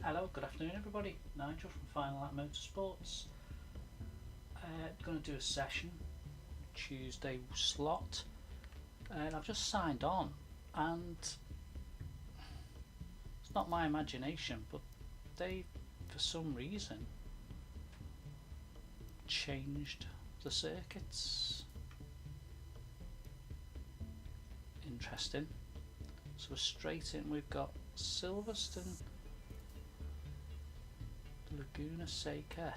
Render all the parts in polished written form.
Hello, good afternoon everybody. Nigel from Final Lap Motorsports. Going to do a session, Tuesday slot, and I've just signed on, and it's not my imagination, but they, for some reason, changed the circuits. Interesting. So straight in we've got Silverstone, Laguna Seca.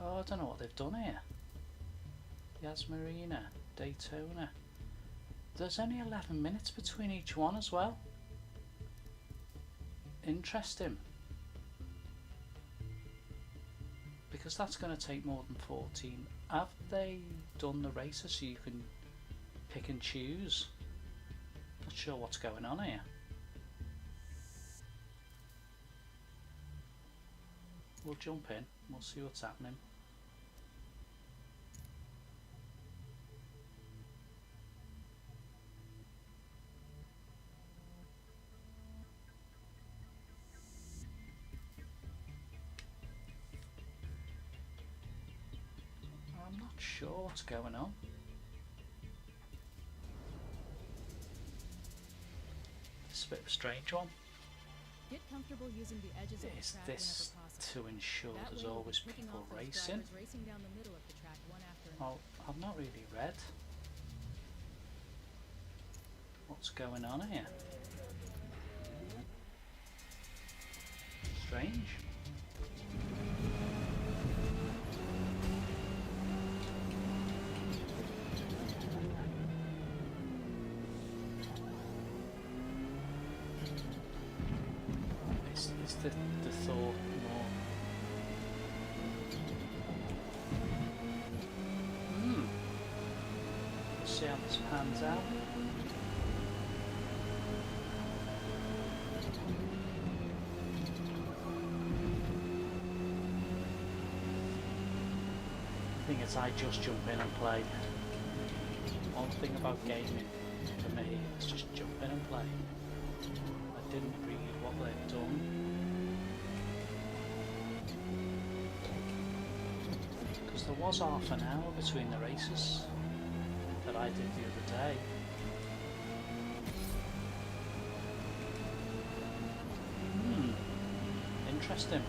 Oh, I don't know what they've done here. Yas Marina, Daytona. There's only 11 minutes between each one as well. Interesting. Because that's going to take more than 14. Have they done the races so you can pick and choose? Not sure what's going on here. We'll jump in, we'll see what's happening. I'm not sure what's going on. It's a bit of a strange one. Get comfortable using the edges of the Is track this whenever possible. to ensure That there's way, always picking people off those racing? drivers racing down the middle of the track one after another. Well, I've not really read what's going on here. Strange. Is the thought more? We'll see how this pans out. The thing is, I just jump in and play. One thing about gaming for me is just jump in and play. I didn't read what they've done. Because there was half an hour between the races that I did the other day. Interesting.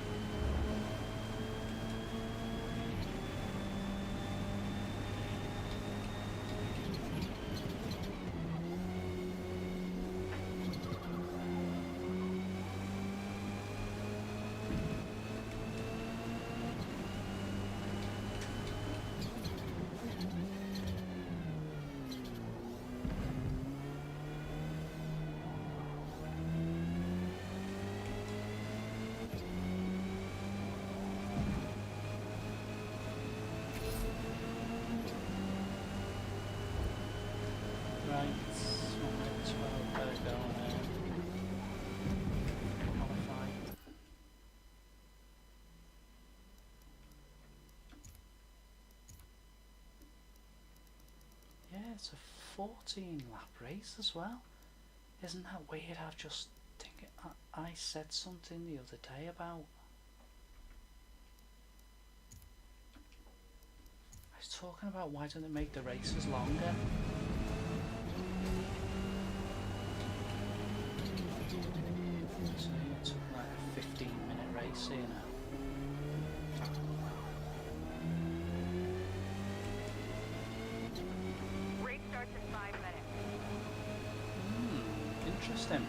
Right, 1:12, better go on there. Qualify. Yeah, it's a 14 lap race as well. Isn't that weird? I've just thinking, I said something the other day about, I was talking about why don't they make the races longer. So yeah, it took like a 15-minute race here now. Race starts in 5 minutes. Interesting.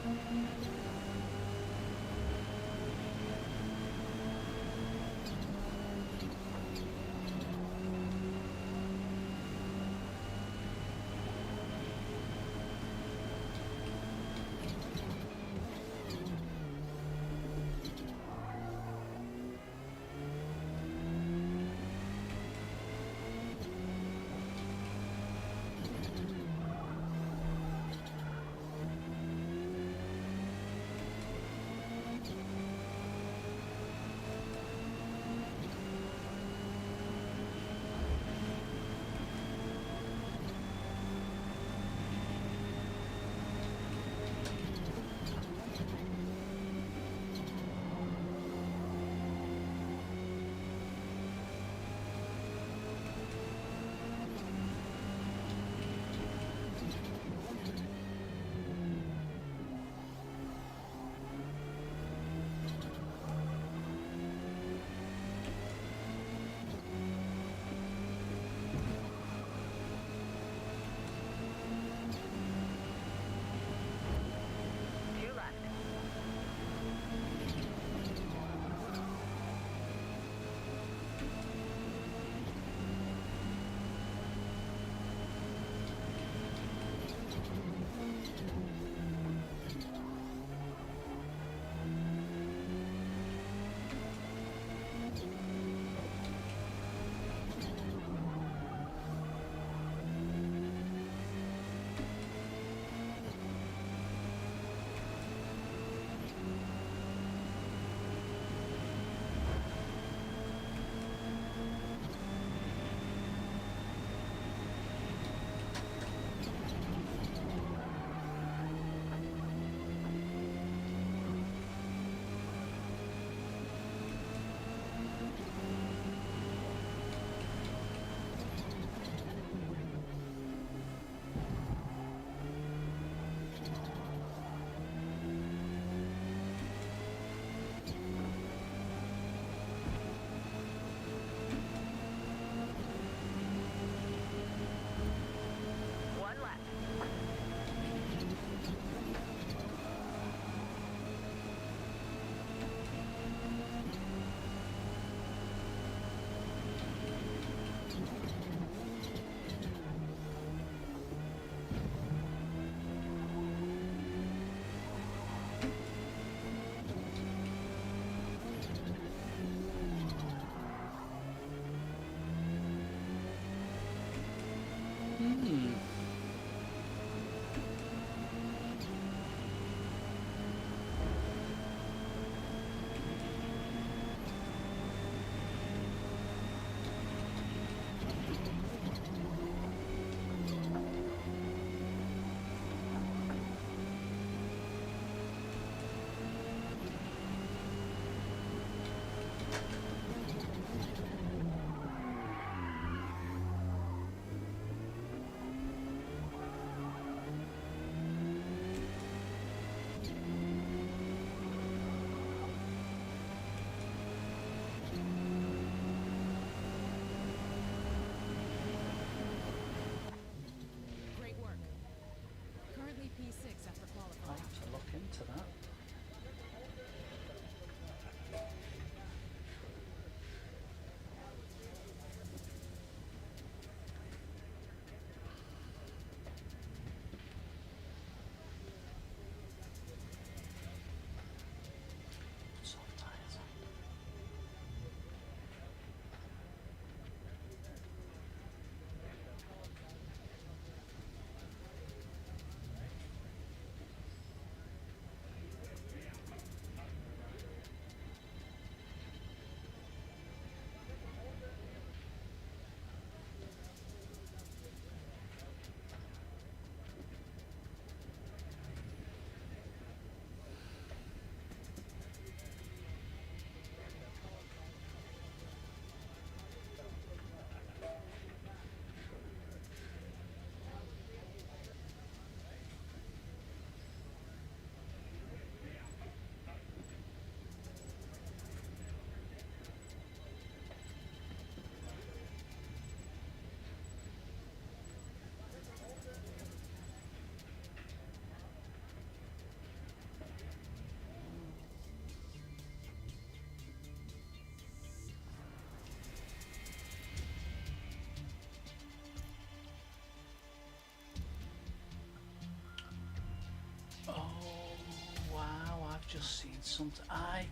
just seen something I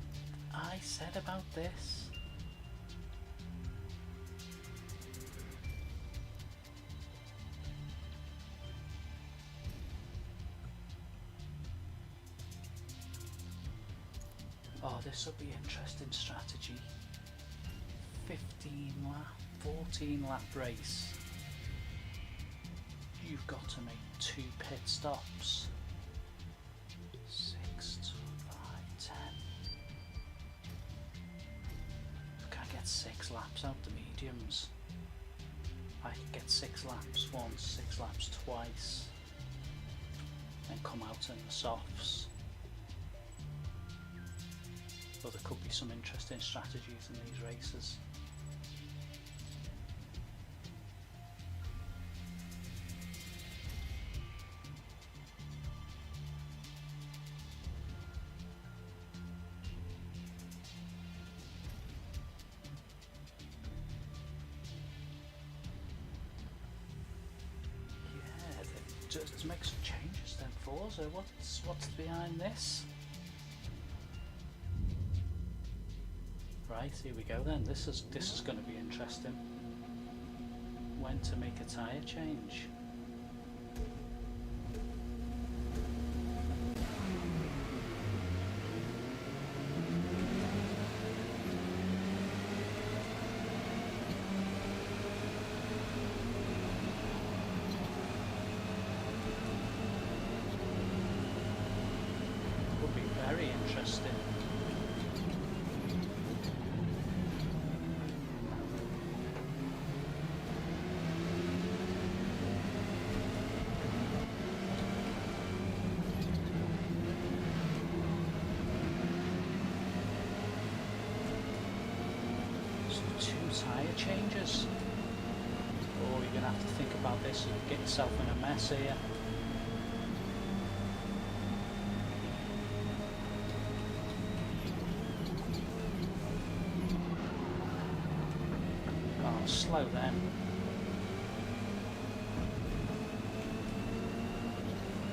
said about this. Oh, this will be interesting strategy. 15 lap, 14 lap race. You've got to make 2 pit stops. 6, 5, 10. Can I get 6 laps out the mediums? I can get 6 laps once, 6 laps twice, and come out in the softs. But there could be some interesting strategies in these races. Just make some changes then, Forza. What's behind this? Right, here we go then. This is going to be interesting. When to make a tyre change. Would be very interesting. Tyre changes, or you're going to have to think about this and get yourself in a mess here. Oh, slow then.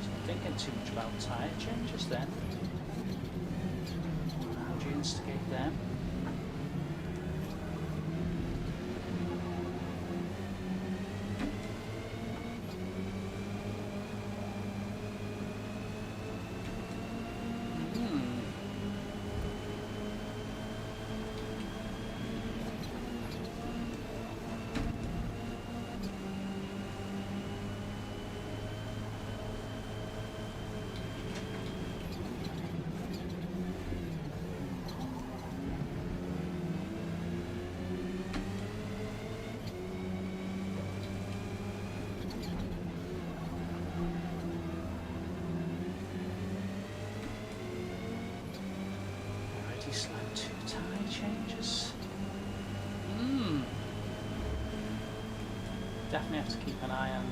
I'm thinking too much about tyre changes then. How do you instigate them? Like 2 tyre changes. Definitely have to keep an eye on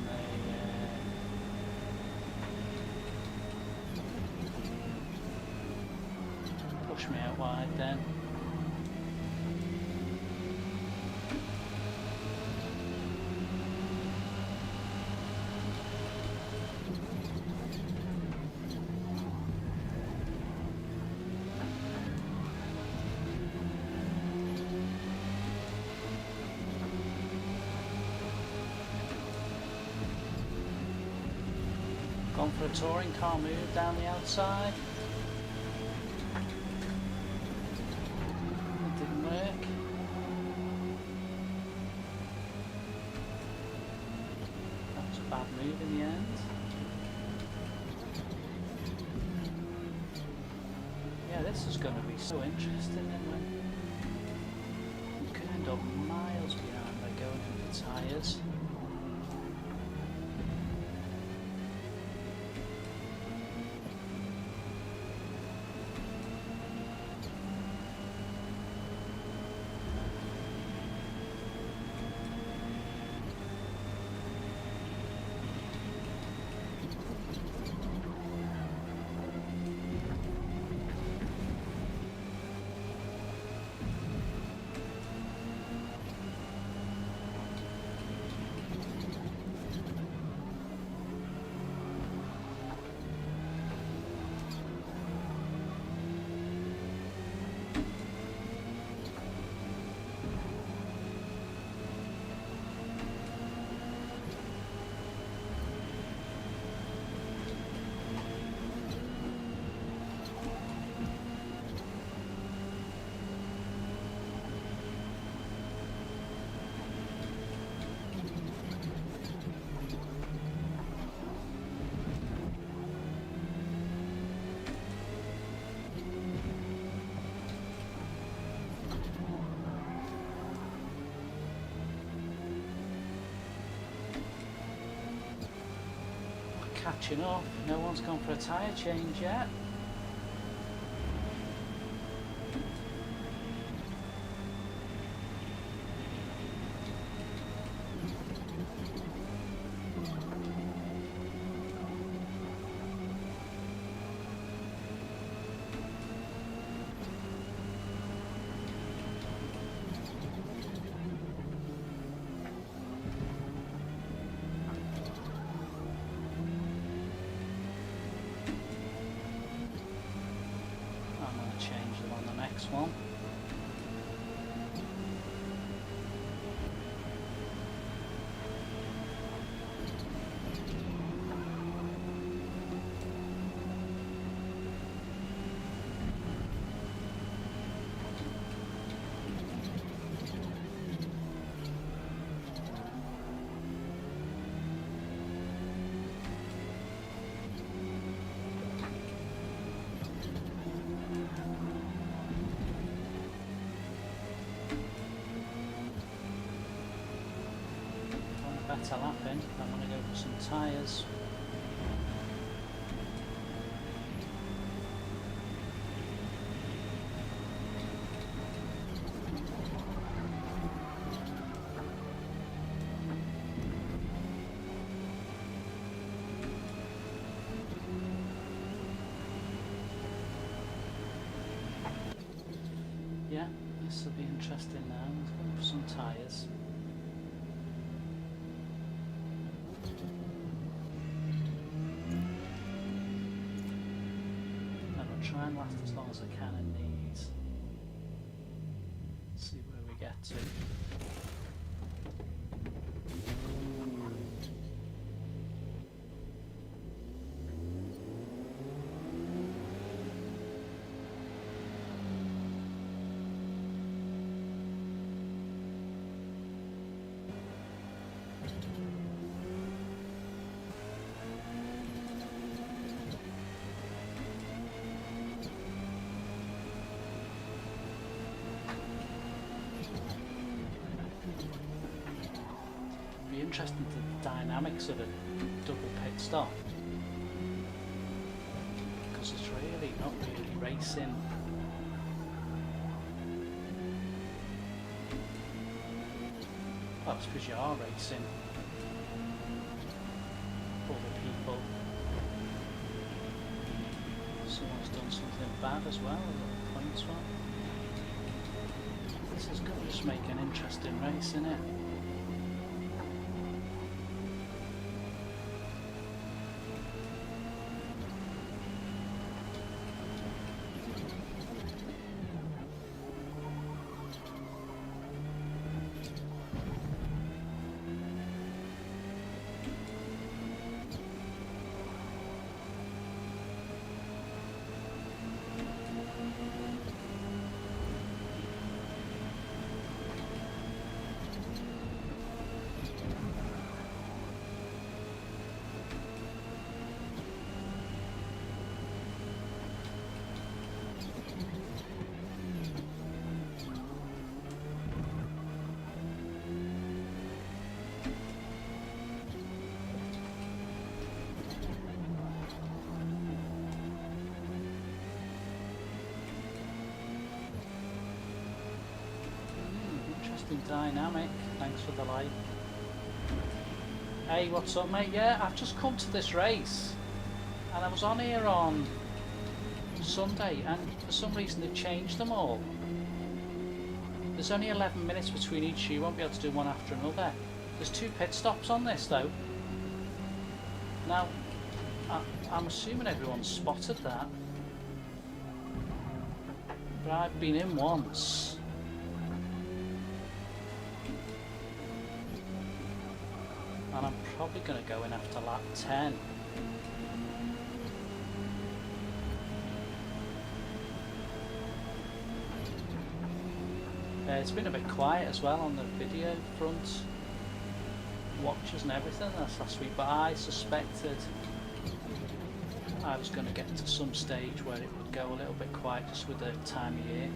the push me out wide then. Gone for a touring car move down the outside. It didn't work. That was a bad move in the end. Yeah, this is going to be so interesting, isn't it? You could end up miles behind by going into tyres. catching up. No one's gone for a tyre change yet. Change them on the next one. Better lapping. I'm going to go for some tyres. Yeah, this will be interesting now. Let's go for some tyres. Try and last as long as I can in these. See where we get to. Interesting the dynamics of a double pit stop, because it's really not really racing. Well, it's because you are racing other people. Someone's done something bad as well, a little points one. This is going to just make an interesting race, isn't it? Dynamic, thanks for the like. Hey, what's up, mate? Yeah, I've just come to this race and I was on here on Sunday and for some reason they've changed them all. There's only 11 minutes between each, so you won't be able to do one after another. There's 2 pit stops on this though. Now, I'm assuming everyone's spotted that, but I've been in once. And I'm probably going to go in after lap 10. It's been a bit quiet as well on the video front, watches and everything that's last week, but I suspected I was going to get to some stage where it would go a little bit quiet just with the time of year.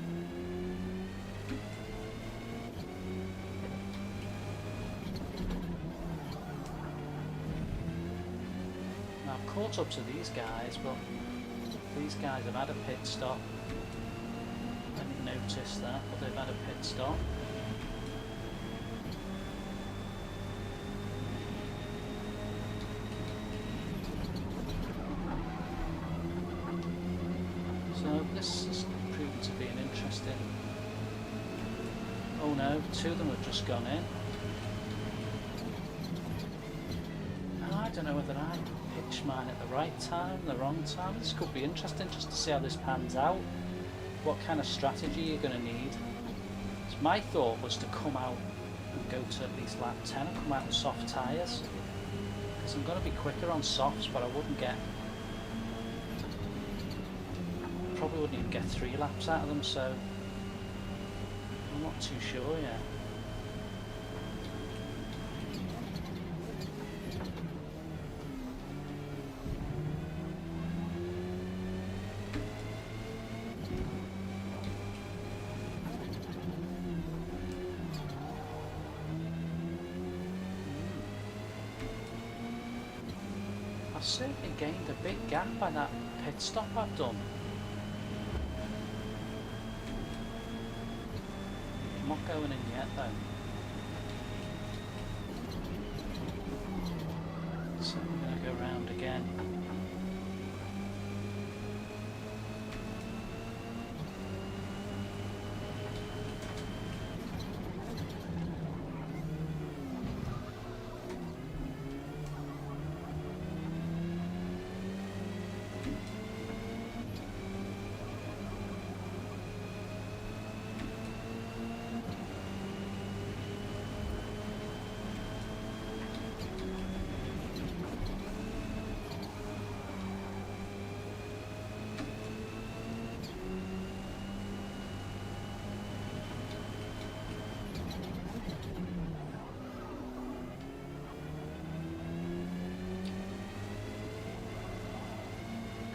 caught up to these guys, but these guys have had a pit stop. I didn't notice that, but they've had a pit stop. So this is proven to be an interesting... Oh no, two of them have just gone in. I don't know whether I pitched mine at the right time, the wrong time. This could be interesting just to see how this pans out. What kind of strategy you're going to need. So my thought was to come out and go to at least lap 10 and come out with soft tyres. Because I'm going to be quicker on softs, but I wouldn't get... Probably wouldn't even get 3 laps out of them, so... I'm not too sure yet. I've certainly gained a big gap by that pit stop I've done. I'm not going in yet though. So I'm going to go round again.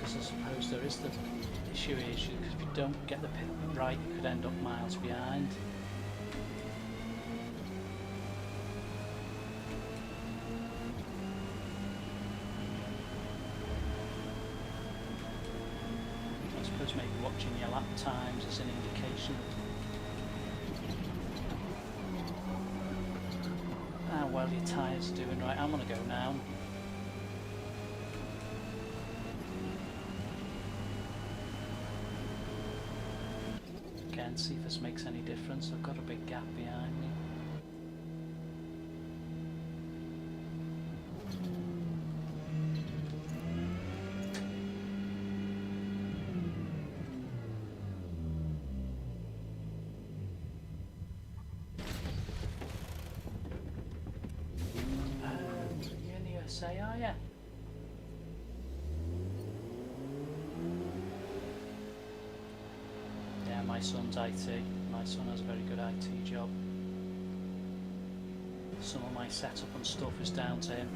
I suppose there is the issue here, because if you don't get the pit right, you could end up miles behind. I suppose maybe watching your lap times is an indication how well your tyres are doing. Right, I'm going to go now. Again, see if this makes any difference. I've got a big gap behind me. You're in the USA, are you? My son's IT. My son has a very good IT job. Some of my setup and stuff is down to him.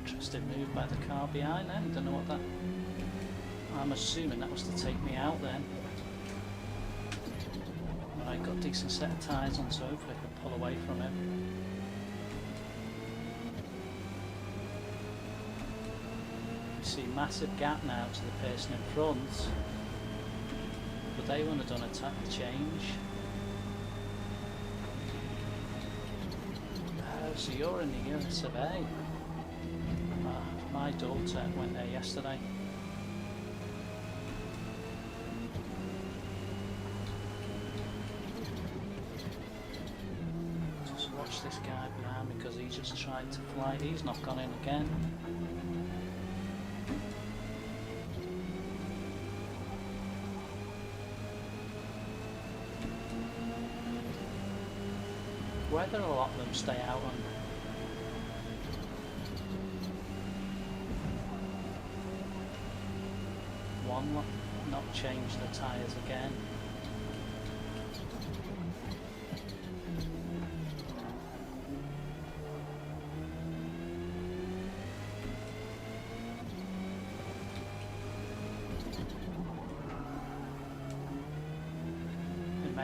Interesting move by the car behind then. Don't know what that... I'm assuming that was to take me out then. I got a decent set of tyres on, so hopefully I can pull away from him. You see massive gap now to the person in front, but they wouldn't have done a change. Oh, so you're in the US of A. My daughter went there yesterday. This guy behind me because he just tried to fly. He's not gone in again. Whether a lot of them stay out on one, not change the tyres again.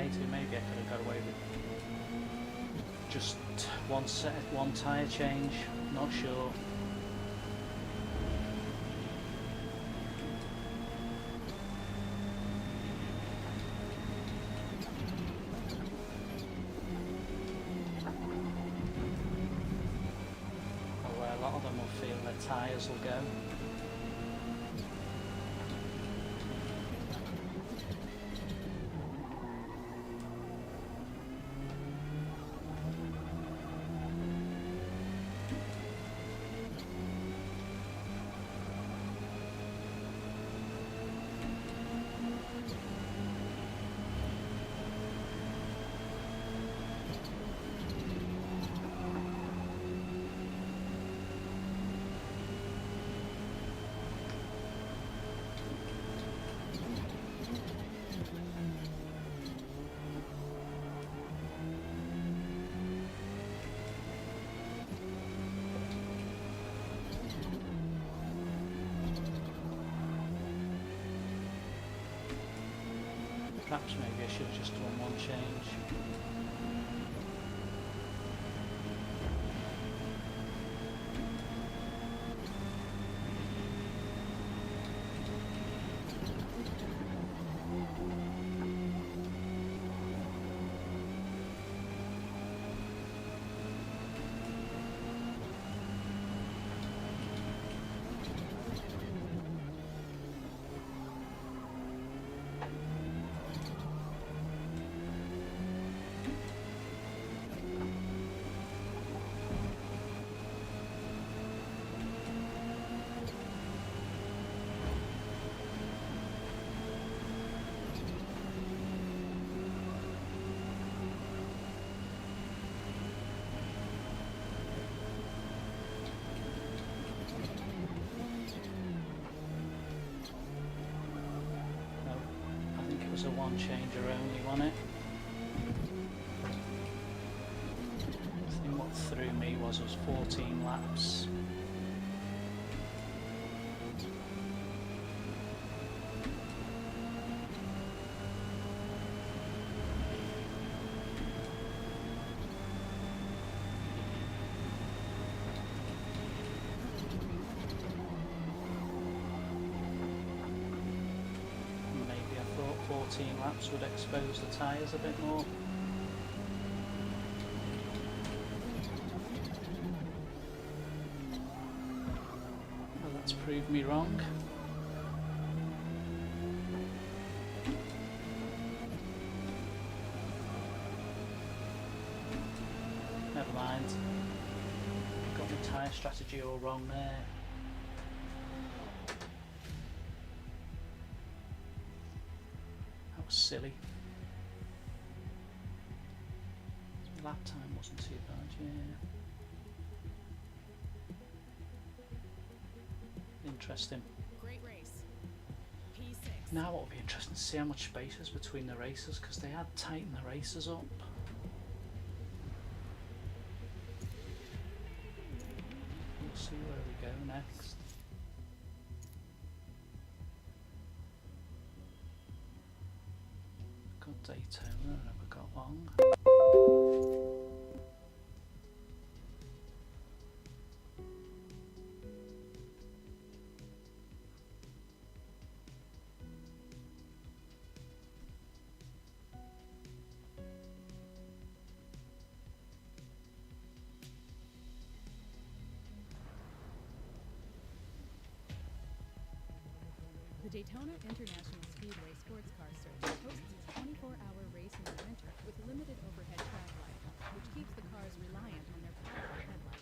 say to you, maybe I could have got away with just one tyre change, not sure. A lot of them will feel their tyres will go. Perhaps maybe I should have just done one change. Was a one changer only, wasn't it? I think what threw me was 14 laps. Laps would expose the tyres a bit more. Well, that's proved me wrong. Never mind. Got my tyre strategy all wrong there. Silly. Lap time wasn't too bad, yeah. Interesting. Great race. P6. Now what will be interesting to see how much space is between the races, because they had tightened the races up. We'll see where we go next. Daytona, never got long. The Daytona International Speedway Sports Car Search hosts its 24-hour race in the winter with limited overhead track light, which keeps the cars reliant on their powerful headlights.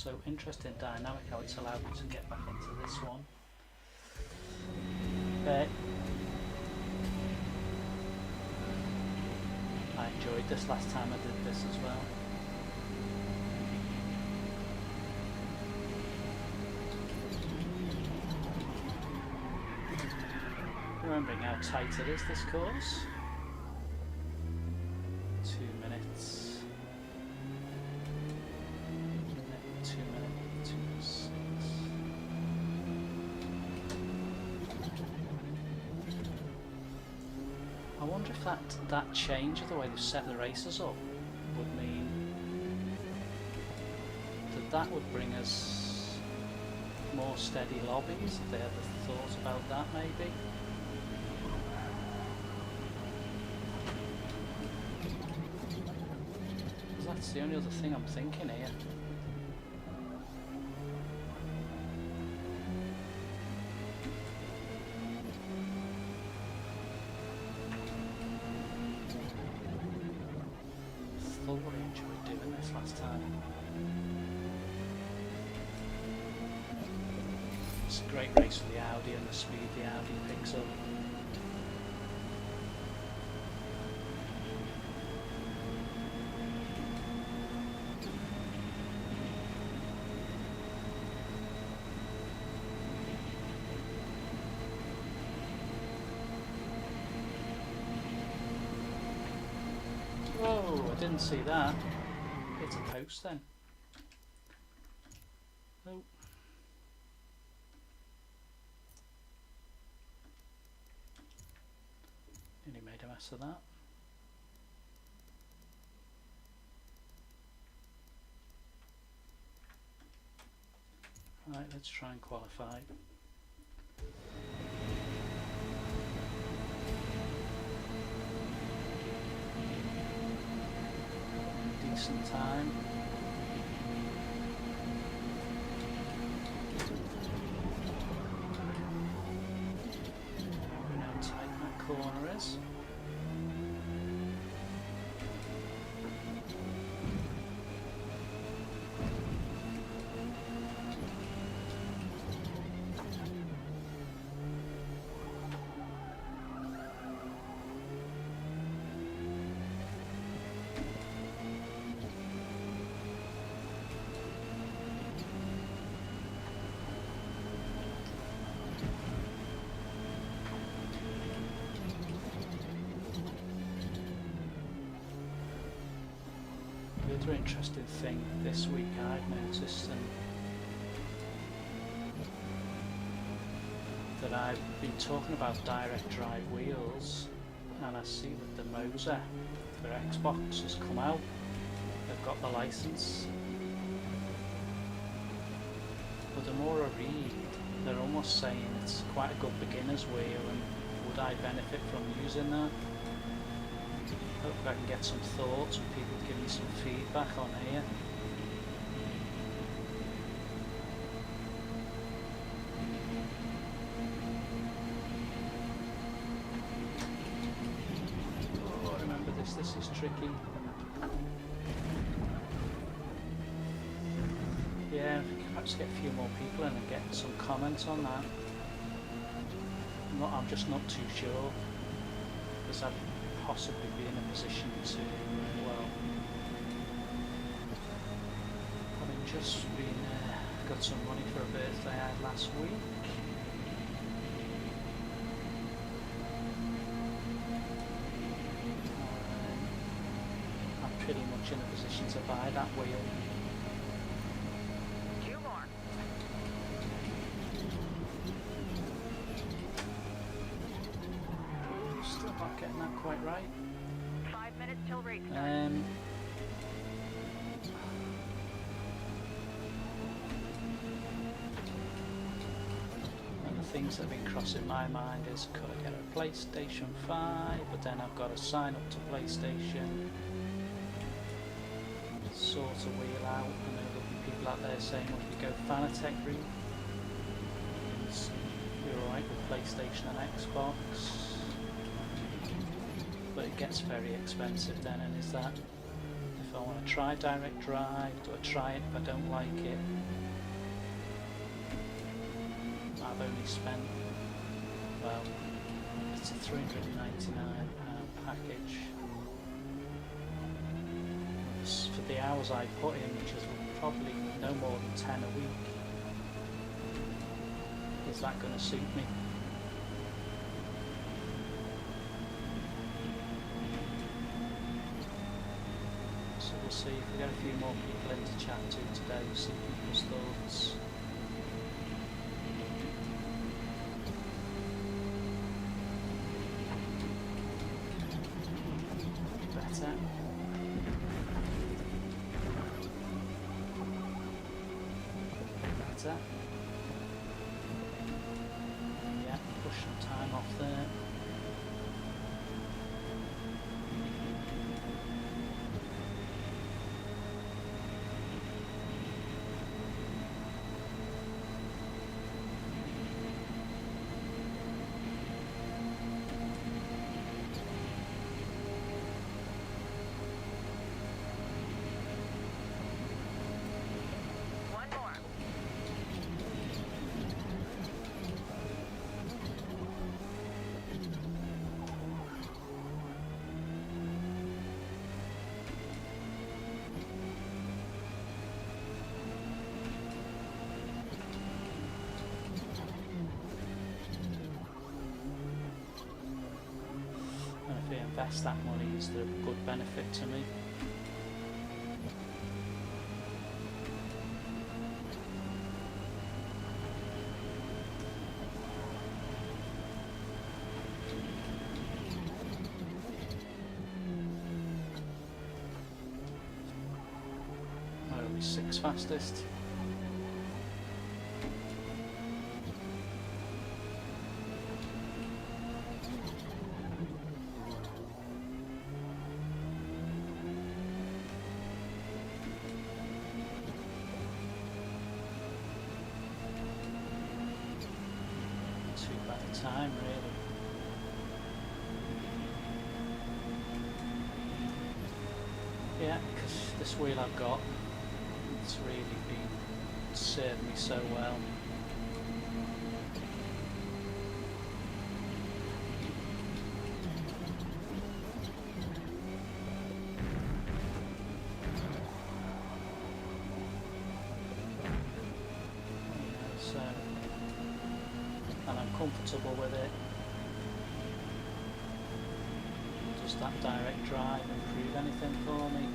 So interesting dynamic how it's allowed me to get back into this one. I enjoyed this last time I did this as well. Remembering how tight it is, this course. 2 minutes. 2 minutes, 2:06. I wonder if that change of the way they've set the races up would mean that would bring us more steady lobbies, if they ever thought about that maybe. That's the only other thing I'm thinking here. Thoroughly enjoyed doing this last time. It's a great race for the Audi and the speed the Audi picks up. Whoa, I didn't see that. It's a post then. Oh. Nearly made a mess of that. Right, let's try and qualify. Decent time. We know how tight that corner is. The other interesting thing this week I've noticed, and that I've been talking about direct drive wheels, and I see that the Moser for Xbox has come out. They've got the license, but the more I read, they're almost saying it's quite a good beginner's wheel, and would I benefit from using that? Hope I can get some thoughts and people give me some feedback on here. Oh, remember this is tricky. Yeah, perhaps get a few more people in and get some comments on that. I'm just not too sure, because I'd possibly be in a position to, well, having just been got some money for a birthday I had last week. I'm pretty much in a position to buy that wheel. Still not getting that quite right. 5 minutes till race start. And the things that have been crossing my mind is, could I get a PlayStation 5, but then I've got to sign up to PlayStation, sort of wheel out, and there will be people out there saying, well, if you go Fanatec route, you're alright with PlayStation and Xbox. But it gets very expensive then, and is that, if I want to try direct drive? Do I try it if I don't like it? I've only spent, well, it's a £399 package. For the hours I put in, which is probably no more than 10 a week, is that going to suit me? So we'll see if we get a few more people in to chat to today, see people's thoughts. Better. Better. Yeah, push some time off there. One more. And if I invest that money, is there a good benefit to me? Where are we? 6th fastest. Too bad a time, really. Yeah, because this wheel I've got, it's really been serving me so well. So, and I'm comfortable with it. Does that direct drive improve anything for me?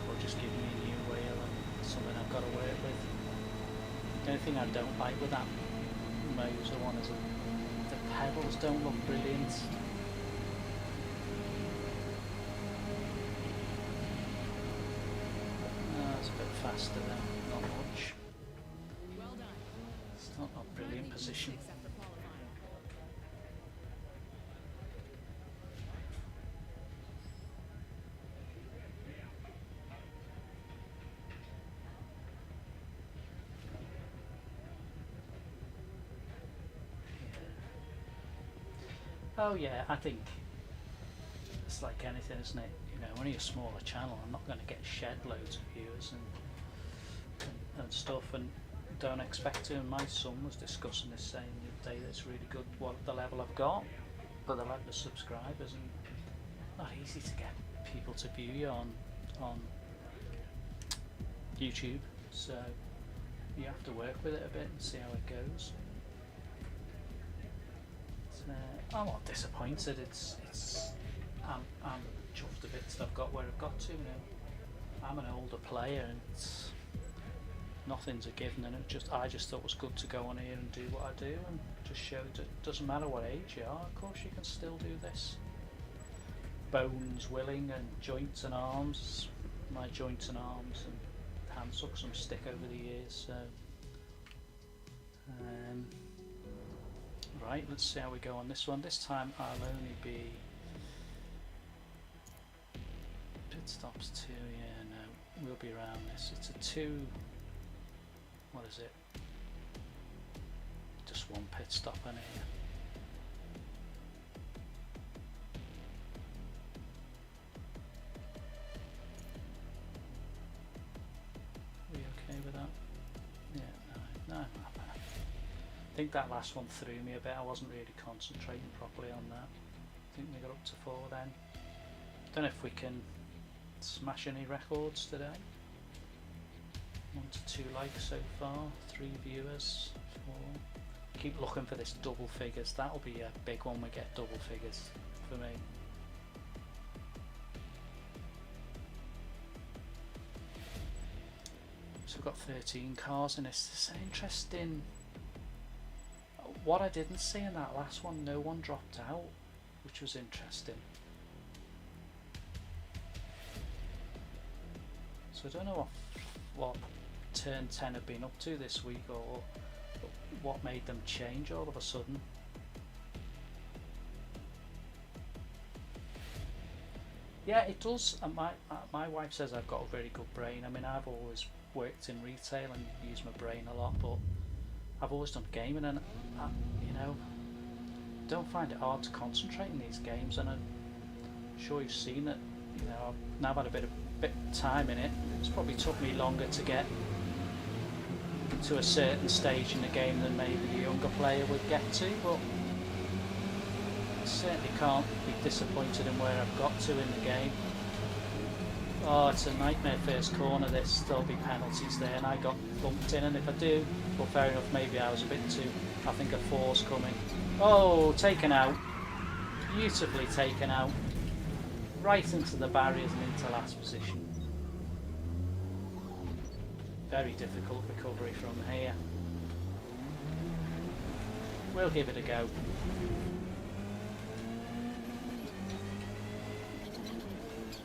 Or just give me a new wheel and something I've got to work with? The only thing I don't like with that Moser one is the pedals don't look brilliant. It's a bit faster then, not much. Well done. It's not a brilliant position. Six after qualifying. Oh yeah, I think it's like anything, isn't it? You know, only a smaller channel, I'm not going to get shed loads of viewers and stuff, and don't expect to. And my son was discussing this, saying the other day that it's really good what the level I've got, but the level of subscribers, and not easy to get people to view you on YouTube, so you have to work with it a bit and see how it goes. I'm not disappointed. I'm chuffed a bit that I've got where I've got to. You know, I'm an older player, and nothing's a given. And I just thought it was good to go on here and do what I do, and just show that it doesn't matter what age you are. Of course, you can still do this. Bones willing and joints and arms. My joints and arms and hands took some stick over the years. So. Right, let's see how we go on this one. This time I'll only be pit stops 2, yeah, no, we'll be around this. It's a 2, what is it? Just one pit stop in here. I think that last one threw me a bit. I wasn't really concentrating properly on that. I think we got up to 4 then. Don't know if we can smash any records today. 1 to 2 likes so far, 3 viewers, 4. Keep looking for this double figures. That'll be a big one. We get double figures for me. So we've got 13 cars in this. This is interesting. What I didn't see in that last one, no one dropped out, which was interesting. So I don't know what Turn 10 have been up to this week, or what made them change all of a sudden. Yeah, it does. And my wife says I've got a very good brain. I mean, I've always worked in retail and used my brain a lot, but I've always done gaming, and you know, don't find it hard to concentrate in these games. And I'm sure you've seen it. You know, I've now had a bit of time in it. It's probably took me longer to get to a certain stage in the game than maybe a younger player would get to, but I certainly can't be disappointed in where I've got to in the game. Oh, it's a nightmare first corner this. There'll be penalties there, and I got bumped in, and if I do, well, fair enough, maybe I was a bit too. I think a 4's coming. Oh, taken out. Beautifully taken out. Right into the barriers and into last position. Very difficult recovery from here. We'll give it a go.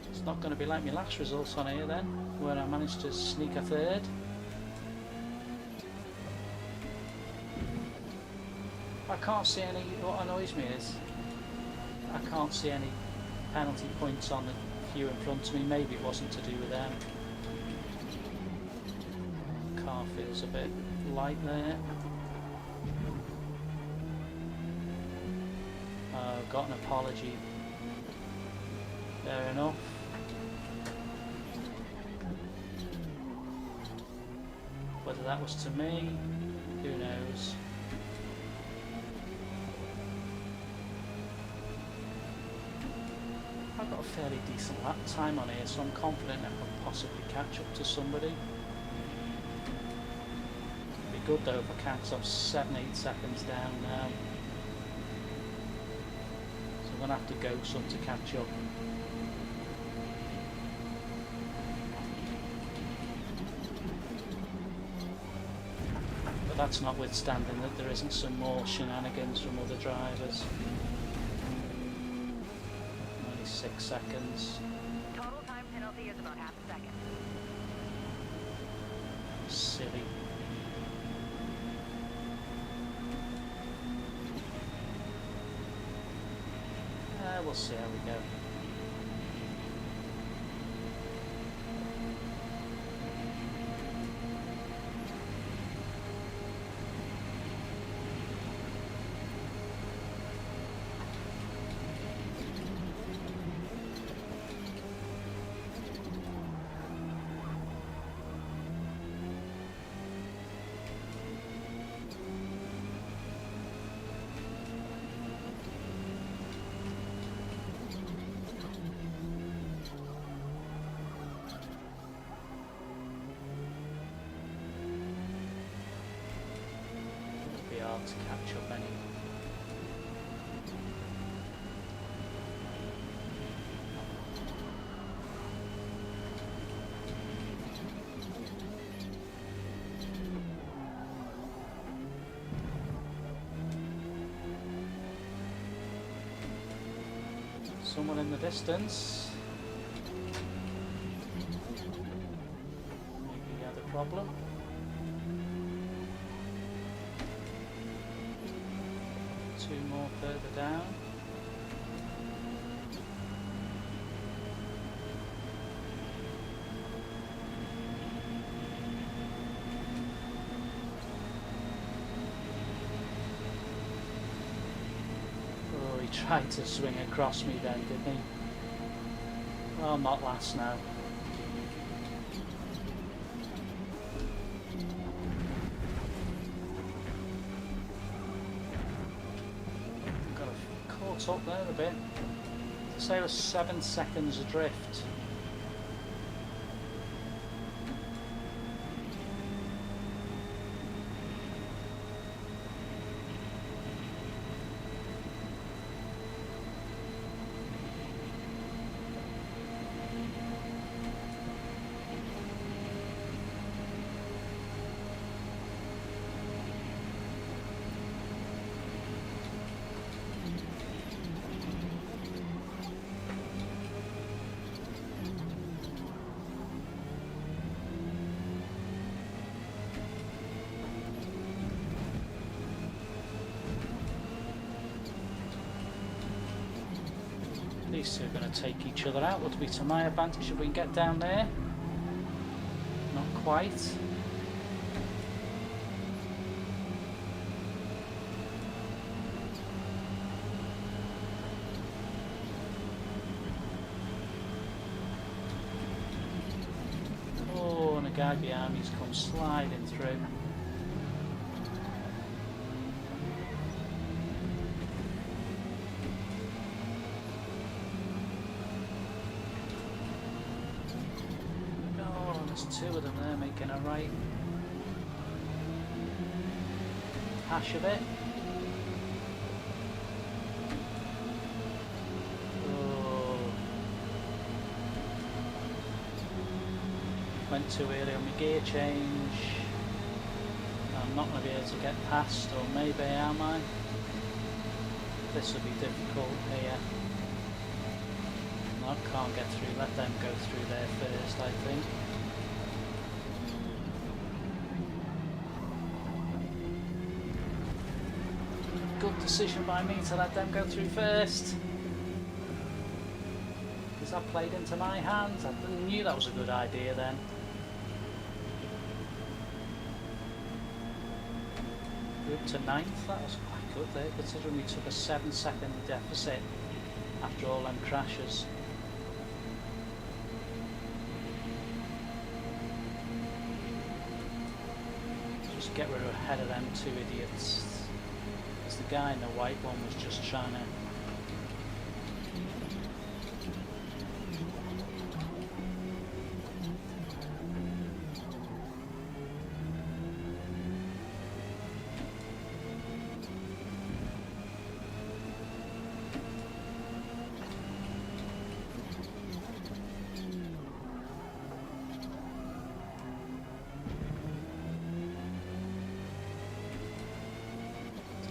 It's not going to be like my last results on here then, where I managed to sneak a 3rd. I can't see any. What annoys me is I can't see any penalty points on the few in front of me. Maybe it wasn't to do with them. Car feels a bit light there. Got an apology. Fair enough. Whether that was to me, who knows. I've got a fairly decent lap time on here, so I'm confident I could possibly catch up to somebody. It'd be good though if I can, because I'm 7-8 seconds down now. So I'm going to have to go some to catch up. But that's notwithstanding that there isn't some more shenanigans from other drivers. 6 seconds. Total time penalty is about half a second. Silly. We'll see how we go. To catch up any. Someone in the distance. Maybe he had a problem. Two more further down. Oh, he tried to swing across me then, didn't he? Well, not last now. caught up there a bit. To say it was 7 seconds adrift. These two are going to take each other out. Would be to my advantage if we can get down there. Not quite. Oh, and a guy behind me's come sliding through. Two of them there making a right hash of it. Oh. Went too early on my gear change. I'm not going to be able to get past, or maybe am I? This will be difficult here. No, can't get through. Let them go through there first, I think. Good decision by me to let them go through first, because that played into my hands. I knew that was a good idea then. We're up to 9th. That was quite good there, considering we took a 7-second deficit after all them crashes. Just get rid of ahead of them two idiots. The guy in the white one was just trying to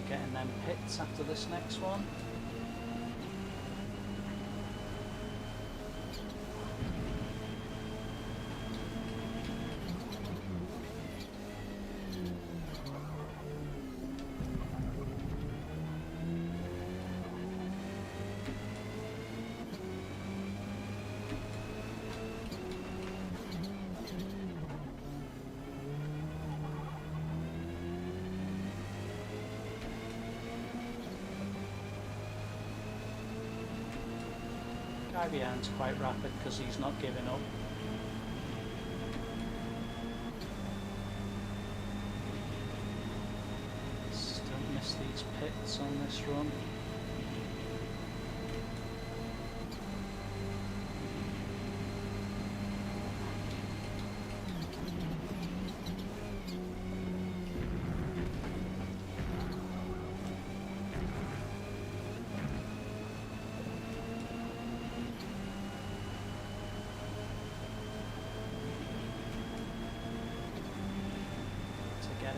getting them pits after this next one. Guy behind's quite rapid because he's not giving up. Just don't miss these pits on this run.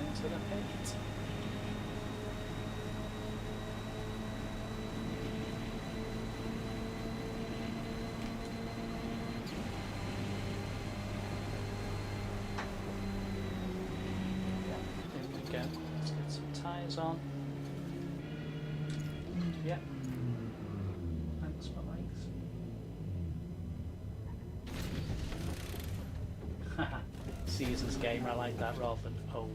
Into the pit. There we go. Let's get some tyres on. Yep. Thanks for likes. Seasons gamer, I like that rather than old.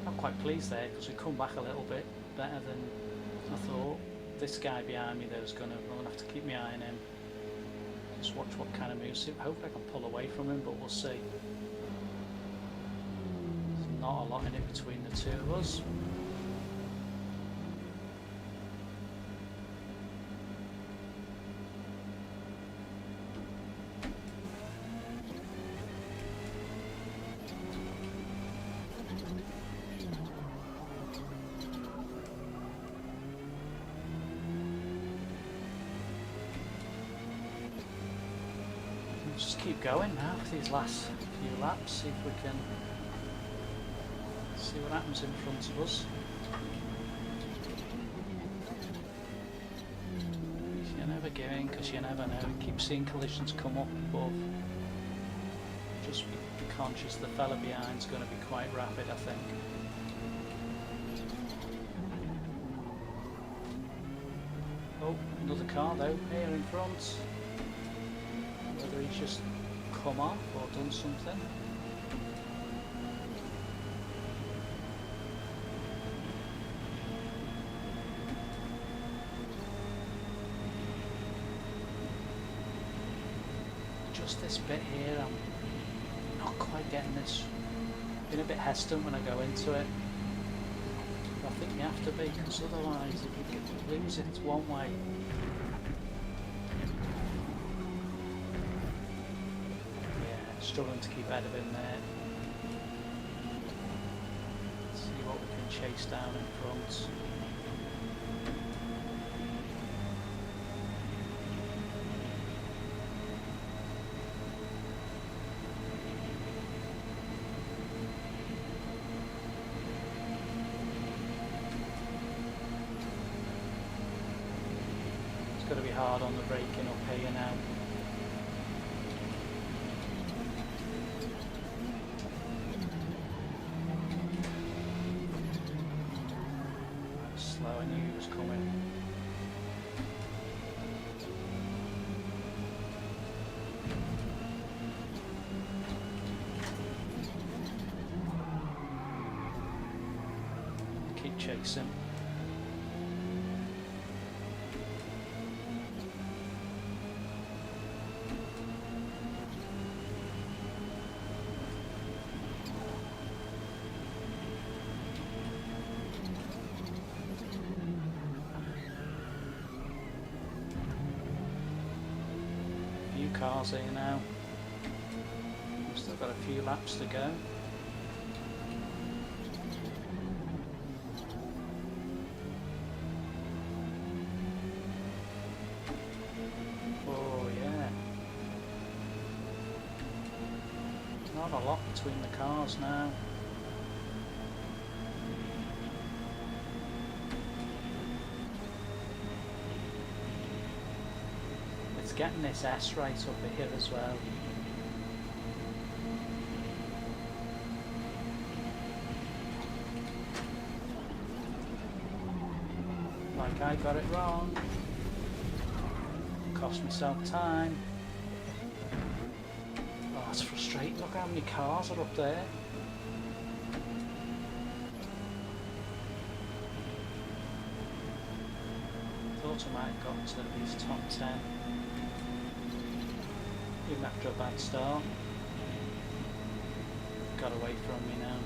I'm quite pleased there because we come back a little bit better than I thought. This guy behind me though is I'm gonna have to keep my eye on him. Just watch what kind of moves. Hopefully I can pull away from him, but we'll see. It's not a lot in it between the two of us. Just keep going now for these last few laps, see if we can see what happens in front of us. You're never giving, because you never know. Keep seeing collisions come up above. Just be conscious the fella behind's going to be quite rapid, I think. Oh, another car though, here in front. Whether he's just come off or done something. Just this bit here, I'm not quite getting this. Been a bit hesitant when I go into it. I think you have to be, because otherwise if you lose it, it's one way. Struggling to keep ahead of him there. See what we can chase down in front. It's got to be hard on the braking up here now. I knew he was coming. Keep chasing. Cars here now. We've still got a few laps to go. Oh yeah. Not a lot between the cars now. Getting this S right up here as well. Like I got it wrong. Cost myself time. Oh, that's frustrating. Look how many cars are up there. Thought I might have got to at least top 10. Even after a bad start. Got away from me now.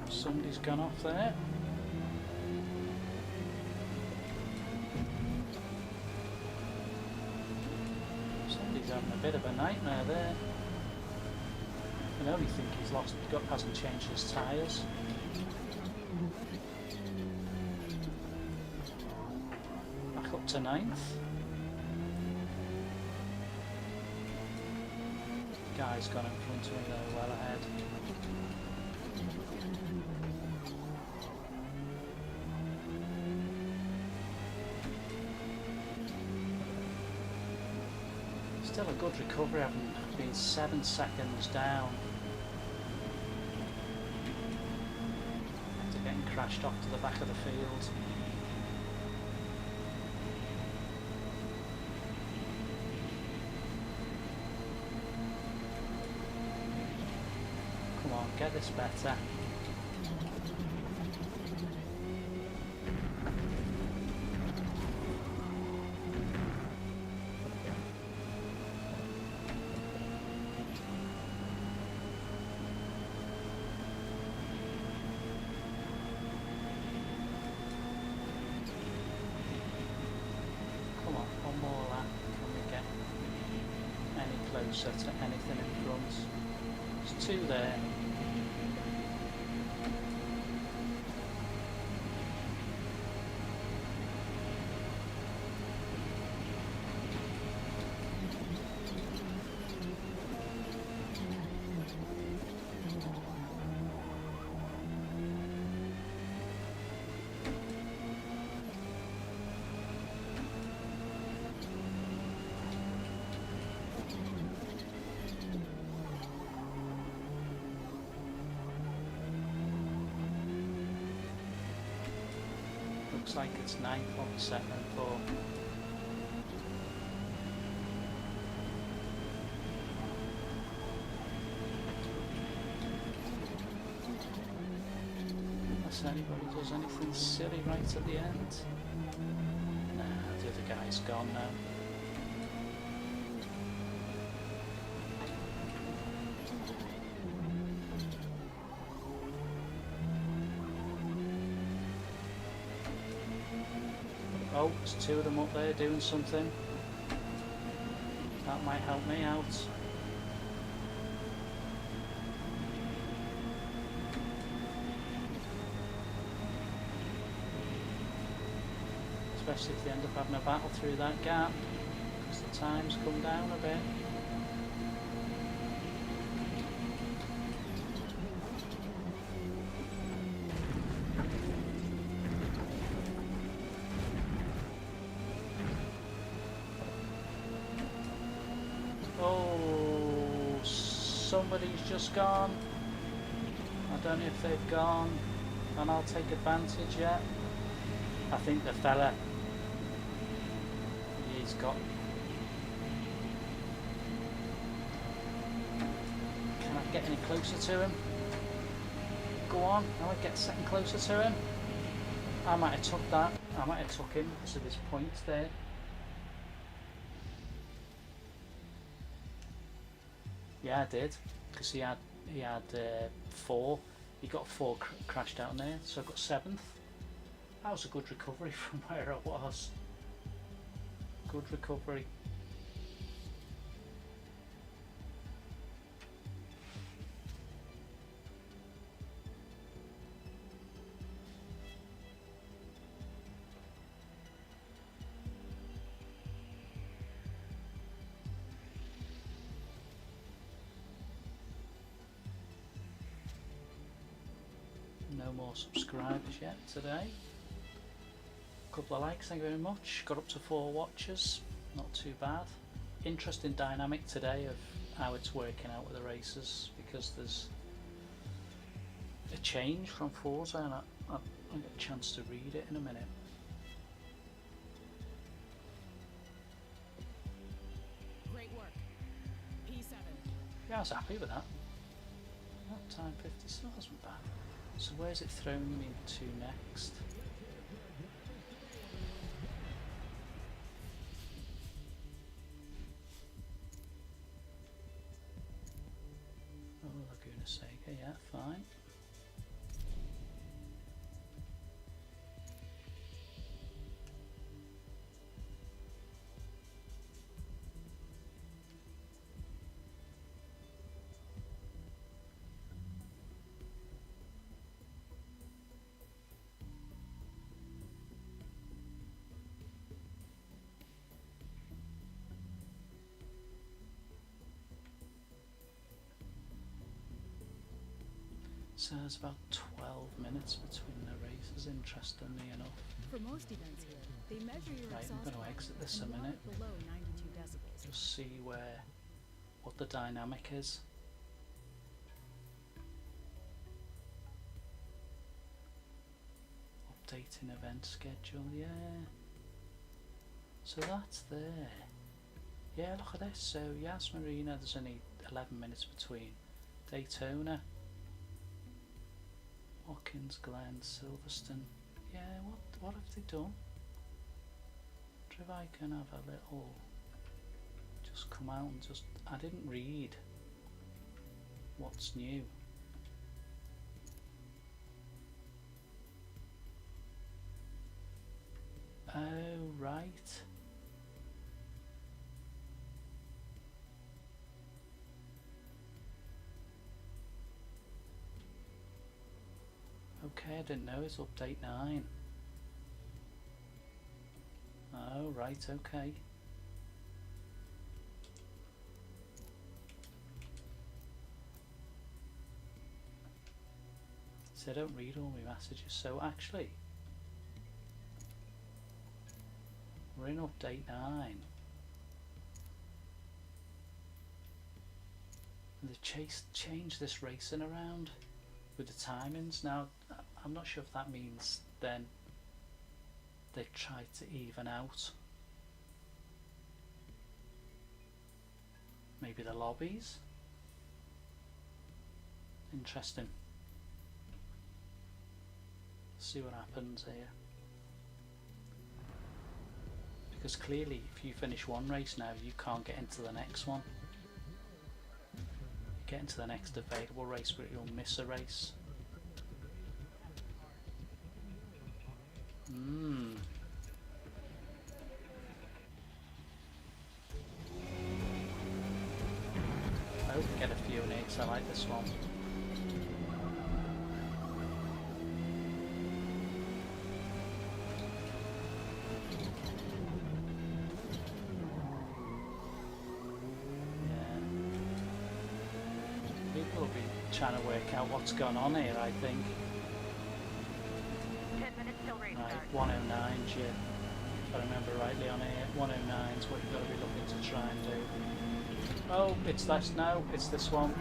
Somebody's gone off there. Somebody's having a bit of a nightmare there. I only think he's hasn't changed his tyres. Back up to 9th. Guy's gone in front of me though, well ahead. Still a good recovery, having been 7 seconds down. crashed off to the back of the field. Come on, get this better. To anything in front. There's two there. Looks like it's 9th on the second floor. Unless anybody does anything silly right at the end. Nah, the other guy's gone now. Oh, there's two of them up there doing something. That might help me out. Especially if they end up having a battle through that gap, because the time's come down a bit. Oh, somebody's just gone. I don't know if they've gone, and I'll take advantage yet. I think the fella, he's got. Can I get any closer to him? Go on, I might get a second closer to him. I might have took that. I might have took him because of his points there. Yeah, I did, because he had 4. He got 4 crashed out in there, so I got 7th. That was a good recovery from where I was. Good recovery. No more subscribers yet today. Couple of likes, thank you very much. Got up to 4 watchers, not too bad. Interesting dynamic today of how it's working out with the races, because there's a change from Forza, and I'll get a chance to read it in a minute. Great work. P7. Yeah, I was happy with that. That time 50 still wasn't bad. So where's it throwing me to next? Oh, Laguna Seca, yeah, fine. So there's about 12 minutes between the races, interestingly enough. For most events here, they measure your Right, I'm exhaust going to level exit this a and lower minute. it below 92 decibels. Just see what the dynamic is. updating event schedule, yeah. So that's there. Yeah, look at this. So Yas Marina, there's only 11 minutes between. Daytona, Watkins Glen, Silverstone. Yeah, what have they done? I wonder if I can have a little, just come out and just, I didn't read what's new. Oh, right. Okay, I didn't know it's update 9. Oh, right, okay. So I don't read all my messages, so actually we're in update 9. And they've changed this racing around with the timings. Now, I'm not sure if that means then they've tried to even out maybe the lobbies. Interesting. See what happens here. Because clearly if you finish one race now, you can't get into the next one. You get into the next available race, but you'll miss a race. I hope we get a few in here because I like this one. People will be trying to work out what's going on here, I think. 10 minutes till race Right, start. 109's you, if I remember rightly on here. 109's what you've got to be looking to try and do. Oh, it's this now, it's this one.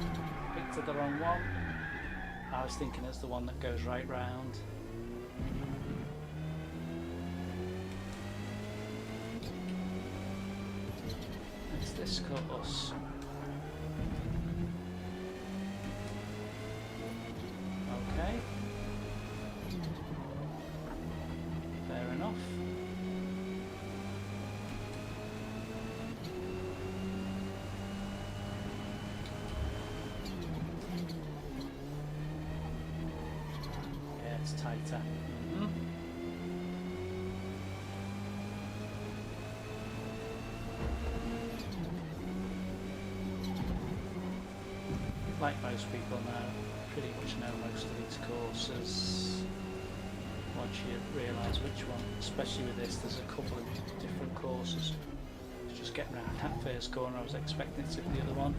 Picked the wrong one. I was thinking it's the one that goes right round. It's this course. Okay. Fair enough. Yeah, it's tighter. Like most people now, pretty much know most of these courses once you realise which one. Especially with this, there's a couple of different courses. Just getting around that first corner, I was expecting it to be the other one.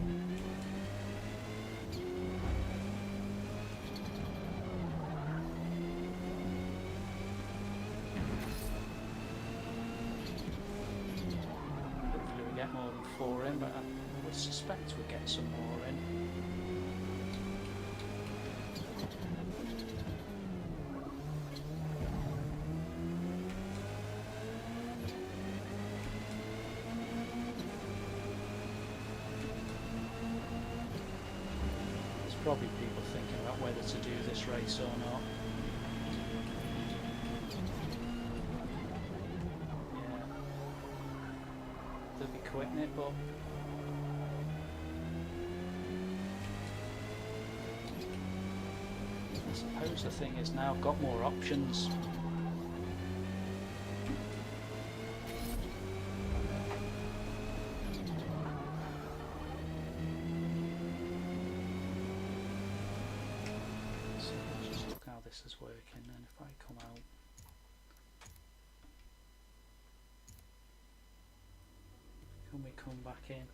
Hopefully we get more than 4 in, but I would suspect we'll get some more in. Probably people thinking about whether to do this race or not. Yeah, they'll be quitting it, but I suppose the thing is now I've got more options. This is working, and if I come out, can we come back in?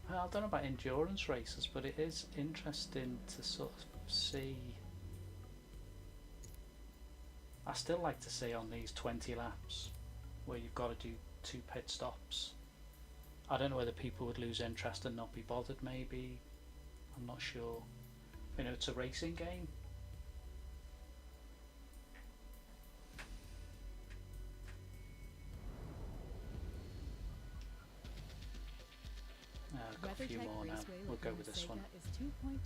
Well, I don't know about endurance races, but it is interesting to sort of see. I still like to see on these 20 laps where you've got to do 2 pit stops. I don't know whether people would lose interest and not be bothered, maybe. I'm not sure. You know, it's a racing game. few WeatherTech more now. Raceway We'll go within with this one. Sega is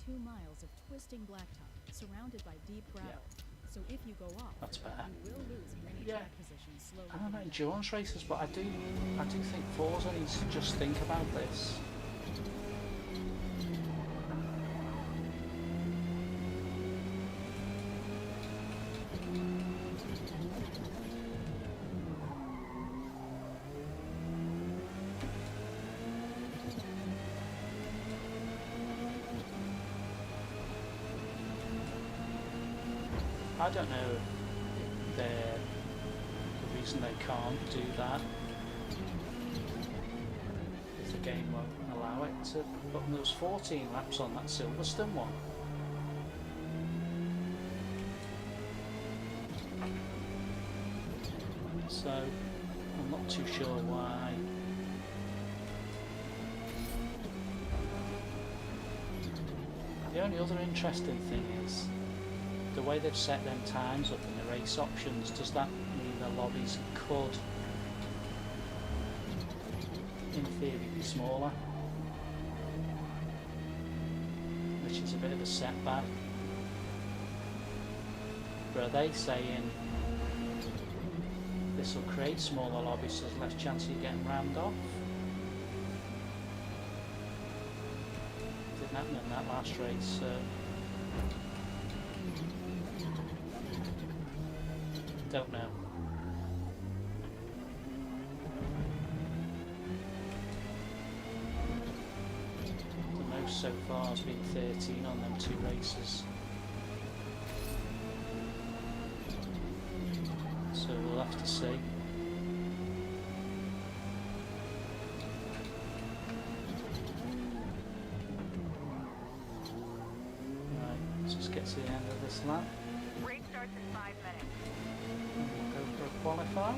2.2 miles of twisting blacktop, surrounded by deep gravel. So if you go off, That's better. you will lose many Yeah. track positions slowly. I don't know getting back. endurance races, but I do think Forza needs to just think about this. I don't know if the reason they can't do that is the game won't allow it to. But there was 14 laps on that Silverstone one. So I'm not too sure why. The only other interesting thing is the way they've set them times up in the race options. Does that mean the lobbies could, in theory, be smaller? Which is a bit of a setback. But are they saying this will create smaller lobbies so there's less chance of you getting rammed off? Didn't happen in that last race. Don't know. The most so far has been 13 on them 2 races. So we'll have to see. Right, let's just get to the end of this lap. Race starts in 5 minutes. We'll go for a qualify.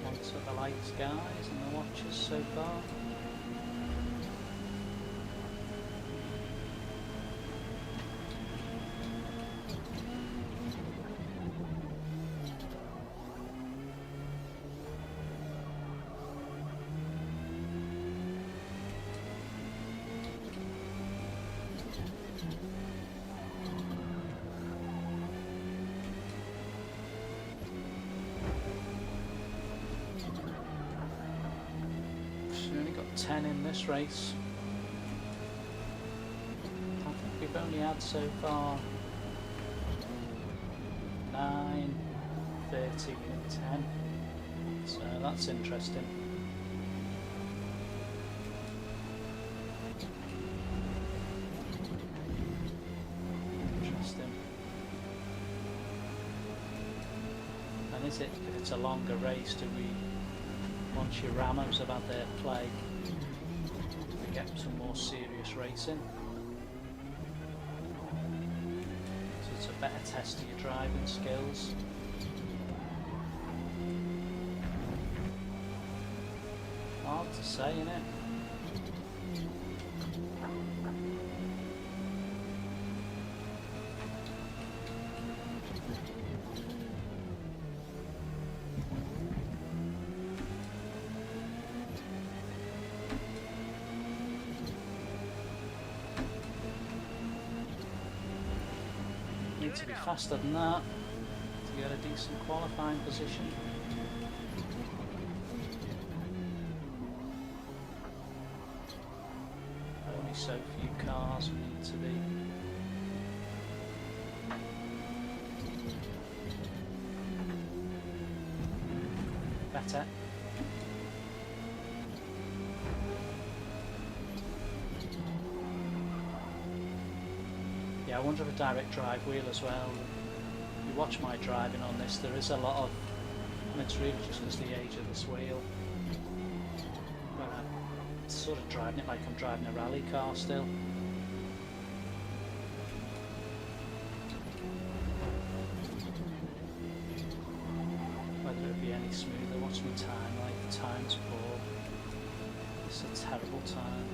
Lots of the lights, guys, and the watches so far. We've only got 10 in this race. I think we've only had so far 9, 13 and 10. So that's interesting. Interesting. And is it, if it's a longer race, do we, once your Ramos have had their play, we get some more serious racing? So it's a better test of your driving skills. Hard to say, innit? Need to be faster than that to get a decent qualifying position. Only so few cars need to be. Better. Yeah, I wonder if a direct drive wheel as well. You watch my driving on this, there is a lot of, and it's really just because the age of this wheel, but I'm sort of driving it like I'm driving a rally car still. Whether it be any smoother, what's my time like? The time's poor. It's a terrible time.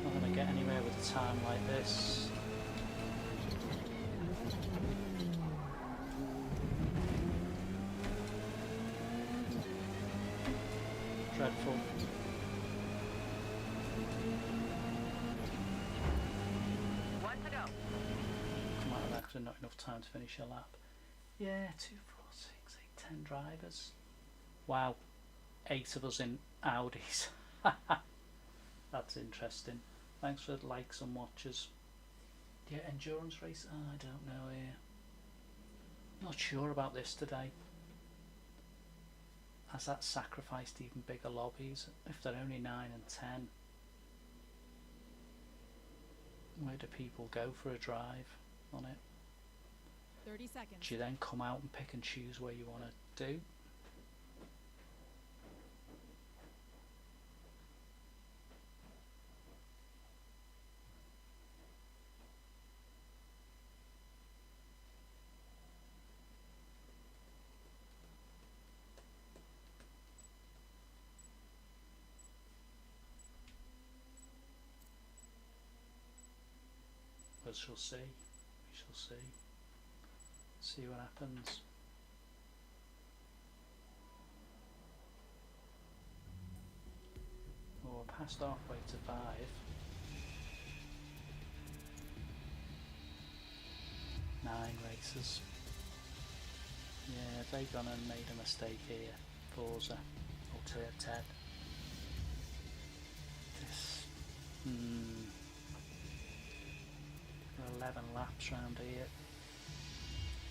Not going to get anywhere with a time like this. Dreadful. One to go. Come out of that 'cause not enough time to finish a lap. Yeah, 2, 4, 6, 8, 10 drivers. Wow, 8 of us in Audis. That's interesting. Thanks for the likes and watches. Yeah, endurance race? I don't know here. Not sure about this today. Has that sacrificed even bigger lobbies? If they're only 9 and 10, where do people go for a drive on it? 30 seconds. Do you then come out and pick and choose where you want to do? We shall see. We shall see. See what happens. Well, we're past halfway to 5. Nine races. Yeah, they've gone and made a mistake here. Forza or Ted. This. 11 laps round here.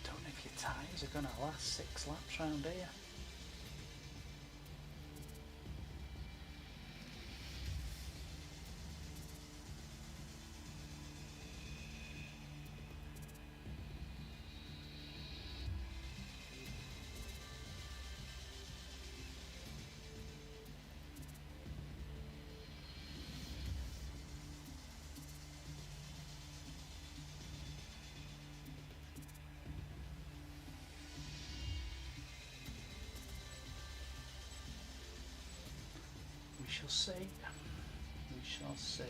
Don't know if your tyres are going to last 6 laps round here. We shall see. We shall see. If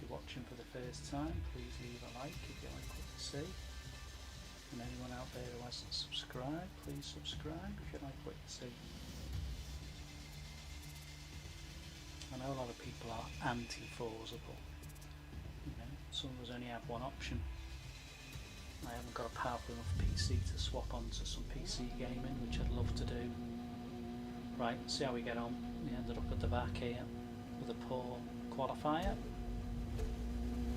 you're watching for the first time, please leave a like if you like what you see. And anyone out there who hasn't subscribed, please subscribe if you like what you see. I know a lot of people are anti-Forza, but you know, some of us only have one option. I haven't got a powerful enough PC to swap onto some PC gaming, which I'd love to do. Right, see how we get on. We ended up at the back here with a poor qualifier.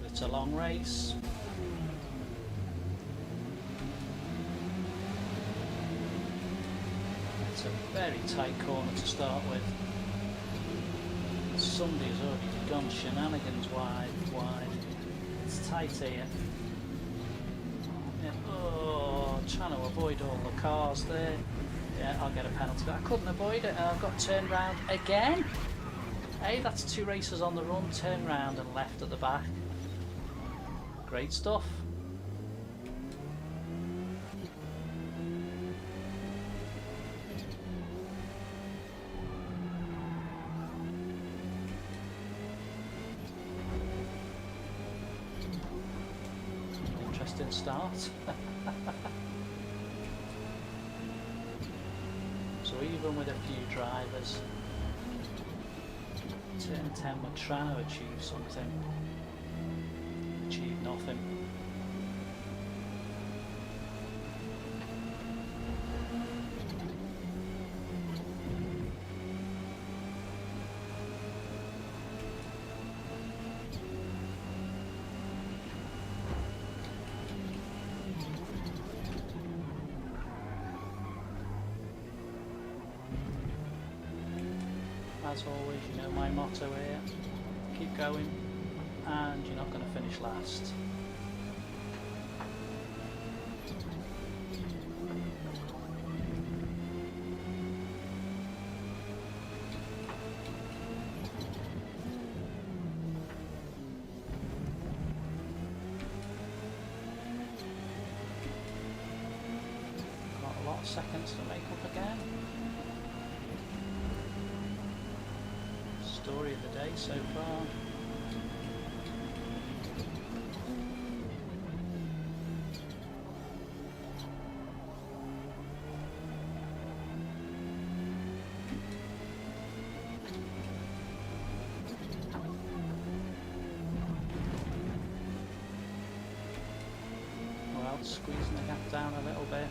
But it's a long race. It's a very tight corner to start with. Somebody's already gone shenanigans wide. It's tight here. Oh, trying to avoid all the cars there. Yeah, I'll get a penalty, but I couldn't avoid it and I've got turned round again. Hey, that's 2 races on the run, turn round and left at the back. Great stuff. Interesting start. So even with a few drivers, turn 10 we're trying to achieve something. Achieve nothing. as always, you know my motto here: keep going, and you're not going to finish last. Got a lot of seconds to make up again. Story of the day so far. Well, squeezing the gap down a little bit.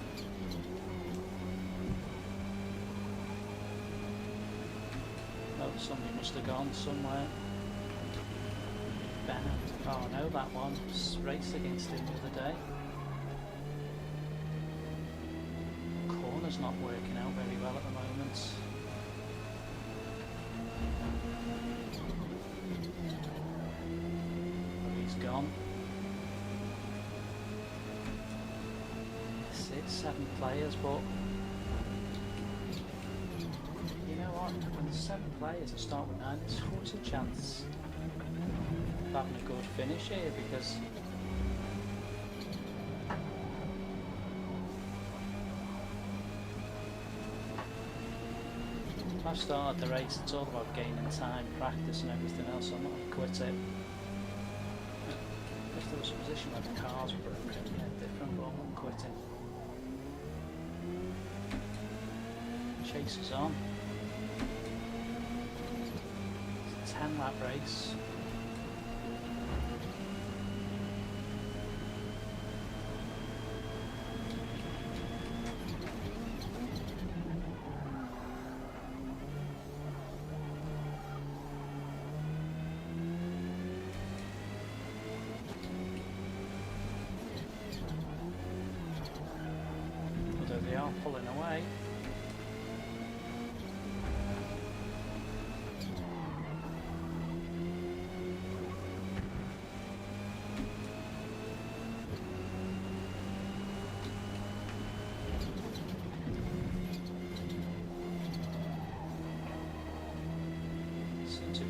Oh, somebody must have gone somewhere. Ben, oh no, that one raced against him the other day. Corner's not working out very well at the moment. Oh, he's gone. 7 players, but you know what? When there's 7 players and start with 9, there's always a chance of having a good finish here, because if I've started the race, it's all about gaining time, practice and everything else. I'm not going to quit it. If there was a position where the cars were broken, yeah, different, but I'm not quitting. Chase is on. It's a 10 lap race. Although they are pulling away.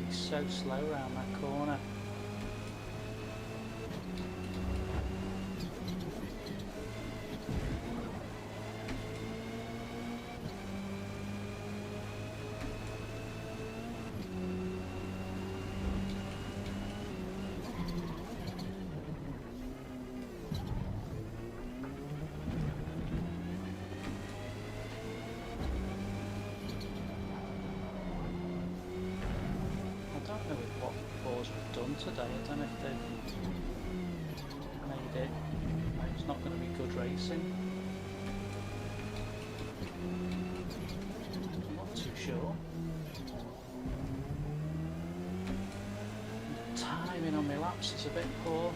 So slow around that corner. I don't know what Forza have done today. I don't know if they've made it. It's not going to be good racing. I'm not too sure. The timing on my laps is a bit poor.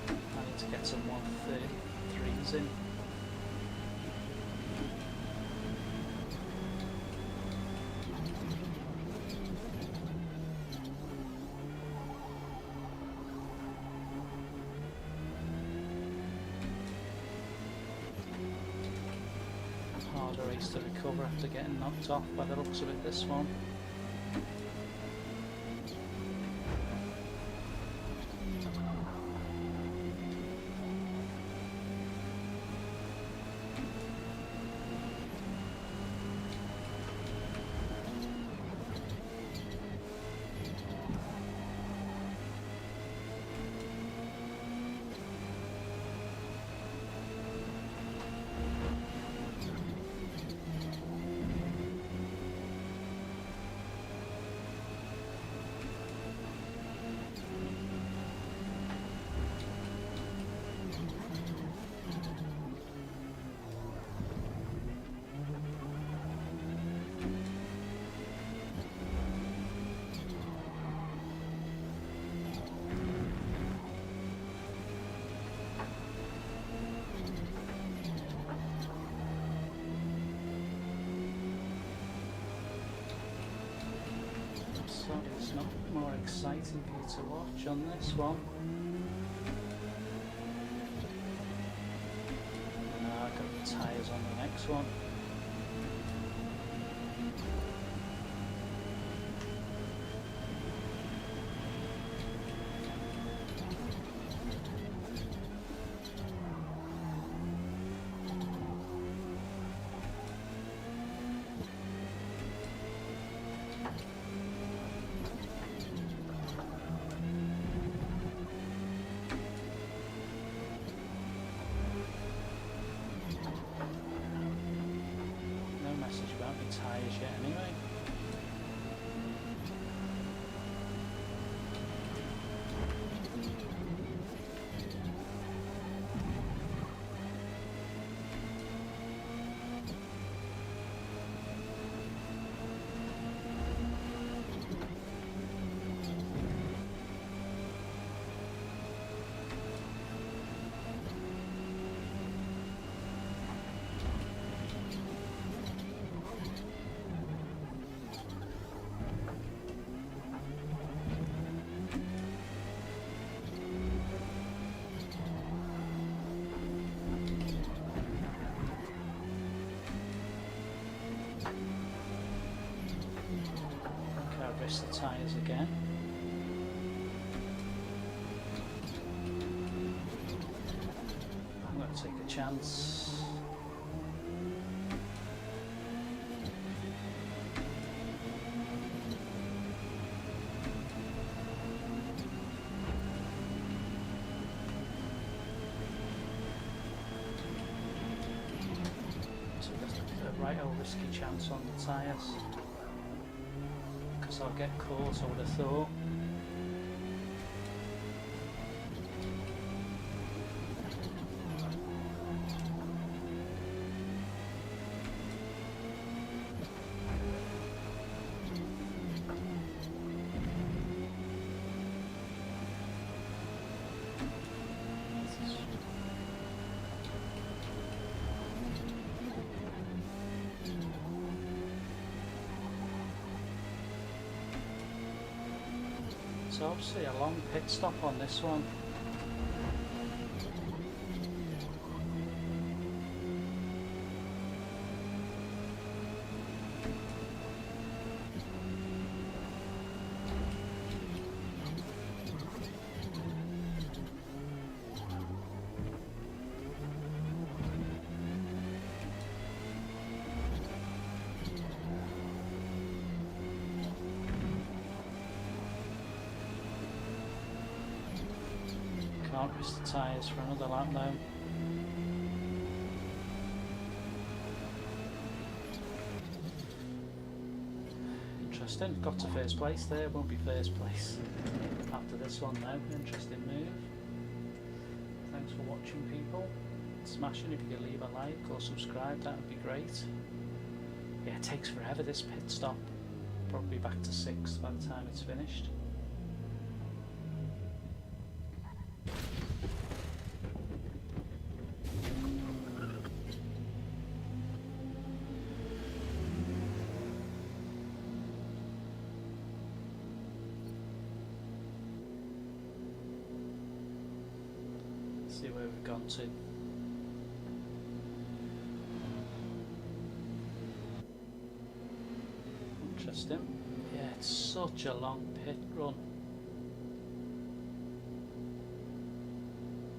I need to get some 133s in. Harder race to recover after getting knocked off by the looks of it, this one. So it's not more exciting for you to watch on this one. Now I've got the tyres on the next one. About my tyres yet anyway. Rest the tyres again. I'm going to take a chance. Took a right old risky chance on the tyres. I'll get caught, I would have thought. So obviously a long pit stop on this one. Can't risk the tyres for another lap now. Interesting, got to first place there, won't be first place after this one now. Interesting move. Thanks for watching, people. Smash it if you could leave a like or subscribe, that would be great. Yeah, it takes forever this pit stop. Probably back to 6th by the time it's finished. See where we've gone to. Interesting. Yeah, it's such a long pit run.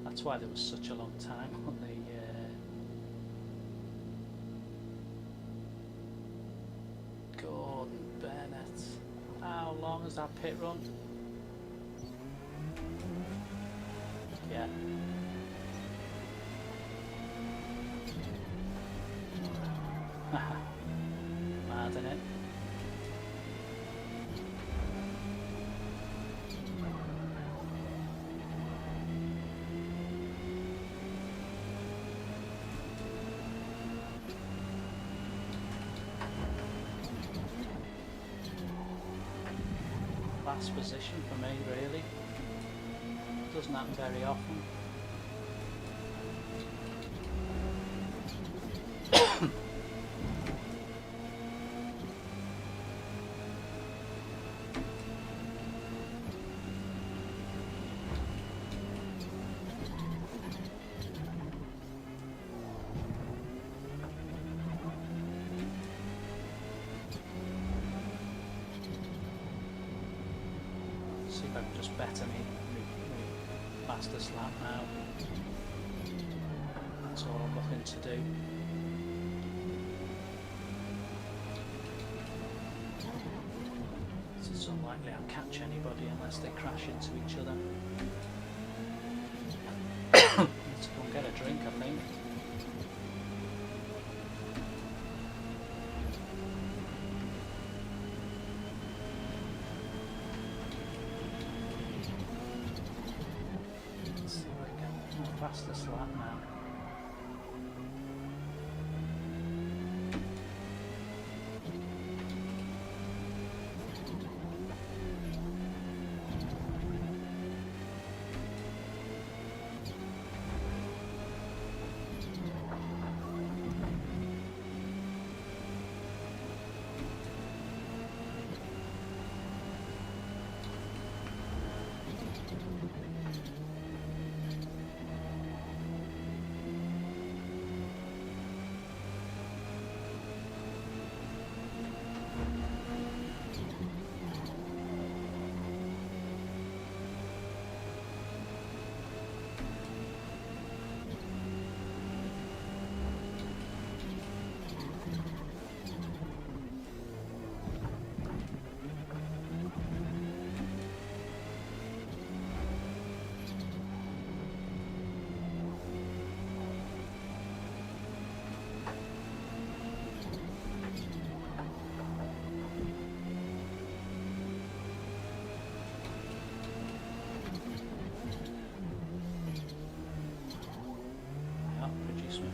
That's why there was such a long time on the Gordon Bennett. How long is that pit run? Yeah. Mad, innit? Last position for me, really. Doesn't happen very often. if I can just better me fastest lap now. That's all I'm looking to do. It's unlikely I'll catch anybody unless they crash into each other. Let's go and get a drink, I think. Let's see if I can get my fastest lap now.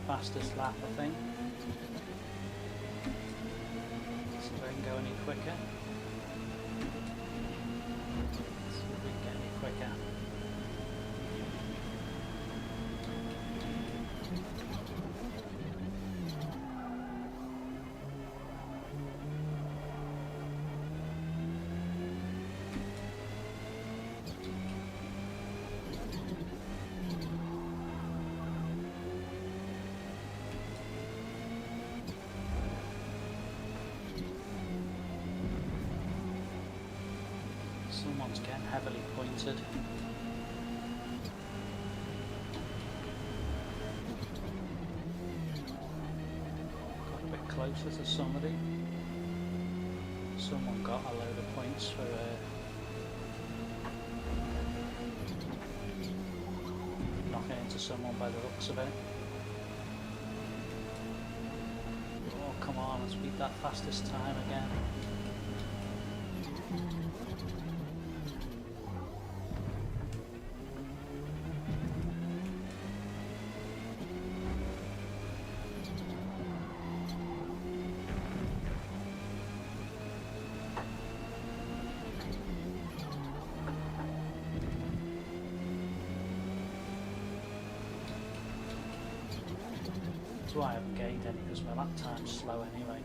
Fastest lap, I think. See if I can go any quicker. See if we can get any quicker. Someone's getting heavily pointed. Got a bit closer to somebody. Someone got a load of points for knocking into someone by the looks of it. Oh, come on, let's beat that fastest time again. That's why I haven't gained any, because my lap time's slow anyway.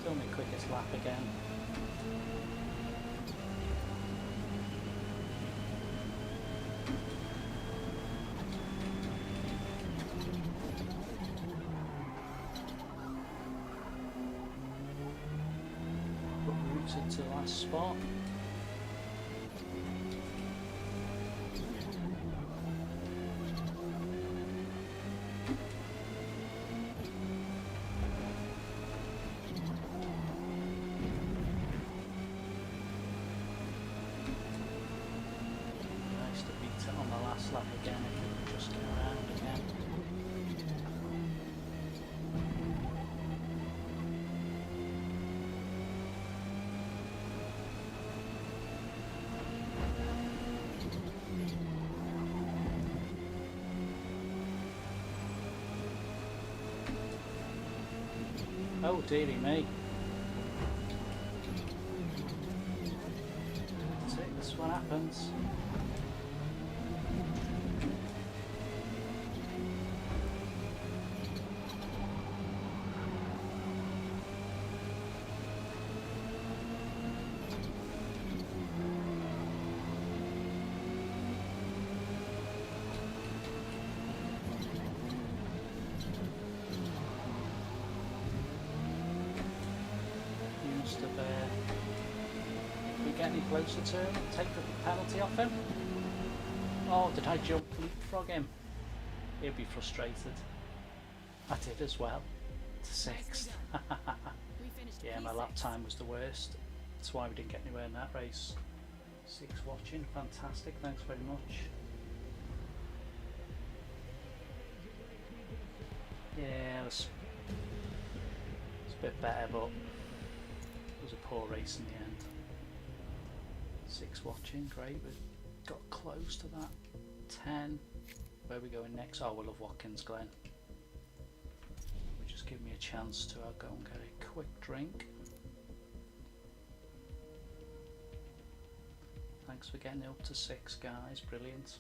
Still my quickest lap again. But rooted to the last spot. On the last lap again, if we can just get around again. Oh dearie me. That's it, that's what happens. any closer to him and take the penalty off him. Oh, did I jump leapfrog him? He'll be frustrated. I did as well. To 6th. Yeah, my lap time was the worst. That's why we didn't get anywhere in that race. 6 watching, fantastic, thanks very much. Yeah, it was a bit better, but it was a poor race in the end. 6 watching, great, we got close to that. 10, where are we going next? Oh, we love Watkins Glen. Just give me a chance to go and get a quick drink. Thanks for getting it up to 6, guys, brilliant.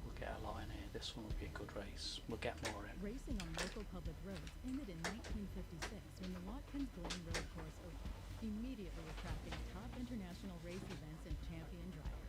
We'll get a lot in here, this one will be a good race, we'll get more in. Racing on local public roads ended in 1956 when the Watkins Glen Road Course opened, immediately attracting top international race events and champion drivers.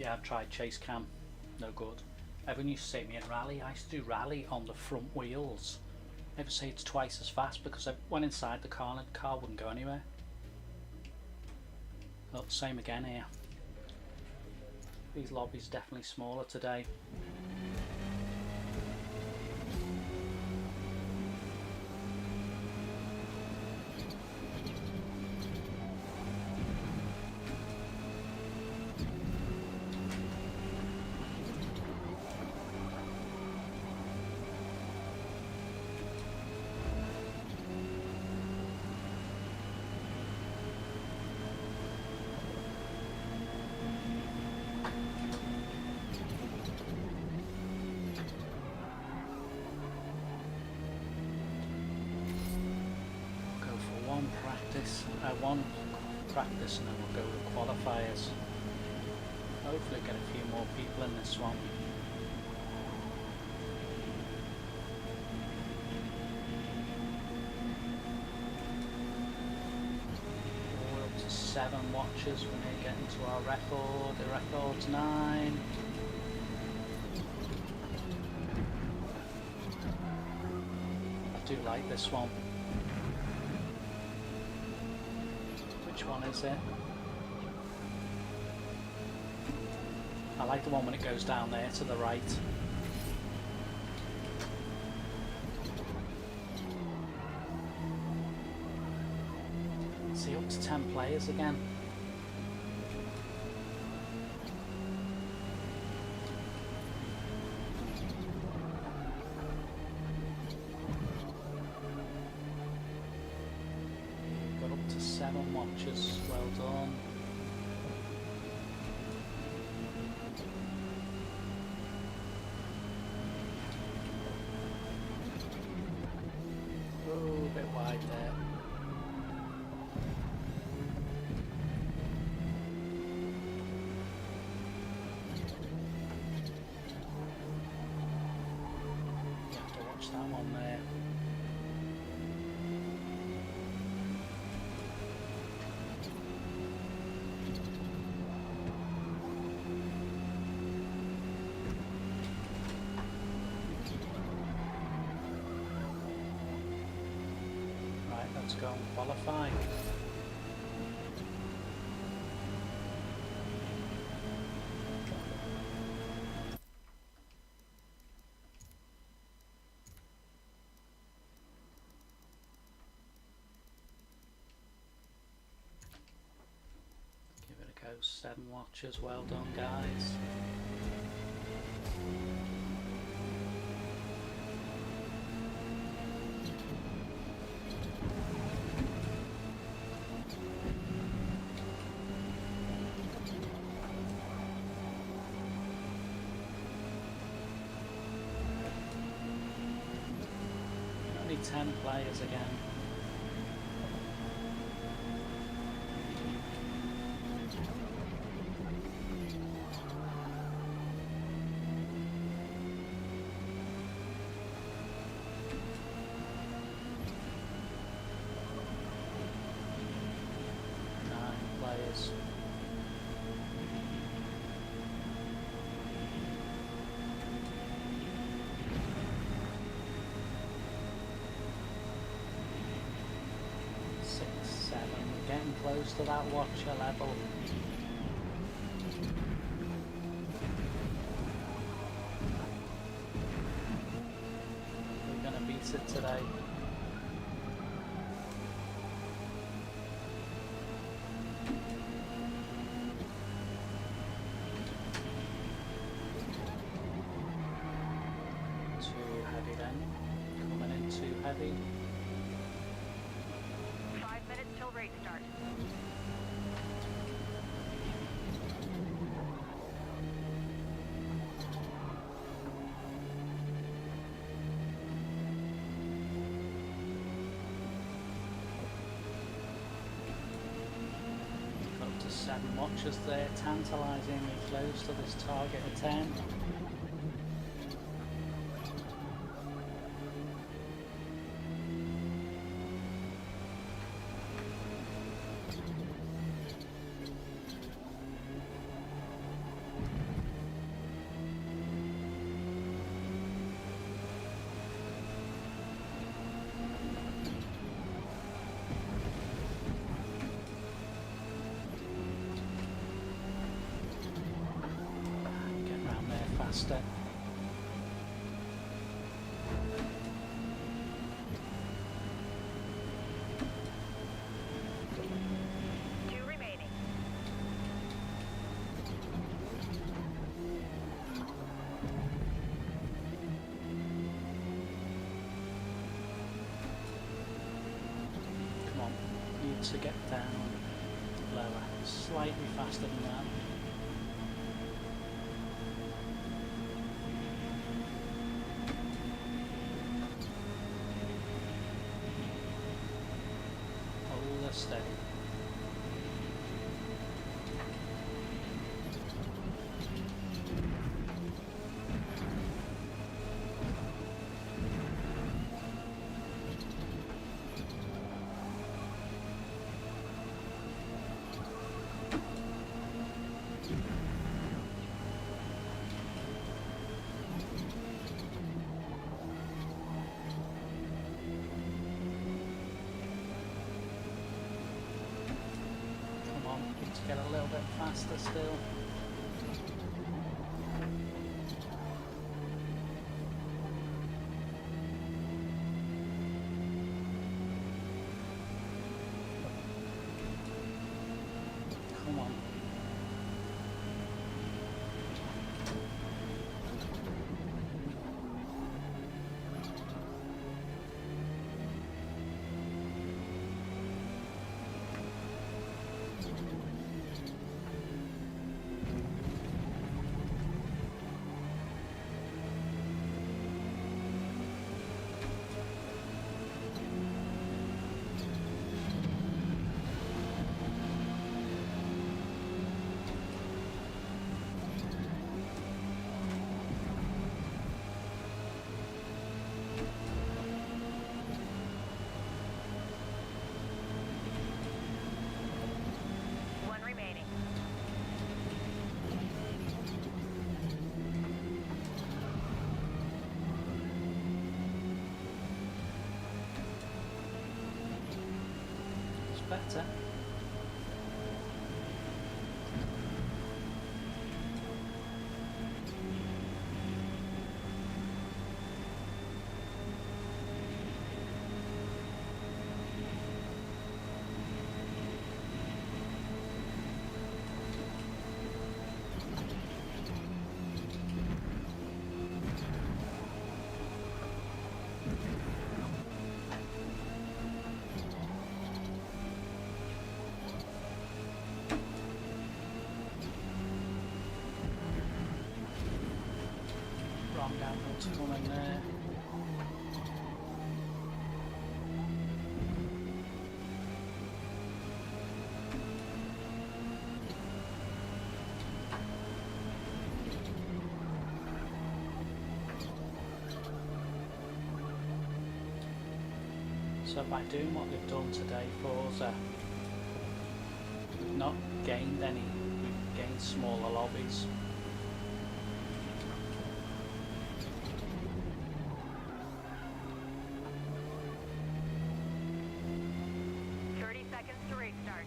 Yeah, I've tried chase cam, no good. Everyone used to say to me in rally, I used to do rally on the front wheels. They would say it's twice as fast because I went inside the car and the car wouldn't go anywhere. Well, same again here. These lobbies definitely smaller today. One practice and then we'll go to qualifiers. Hopefully get a few more people in this one. We're up to 7 watches. We're near getting to our record. The record's 9. I do like this one. Which one is it? I like the one when it goes down there to the right. See, up to 10 players again. Got up to 7 watches, well done. Oh, a bit wide there. You have to watch that one there. Let's go and qualify. Give it a go. 7 watches. Well done, guys. Only 10 players again. Players. Getting close to that watcher level. We're gonna beat it today. Too heavy then. Coming in too heavy. 5 minutes till race start. Up to 7 watches there, tantalisingly close to this target of 10. faster. Two remaining. Come on, need to get down lower, slightly faster than that. Hold her steady. Come on, need to get a little bit faster still. Come on. One remaining. It's better. Wrong angle to come in there. So by doing what we've done today, Forza, we've not gained any, we've gained smaller lobbies. To race start.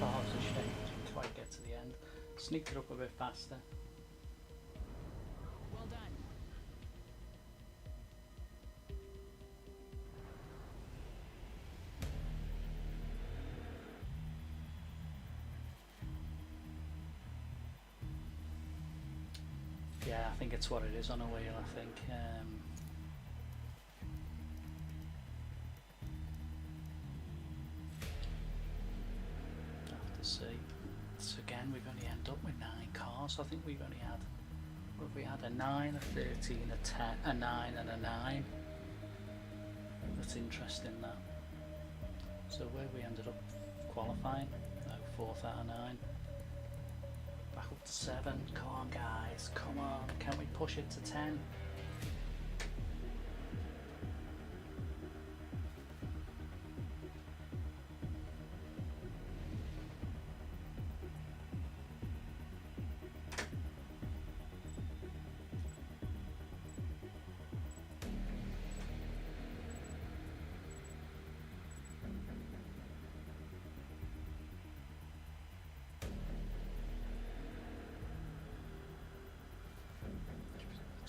Oh, it's a shame. Didn't quite get to the end. Sneaked it up a bit faster. Well done. Yeah, I think it's what it is on a wheel, I think. Have to see. So again, we've only ended up with 9 cars. I think we've only had, what have we had? A 9, a 13, a 10, a 9 and a 9. That's interesting, that. So where we ended up qualifying? No, 4th out of 9. Back up to 7. Come on, guys. Come on. Can we push it to 10?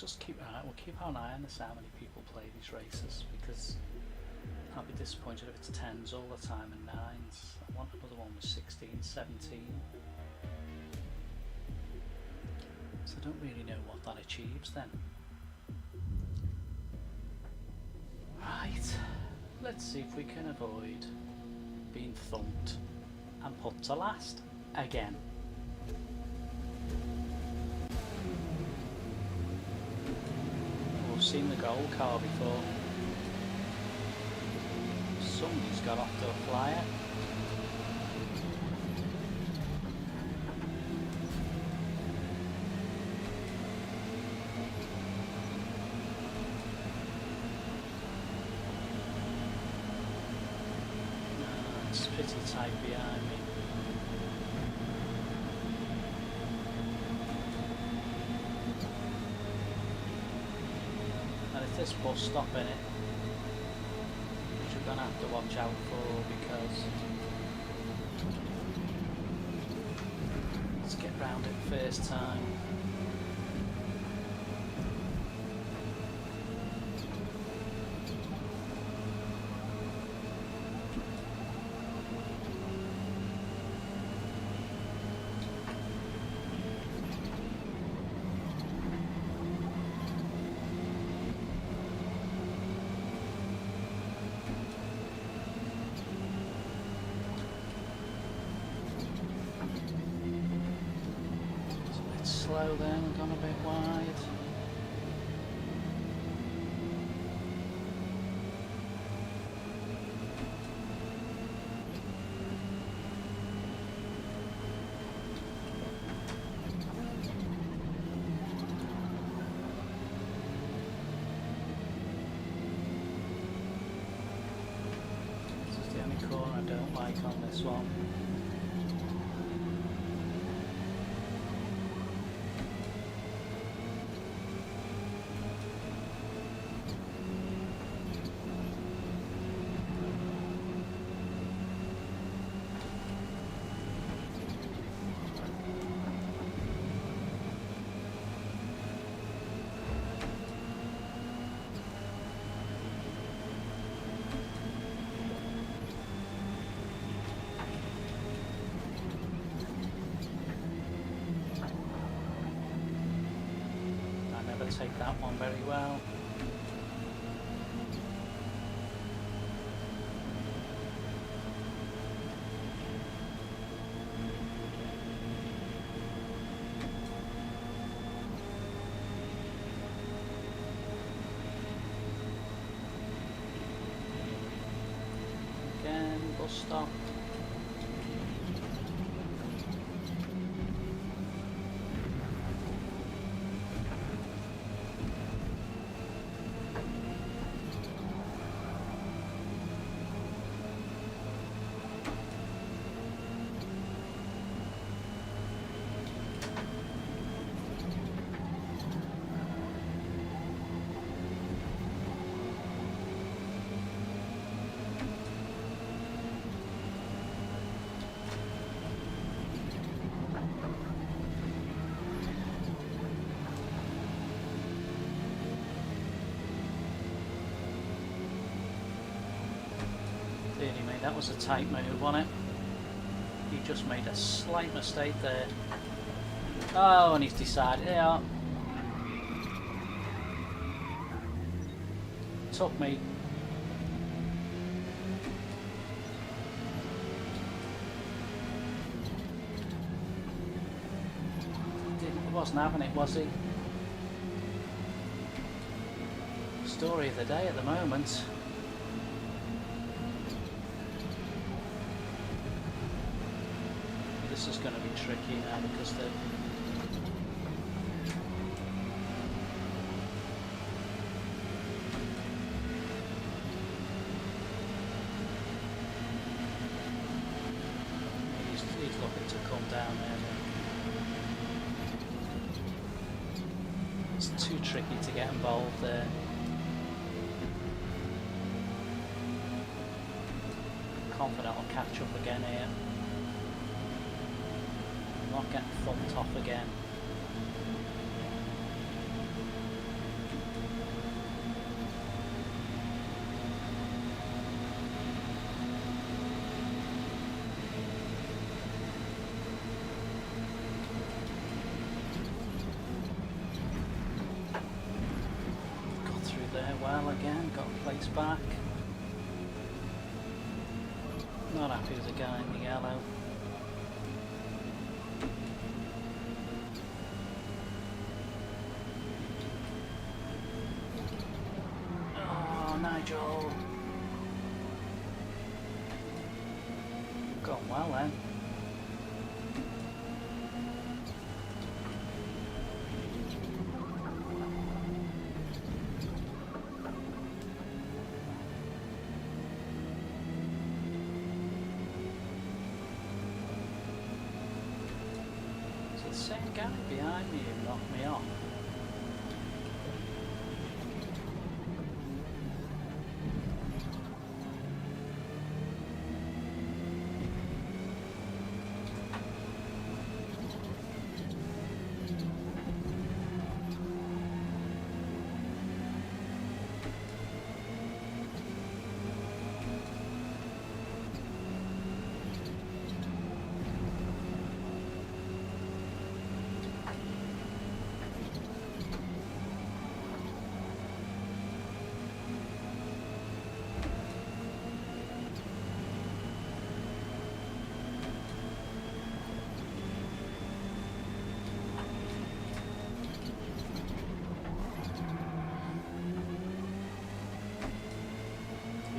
just we'll keep an eye on this, how many people play these races, because I'll be disappointed if it's 10s all the time and 9s. I want another one with 16, 17. So I don't really know what that achieves then. Right, let's see if we can avoid being thumped and put to last again. We've seen the gold car before. Somebody's got off to a flyer. It's pretty tight behind me. And if this bus stop in it, which we're going to have to watch out for, because let's get round it first time. Slow then, we've gone a bit wide. This is the only corner I don't like on this one. Take that one very well. Again, bus stop. Mate, that was a tight move on it. He just made a slight mistake there. Oh, and he's decided, yeah. Took me. He wasn't having it, was he? Story of the day at the moment. This is going to be tricky now because the he's looking to come down there. It's too tricky to get involved there. Confident I'll catch up again here. Not getting thumped off again. place back. Not happy with the guy in the yellow. Oh, Nigel. Gone well then. The same guy behind me who knocked me off.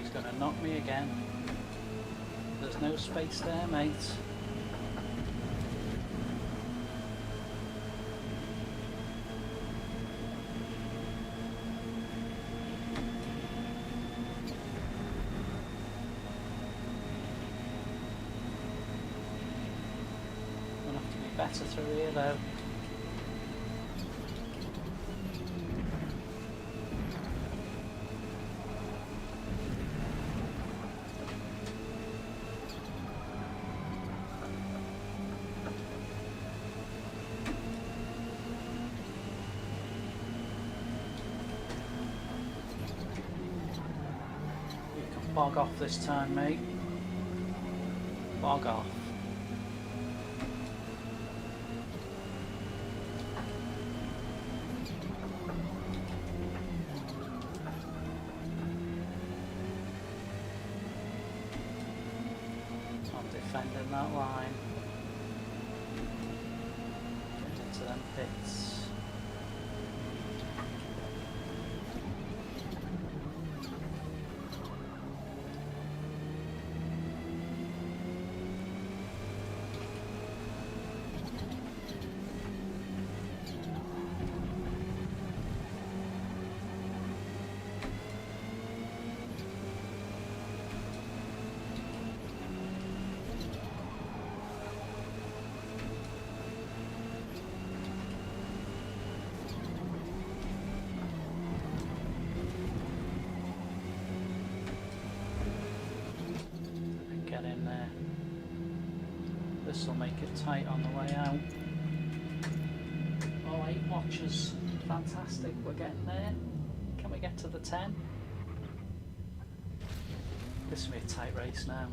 He's going to knock me again. There's no space there, mate. Gonna have to be better through here though. Bog off this time, mate. Bog off. I'm defending that line. Get into them pits. Get in there. This will make it tight on the way out. Oh, 8 watches. Fantastic, we're getting there. Can we get to the 10? This will be a tight race now.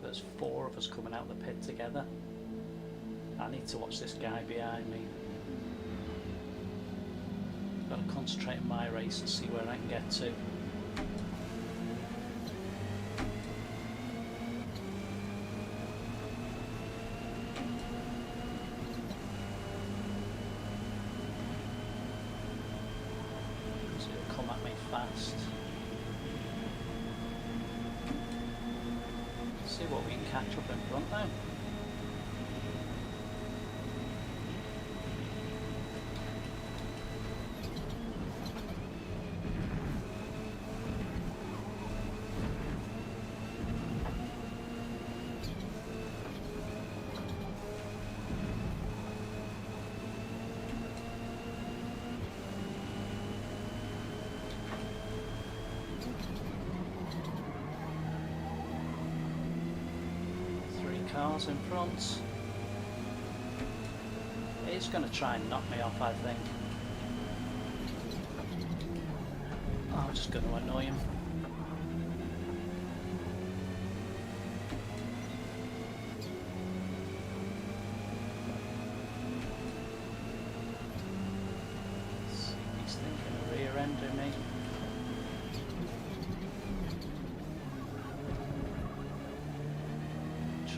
There's 4 of us coming out the pit together. I need to watch this guy behind me. Got to concentrate on my race and see where I can get to. So he'll come at me fast. See what we can catch up in front now. Cars in front. He's going to try and knock me off, I think. I'm just going to annoy him.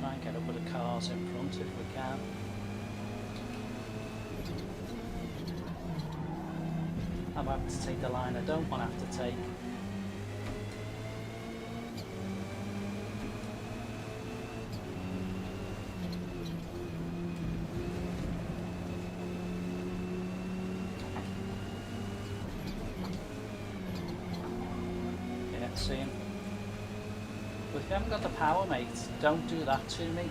try and get up with the cars in front if we can. I'm having to take the line I don't want to have to take. Yeah, see him. But if you haven't got the power, mate, don't do that to me.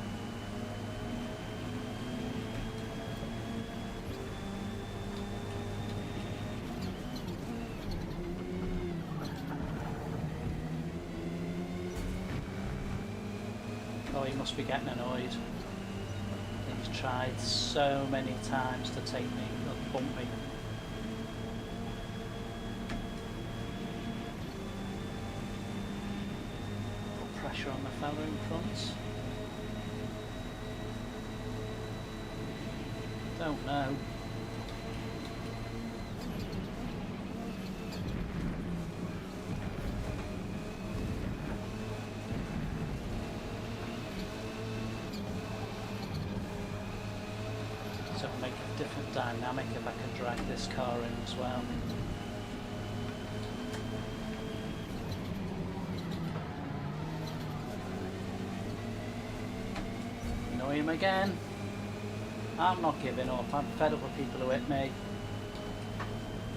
Oh, he must be getting annoyed. He's tried so many times to take me, or bump me. Put pressure on the fella in front. Don't know. So it'll make a different dynamic if I can drag this car in as well. Annoy him again. I'm not giving up. I'm fed up with people who hit me.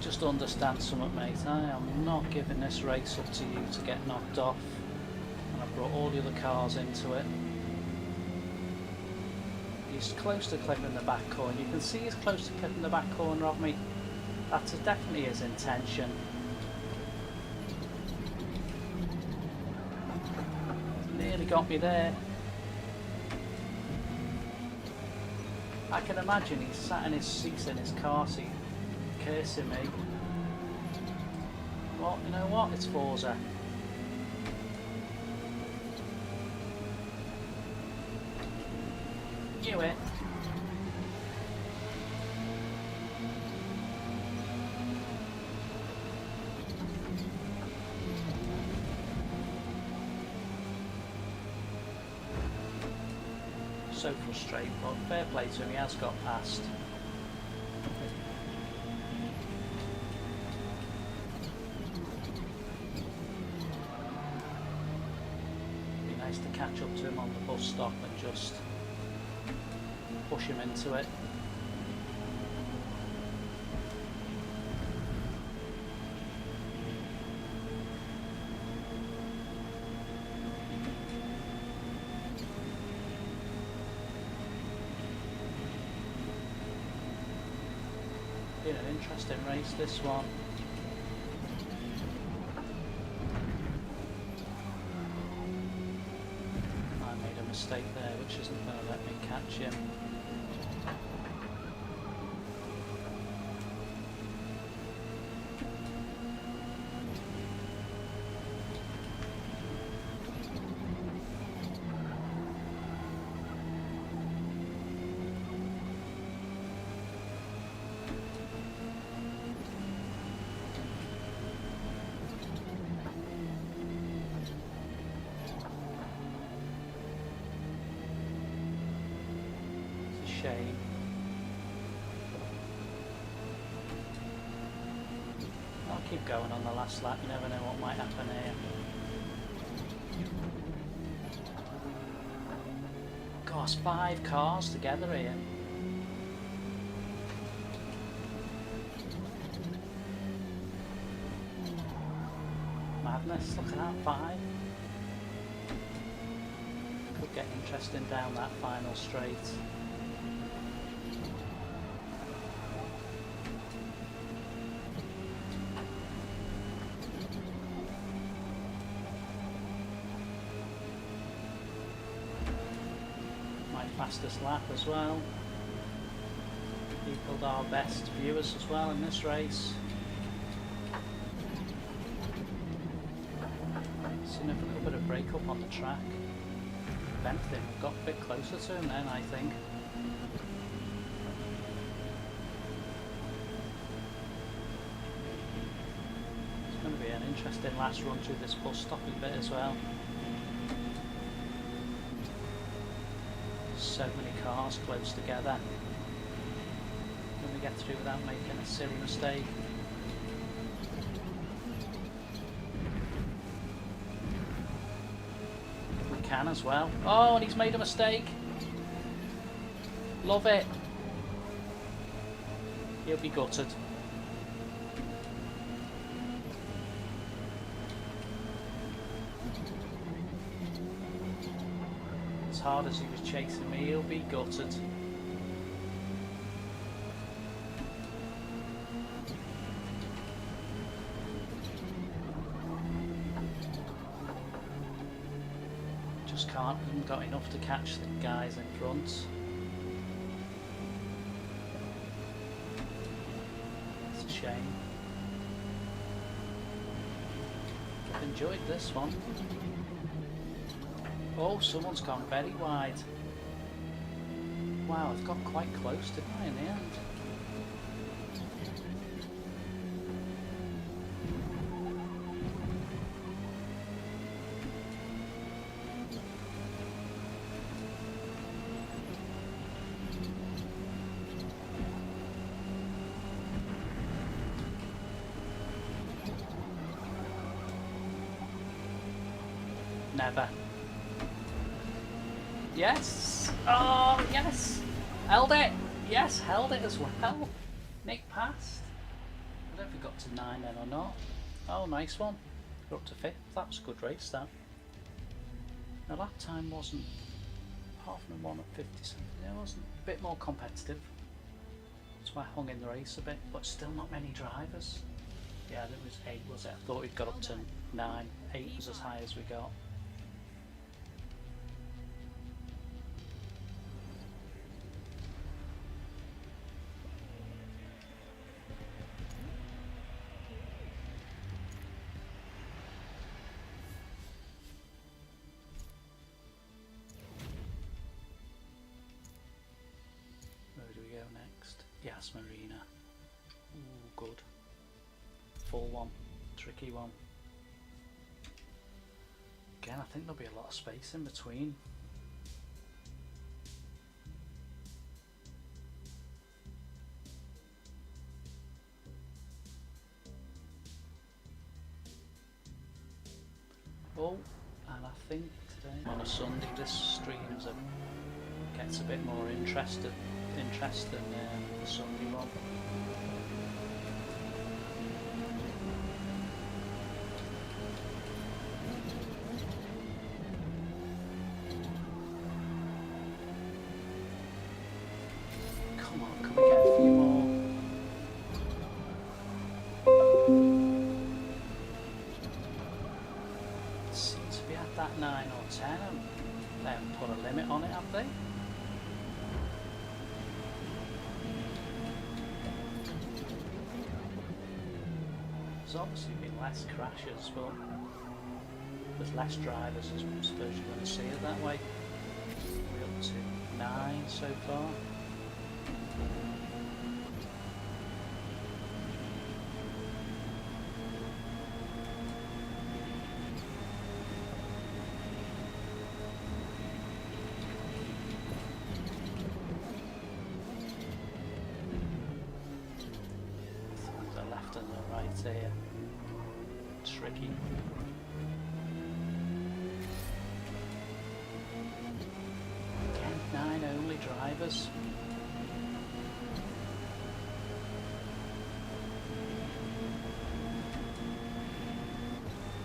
Just understand something, mate. I am not giving this race up to you to get knocked off. And I've brought all the other cars into it. He's close to clipping the back corner. You can see he's close to clipping the back corner of me. That's definitely his intention. Nearly got me there. I can imagine he's sat in his seat in his car seat, cursing me. Well, you know what? It's Forza. Knew it. So frustrating, but fair play to him, he has got past. Be nice to catch up to him on the bus stop and just push him into it. Been an interesting race, this one. I made a mistake there, which isn't going to let me catch him. Shame. I'll keep going on the last lap, you never know what might happen here. Gosh, 5 cars together here. Madness, look at that, 5. Could get interesting down that final straight. Fastest lap as well. Equalled our best viewers as well in this race. Seen a little bit of break up on the track. If anything, got a bit closer to him then, I think. It's going to be an interesting last run through this bus stopping bit as well. so many cars close together. Can we get through without making a silly mistake? We can as well. Oh, and he's made a mistake. Love it. He'll be gutted. As hard as he was chasing me, he'll be gutted. Just can't, haven't got enough to catch the guys in front. It's a shame. I've enjoyed this one. Oh, someone's gone very wide. Wow, I've got quite close, didn't I, in the end? Never. Yes! Oh, yes! Held it! Yes, held it as well. Nick passed. I don't know if we got to 9 then or not. Oh, nice one. We're up to 5th. That was a good race, that. The lap time wasn't apart from the one at 50 something. It wasn't a bit more competitive. That's why I hung in the race a bit, but still not many drivers. Yeah, there was 8, was it? I thought we'd got up to 9. 8 was as high as we got. Gas Marina. Ooh, good. Full one. Tricky one. Again, I think there'll be a lot of space in between. Oh, and I think today on a Sunday this streams gets a bit more interest than the Sunday one. Come on, can we get a few more? Seem to be at that 9 or 10. They haven't put a limit on it, have they? There's obviously been less crashes, but there's less drivers, as I suppose you're going to see it that way. We're up to 9 so far. The left and the right here. Tricky. Again, 9 only drivers.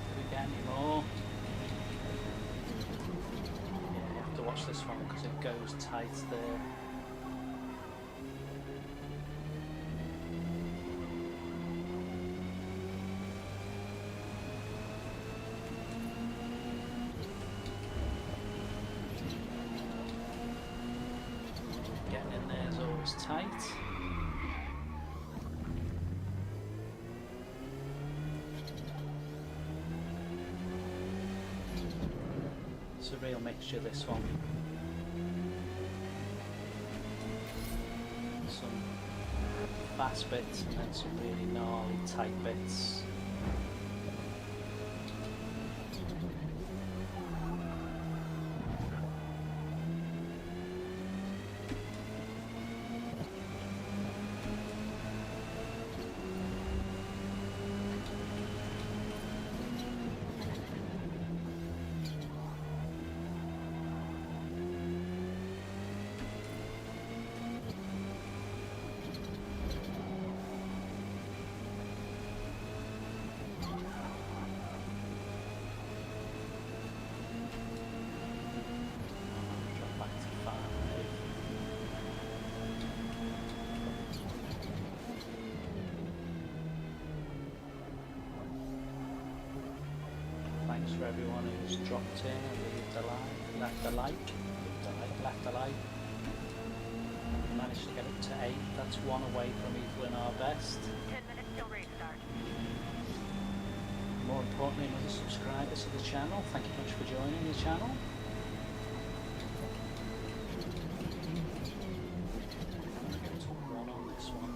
Do we get any more? Yeah, you have to watch this one because it goes tight there. Tight. It's a real mixture, this one. Some fast bits and then some really gnarly tight bits. for everyone who's dropped in and left a like. Managed to get it to 8. That's one away from equaling our best. 10 minutes till race start. More importantly, another subscriber to the channel. Thank you much for joining the channel. Get to 1 on this one.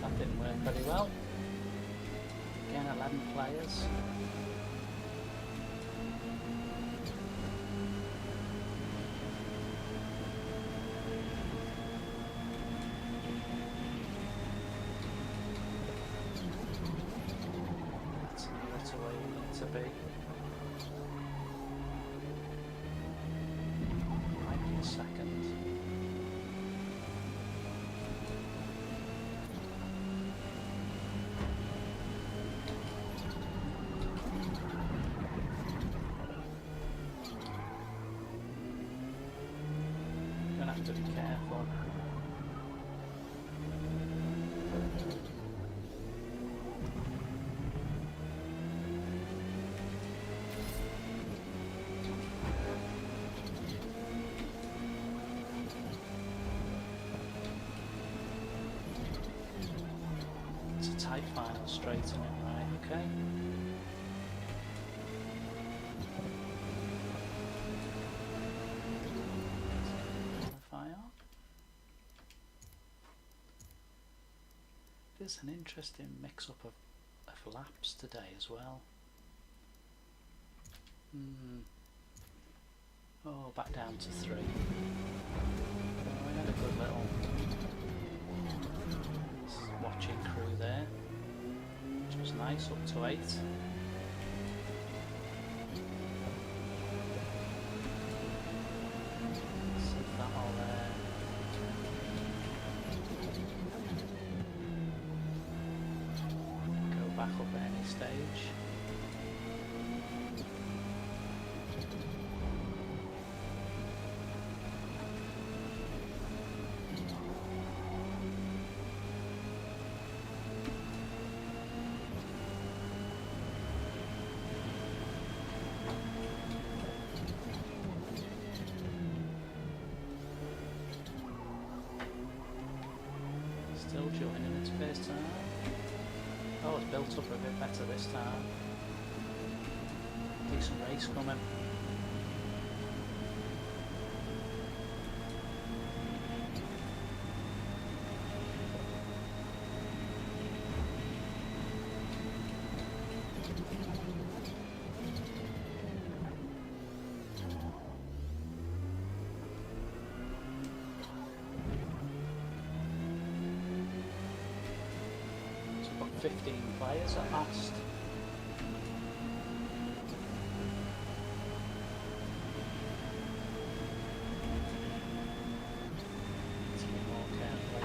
That didn't work very well. Again, 11 players. That's where you need to be. Might be a second. Gonna have to be careful. It's a tight final straight, isn't it? Right, okay. Fire. There's an interesting mix-up of laps today as well. Oh, back down to 3. Oh, we had a good little watching crew there, which was nice, up to 8. See if that'll go back up at any stage. Still joining its first time. Oh, it's built up a bit better this time. Decent race coming. So we've got 15 players at last. Let's be more careful.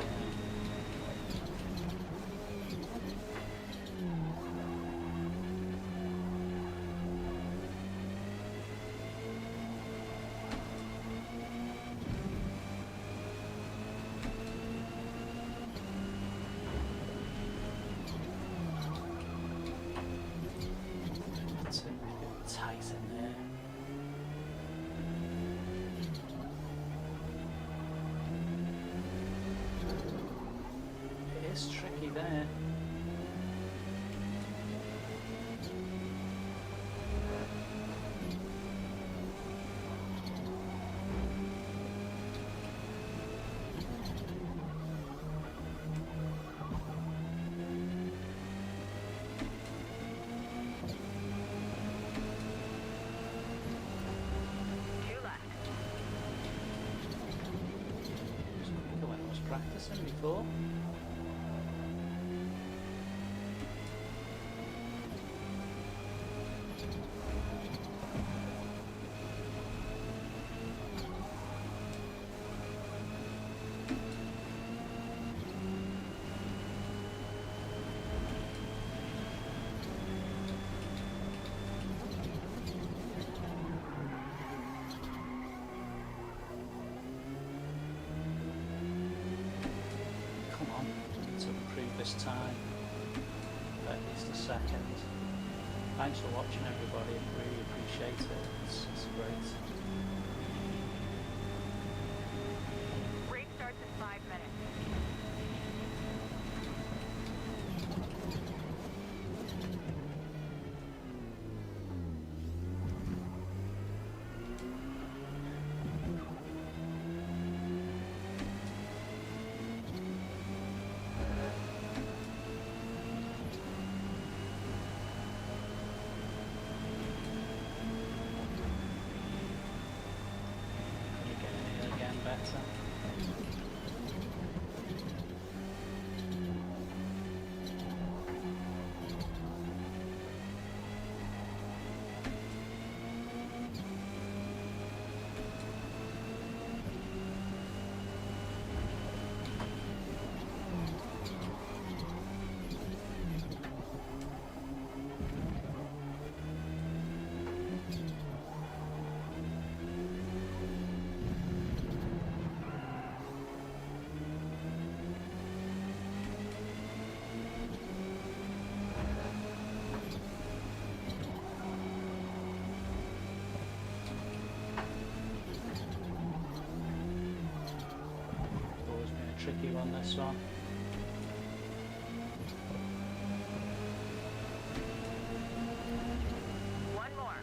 It's a bit tight in there. It is tricky there. The way I was practicing before. Come on, to improve this time. at least a second. Thanks for watching, everybody. Really appreciate it. It's great. Race starts in 5 minutes. Can you get in here again better? Always been a tricky one, this one. One more.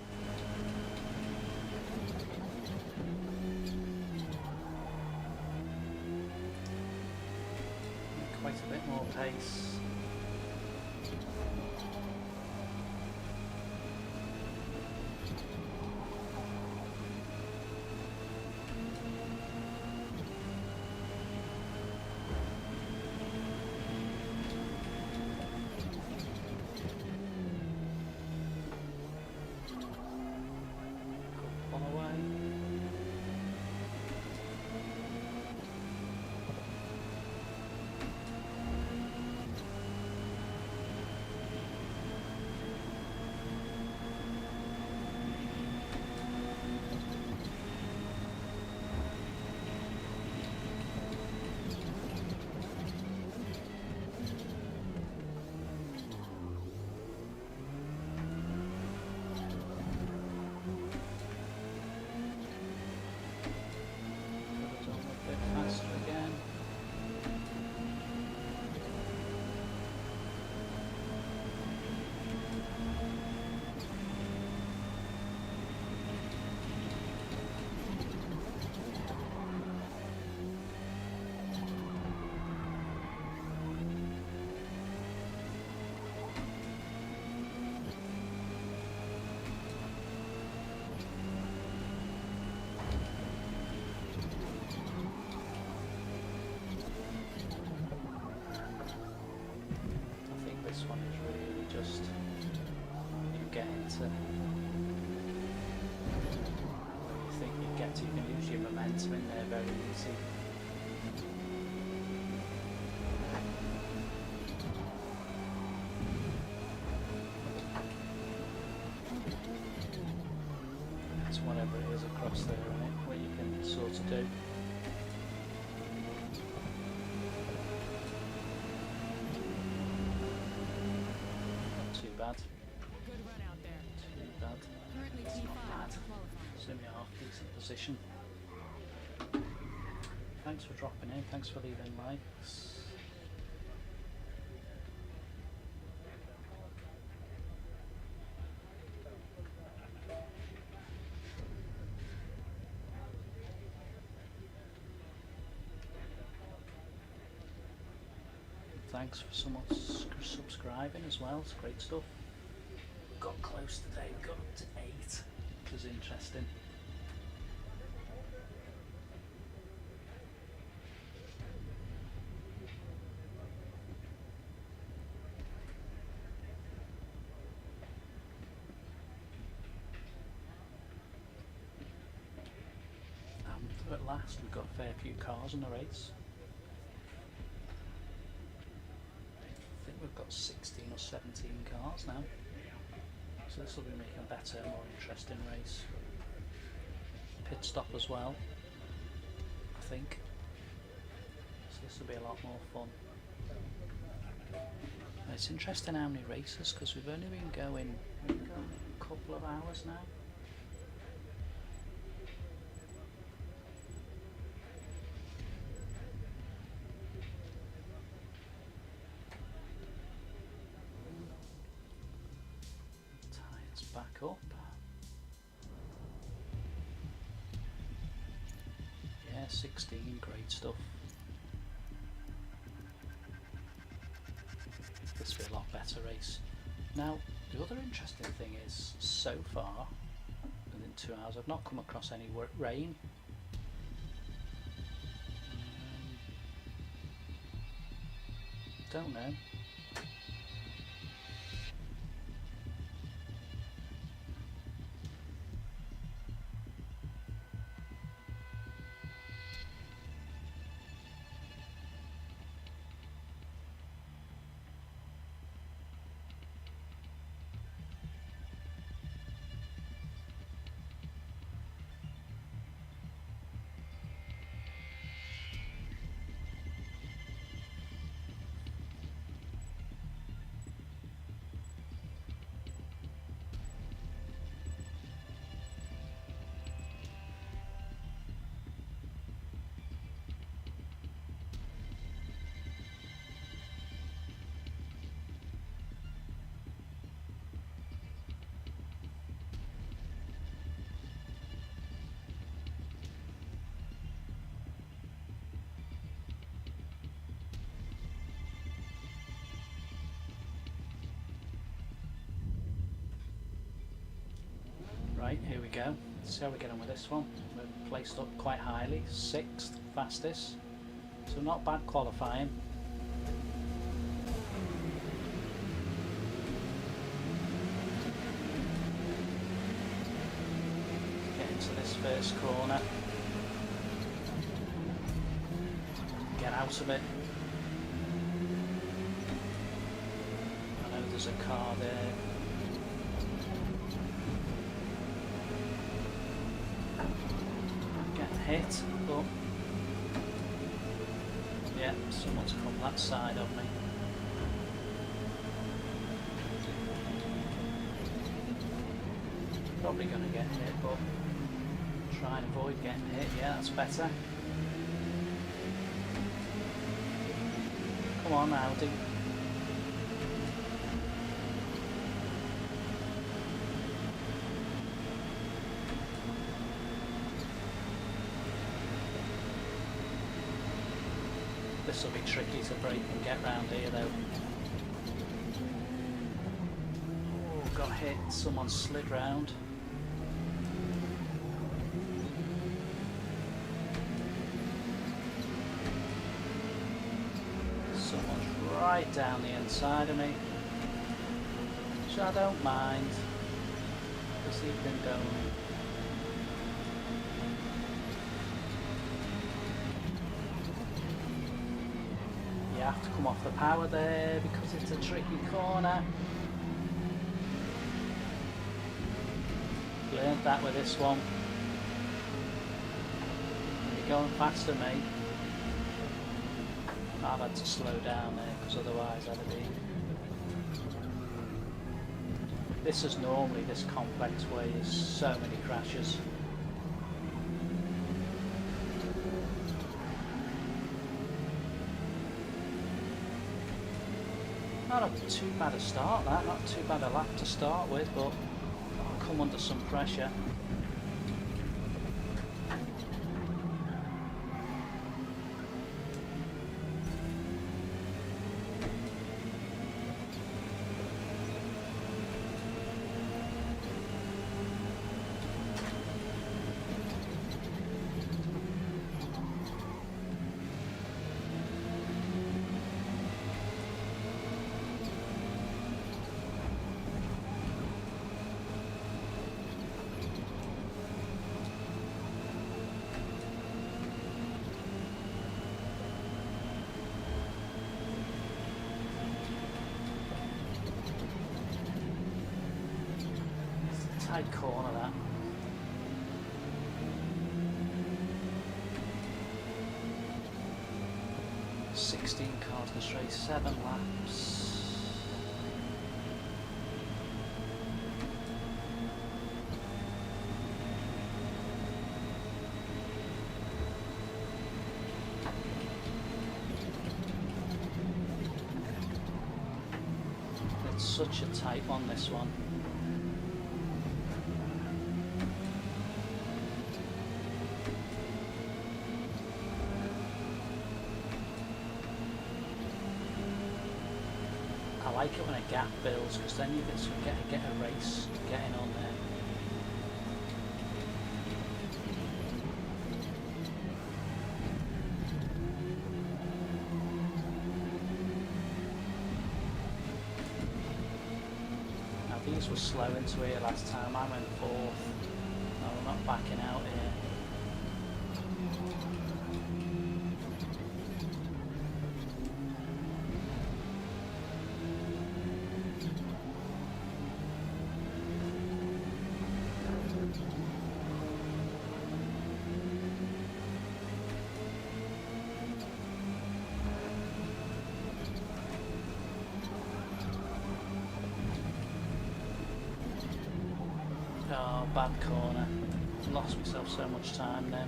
Quite a bit more pace. On the way. Could have done a bit faster again. I think this one is really just you get into where you think you get to, you can lose your momentum in there very easy. It's whatever it is across there, right, where you can sort of do. Not too bad. Good run out there. Too bad. Currently It's not P5 bad. to qualify. It's in a half decent position. Thanks for dropping in, thanks for leaving likes. Thanks for someone subscribing as well, it's great stuff. Got close today, got up to 8, which was interesting. At last we've got a fair few cars in the race. I think we've got 16 or 17 cars now. So this will be making a better, more interesting race. Pit stop as well, I think. So this will be a lot more fun. It's interesting how many races, because we've only been going a couple of hours now. Tyres back up. Yeah, 16, great stuff. This will be a lot better race. Now, the other interesting thing is, so far, within 2 hours, I've not come across any rain. Don't know. Right, here we go. See how we get on with this one. We're placed up quite highly, 6th fastest, so not bad qualifying. Get into this first corner. Get out of it. I know there's a car there. Hit, but yeah, someone's come that side of me. Probably going to get hit, but try and avoid getting hit. Yeah, that's better. Come on, Audi. This will be tricky to break and get round here though. Oh, got hit, someone slid round. Someone's right down the inside of me. So I don't mind, because he can go. You have to come off the power there because it's a tricky corner. Learned that with this one. You're going faster than me. I've had to slow down there because otherwise I'd have been. This is normally this complex way, there's so many crashes. Not too bad a start that, not too bad a lap to start with, but I'll come under some pressure. Tight corner that. "16 cars in this race, 7 laps." such a tight one, this one. I like it when a gap builds, because then you get a race getting on there. These were slow into here last time. I went fourth. No, we're not backing out here. Oh, bad corner. Lost myself so much time then.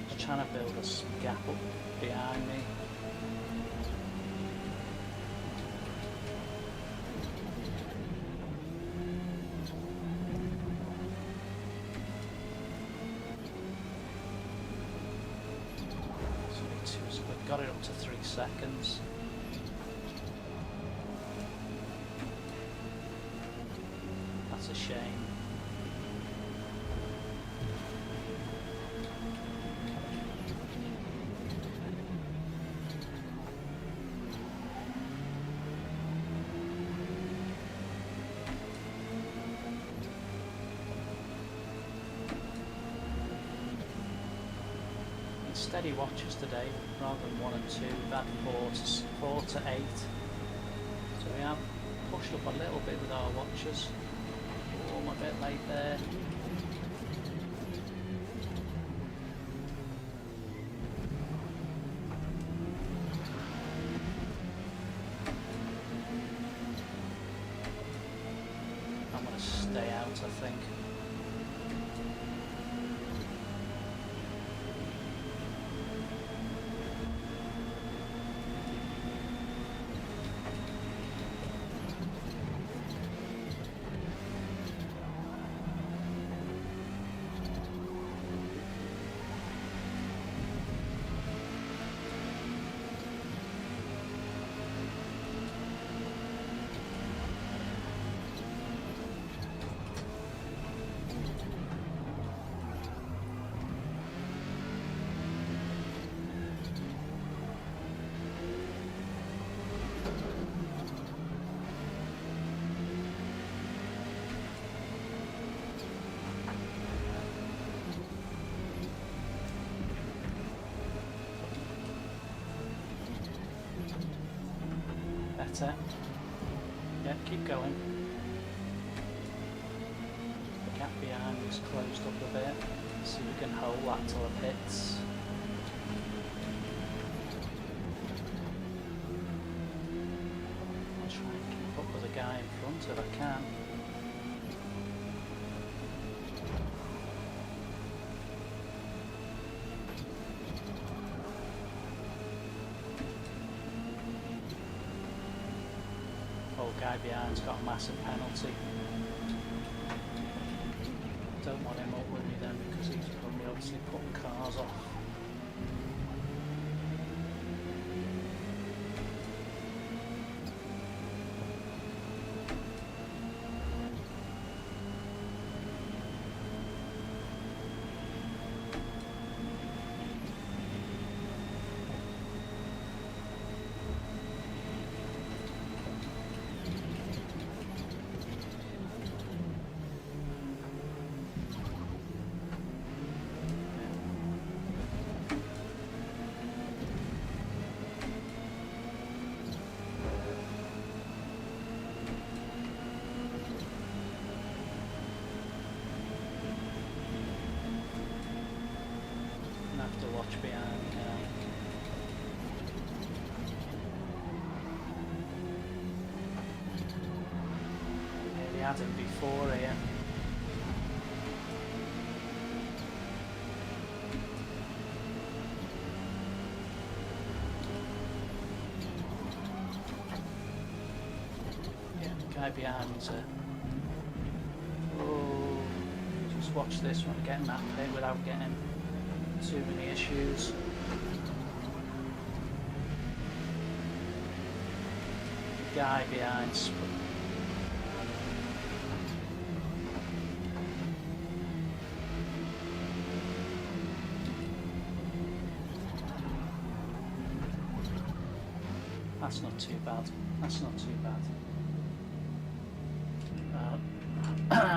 Just trying to build a gap up behind me. So we've got it up to 3 seconds. That's a shame. Steady watches today rather than 1 and 2. We've had 4 to 8. So we have pushed up a little bit with our watches. Oh, I'm a bit late there. I'm going to stay out, I think. Better. Yeah, keep going. The gap behind is closed up a bit. See if we can hold that till it hits. I'll try and keep up with the guy in front if I can. Guy behind's got a massive penalty. Don't want him up with me then because he's probably obviously putting cars off. To watch behind me now. Nearly had him before here. guy behind me's oh, just watch this one, getting that pit without getting too many issues. Guy behind. That's not too bad. That's not too bad. Back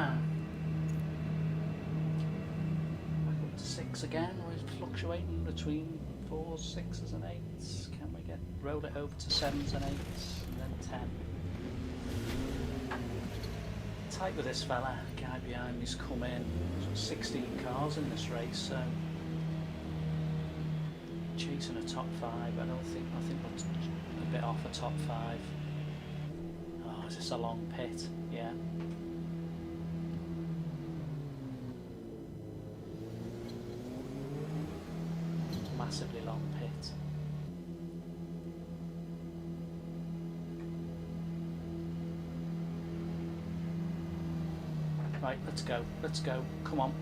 up to 6 again. We're fluctuating between 4s, 6s and 8s. Can we roll it over to 7s and 8s and then 10? Tight with this fella. Guy behind me's come in. There's 16 cars in this race, so chasing a top 5. I think we're a bit off a top 5. Oh, is this a long pit? Yeah. Massively long pit. Right, let's go, come on.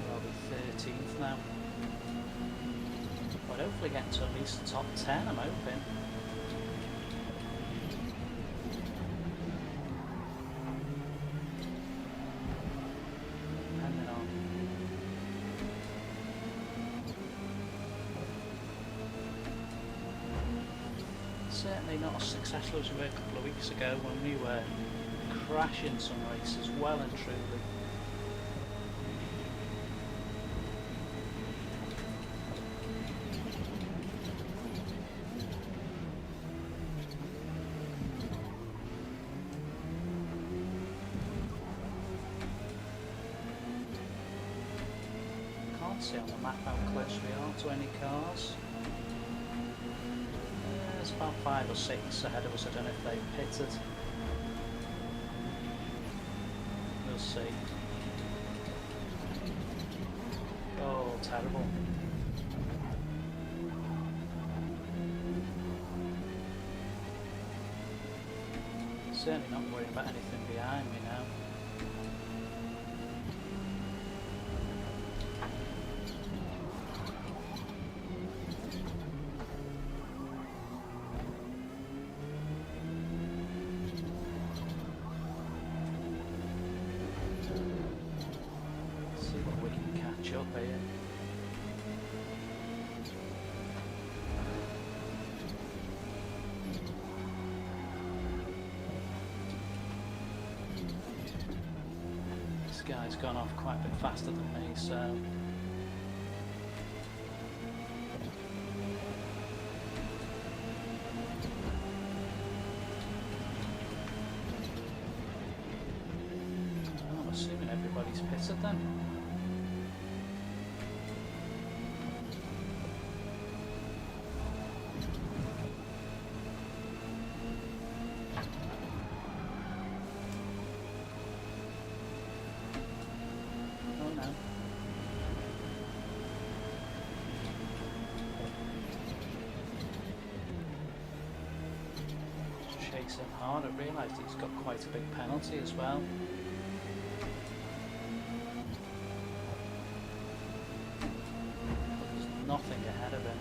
We'll be 13th now. But hopefully get to at least the top 10, I'm hoping. Certainly not as successful as we were a couple of weeks ago when we were crashing some races well and truly. Can't see on the map how close we are to any cars. There's about 5 or 6 ahead of us. I don't know if they've pitted. We'll see. Oh, terrible. Certainly not worrying about anything behind me now. Up here. This guy's gone off quite a bit faster than me, so I'm assuming everybody's pitted then. Chasing hard. I realised he's got quite a big penalty as well. There's nothing ahead of him.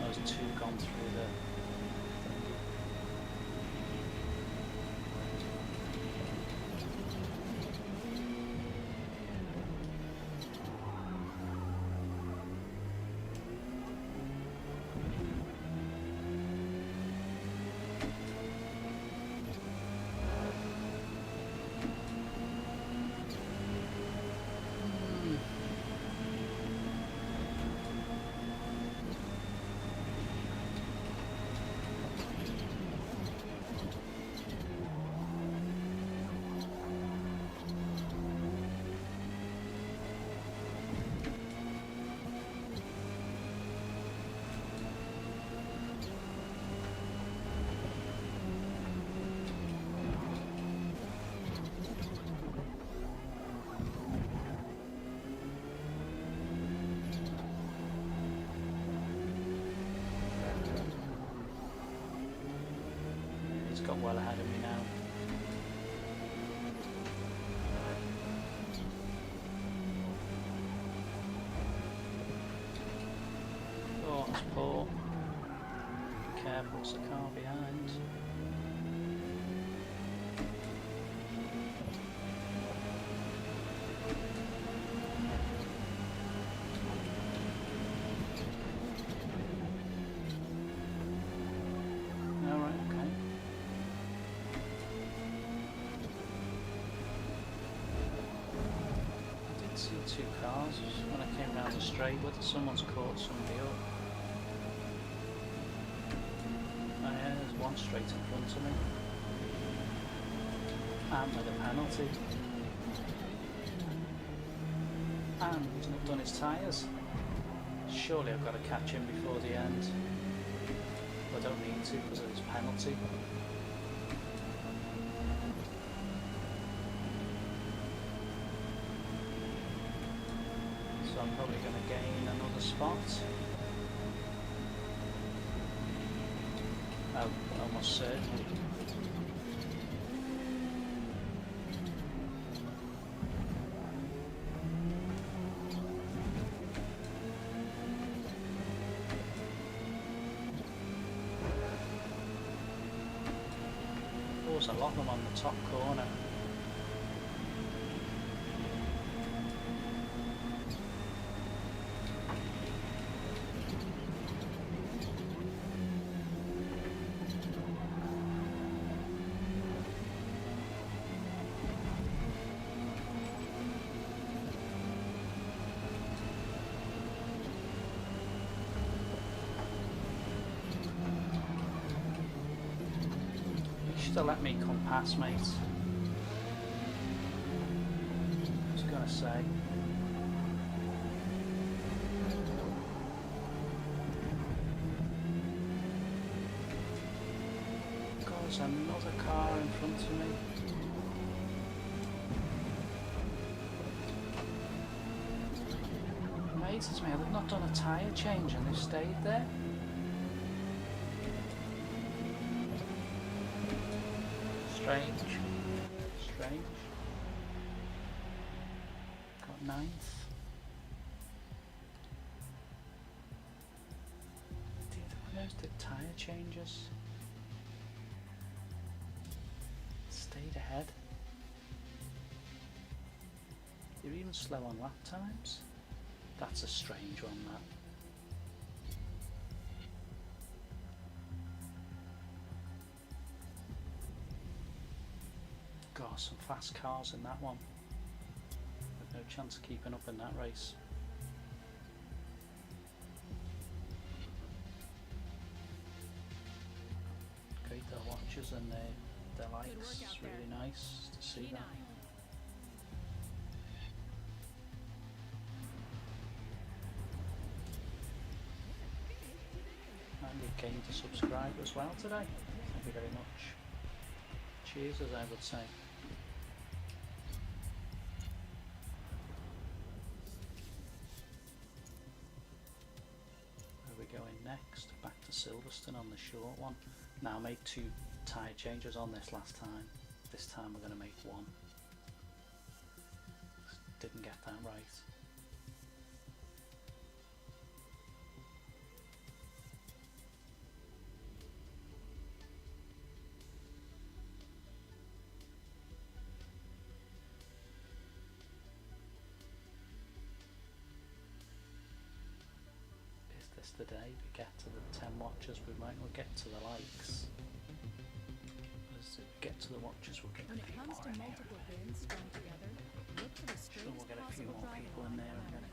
Those 2 gone through the He's got well ahead of me now. Oh, that's poor. Be careful, it's the car behind. Two cars when I came down the straight, whether someone's caught somebody up. Oh yeah, there's one straight in front of me. And with a penalty. And he's not done his tyres. Surely I've got to catch him before the end. But I don't need to because of his penalty. So I'm probably going to gain another spot. Oh, almost certainly. Oh, there's a lot of them on the top corner. To let me come past, mate. I was gonna say. God, there's another car in front of me. Amazes me, they've not done a tyre change and they've stayed there. Strange. Got ninth. Did those did tyre changes? Stayed ahead. They're even slow on lap times. That's a strange one, that. God, some fast cars in that one. With no chance of keeping up in that race. Great, their watches and their likes. It's really nice to see that. And you came to subscribe as well today. Thank you very much. Cheers, as I would say. Where are we going next? Back to Silverstone on the short one. Now I made 2 tyre changes on this last time. This time we're going to make 1. Didn't get that right. Today we get to the 10 watches, we might not get to the likes. As we get to the watches, we'll get a few more in here. Sure, we'll get a few more people in there in a minute.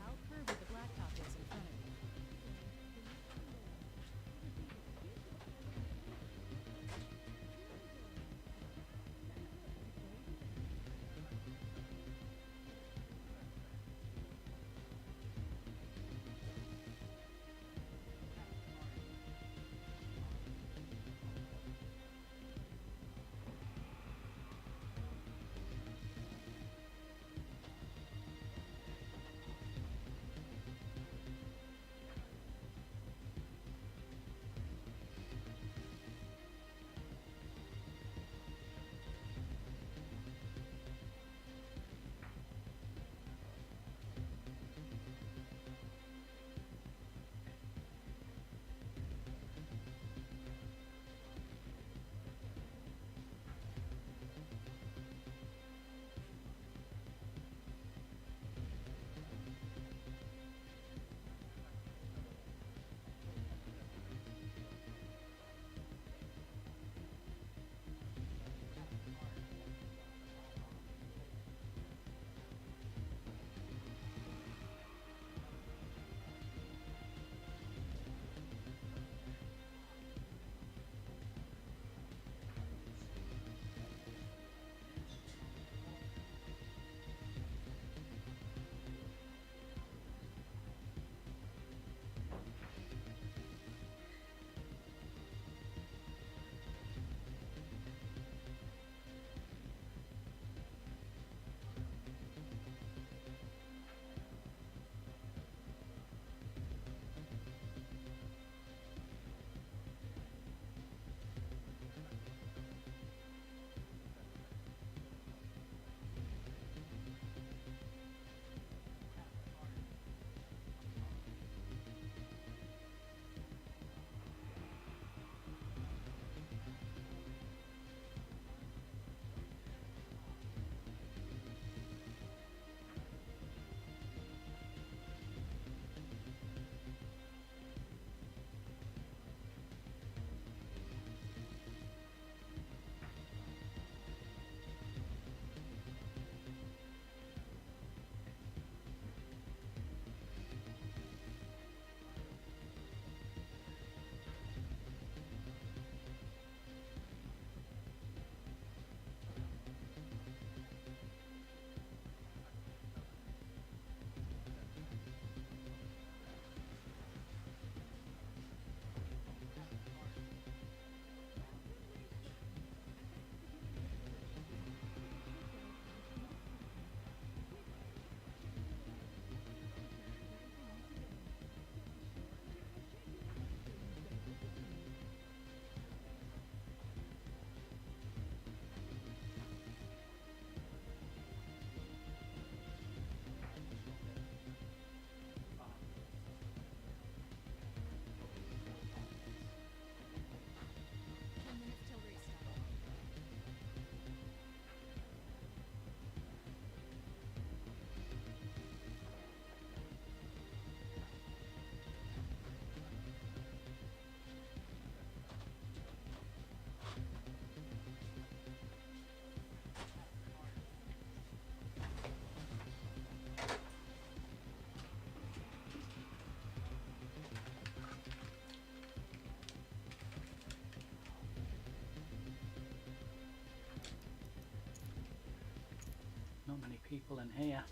people in here.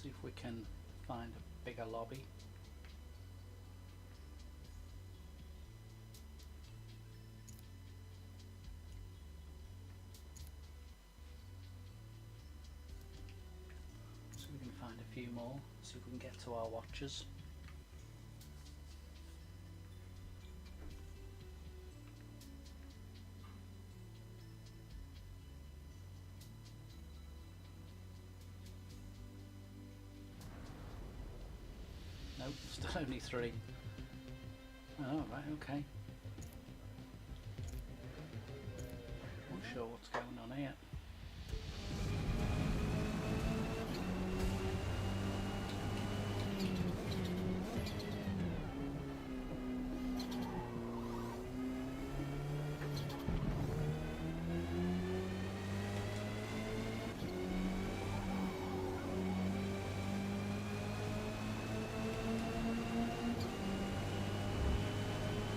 See if we can find a bigger lobby. So we can find a few more, see if we can get to our watches. Nope, still only 3. Oh, right, okay. Not sure what's going on here.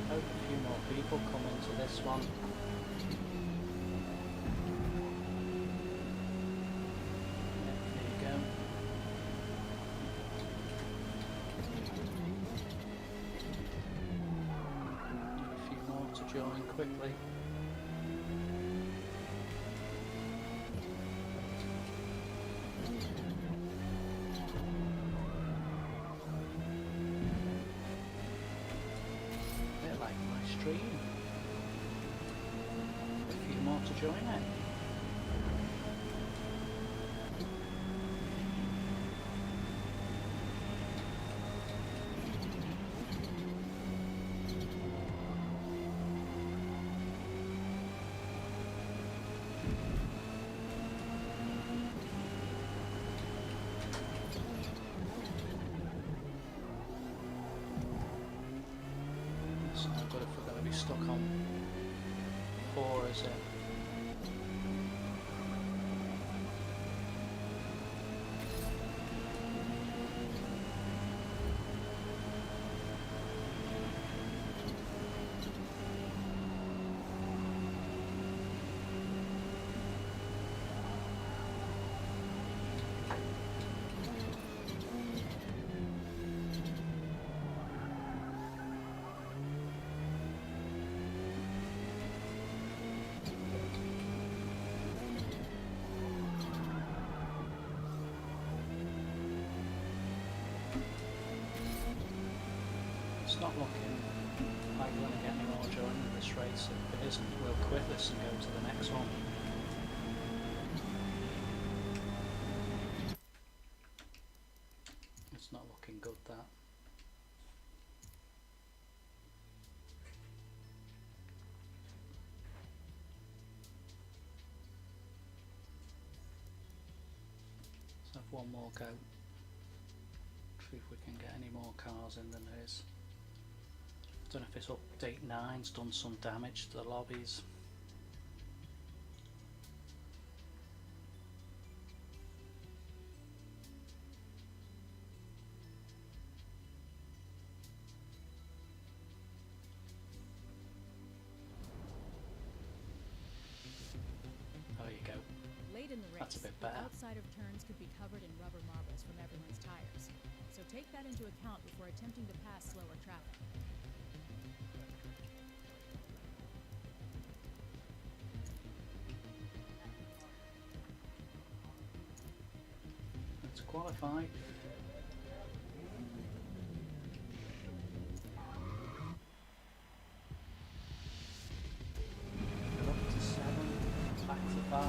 Hope a few more people come into this one. Yeah, there you go. Need a few more to join quickly. Bit like my stream. A few more to join it. It's not good if we're going to be stuck on 4, is it? It's not looking like we're going to get any more joining this race. If it isn't, we'll quit this and go to the next one. It's not looking good, that. Let's have one more go. See if we can get any more cars in than there is. I don't know if this update 9's done some damage to the lobbies. There you go. Late in the race, That's a bit the better. outside of turns could be covered in rubber marbles from everyone's tires. So take that into account before attempting to pass slower traffic. Let's qualify. We're up to 7, back to 5.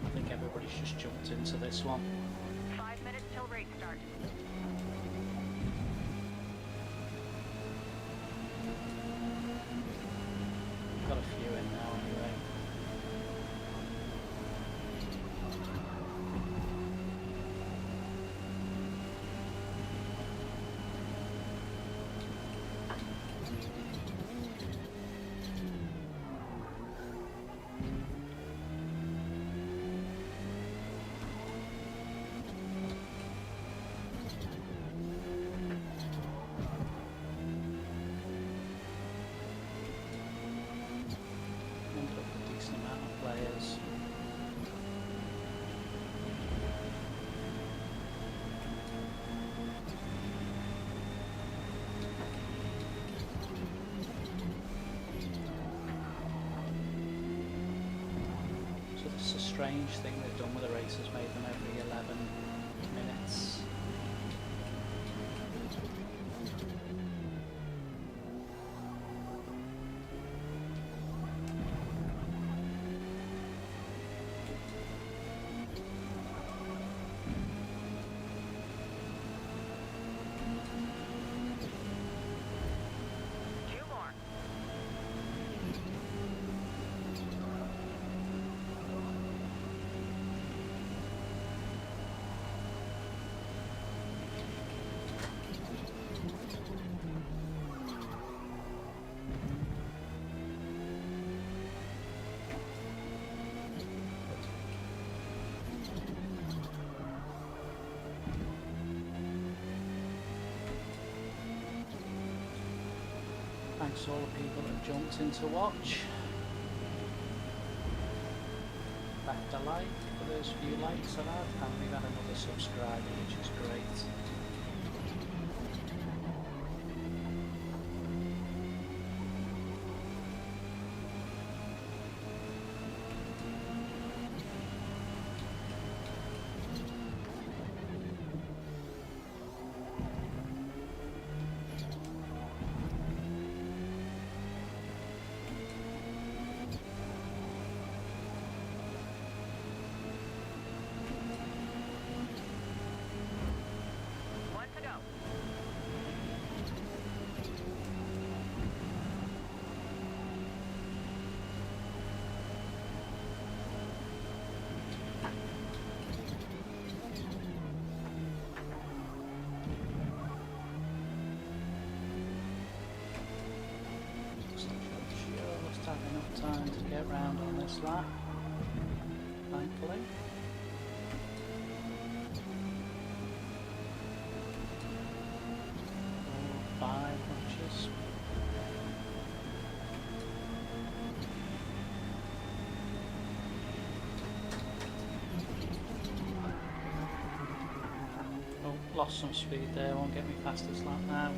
I think everybody's just jumped into this one. 5 minutes till race start. Got a few in now anyway. strange thing they've done with the races, made them every 11 minutes. Two more. Thanks to all the people that jumped in to watch. Back a like for those few likes I've had, and we've had another subscriber, which is great. One to go. Looks like we'll just have enough time to get round on this lap, thankfully. Five matches. Oh, lost some speed there, won't get me past this lap now.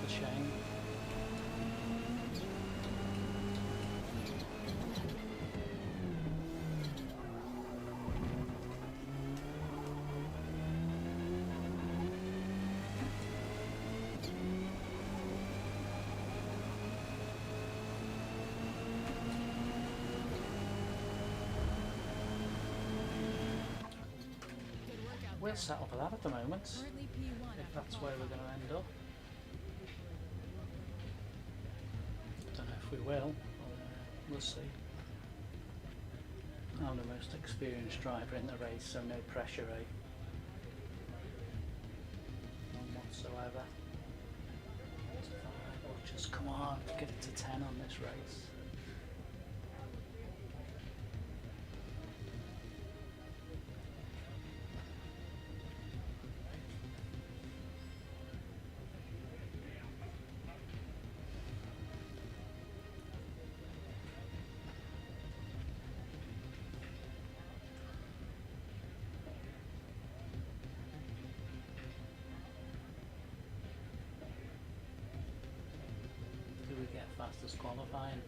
It's a shame. Good workout We'll there. settle for that at the moment, Currently P1 if after that's where we're going to end up. Don't know if we will. We'll see. I'm the most experienced driver in the race, so no pressure, eh? None whatsoever. Just come on, get it to 10 on this race. Do we get fastest qualifying?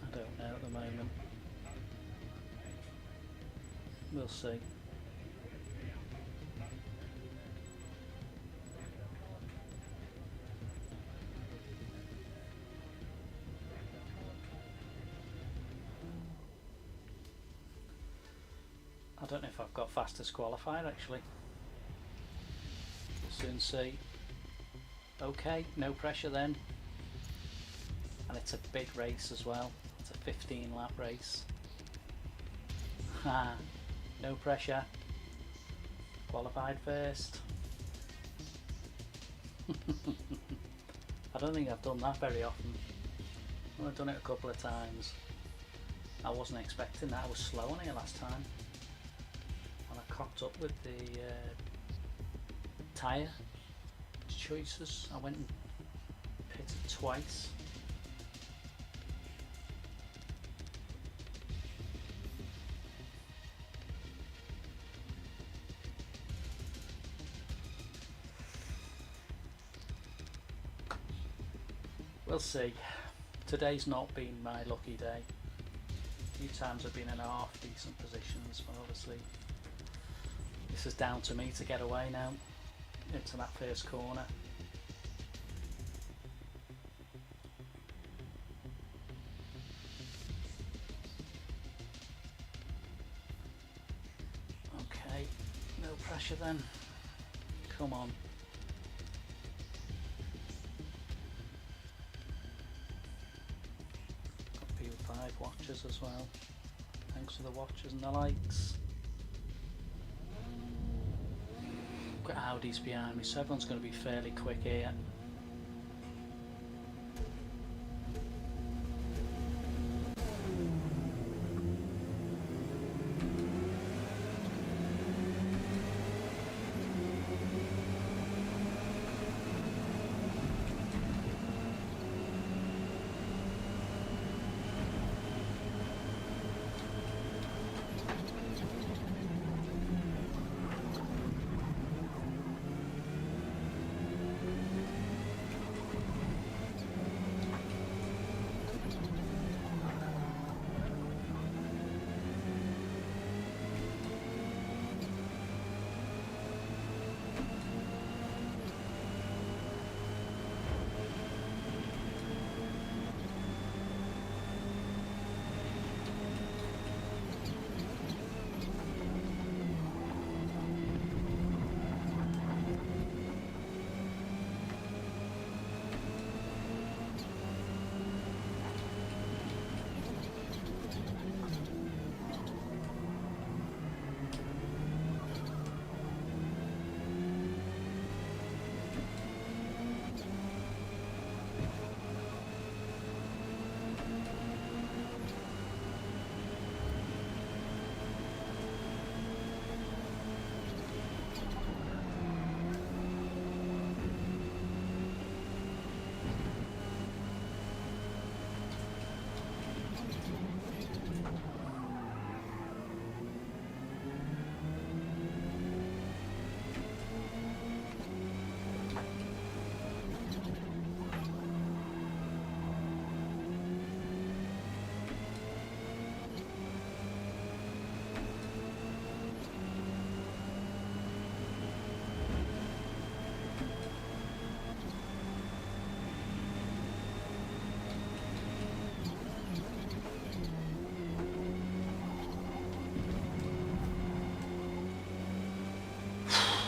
I don't know at the moment. We'll see. I don't know if I've got fastest qualified actually. We'll soon see. Okay, no pressure then. And it's a big race as well. It's a 15 lap race. Ha! No pressure. Qualified first. I don't think I've done that very often. Well, I've done it a couple of times. I wasn't expecting that. I was slow on here last time. And I cocked up with the tyre choices. I went and pitted twice. We'll see. Today's not been my lucky day. A few times I've been in half decent positions, but obviously this is down to me to get away now into that first corner. Okay, no pressure then. Come on. Got P5 watchers as well. Thanks for the watchers and the likes. Got Audis behind me, so everyone's going to be fairly quick here.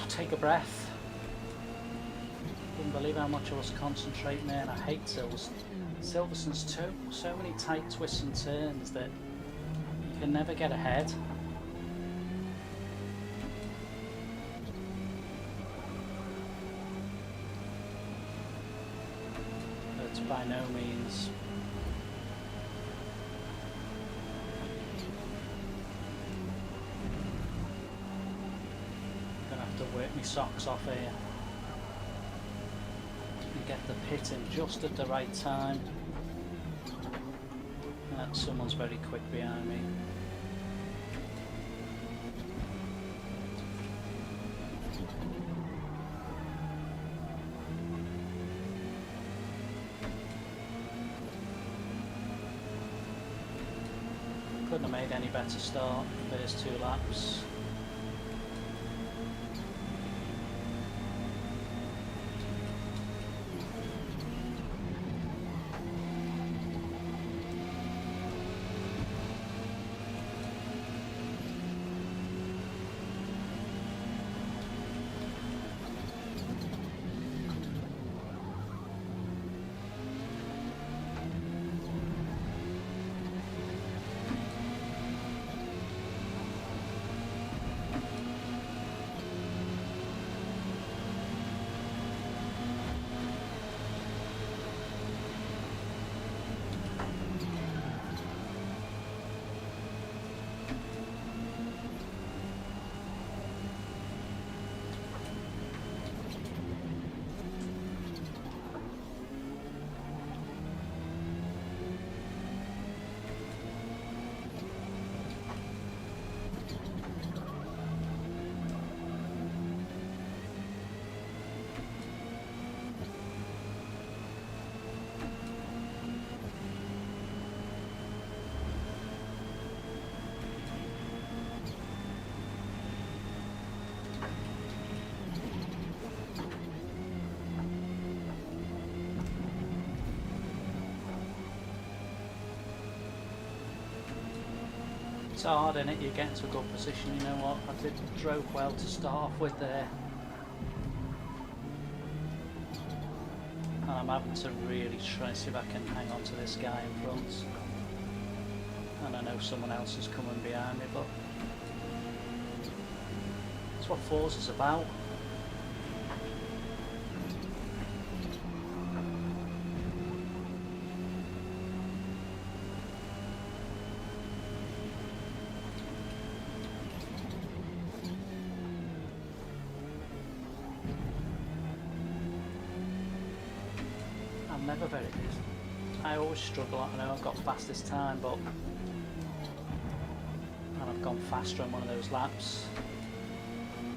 Take a breath. Couldn't believe how much I was concentrating there, and I hate Silverson's too. So many tight twists and turns that you can never get ahead. But by no means to work my socks off here and get the pit in just at the right time. Someone's very quick behind me. Couldn't have made any better start first 2 laps. hard in it, you get into a good position. You know what, I drove well to start off with there. And I'm having to really try to see if I can hang on to this guy in front. And I know someone else is coming behind me, but that's what Forza's about. I'm never very good. I always struggle. I know I've got fastest time, but and I've gone faster on one of those laps.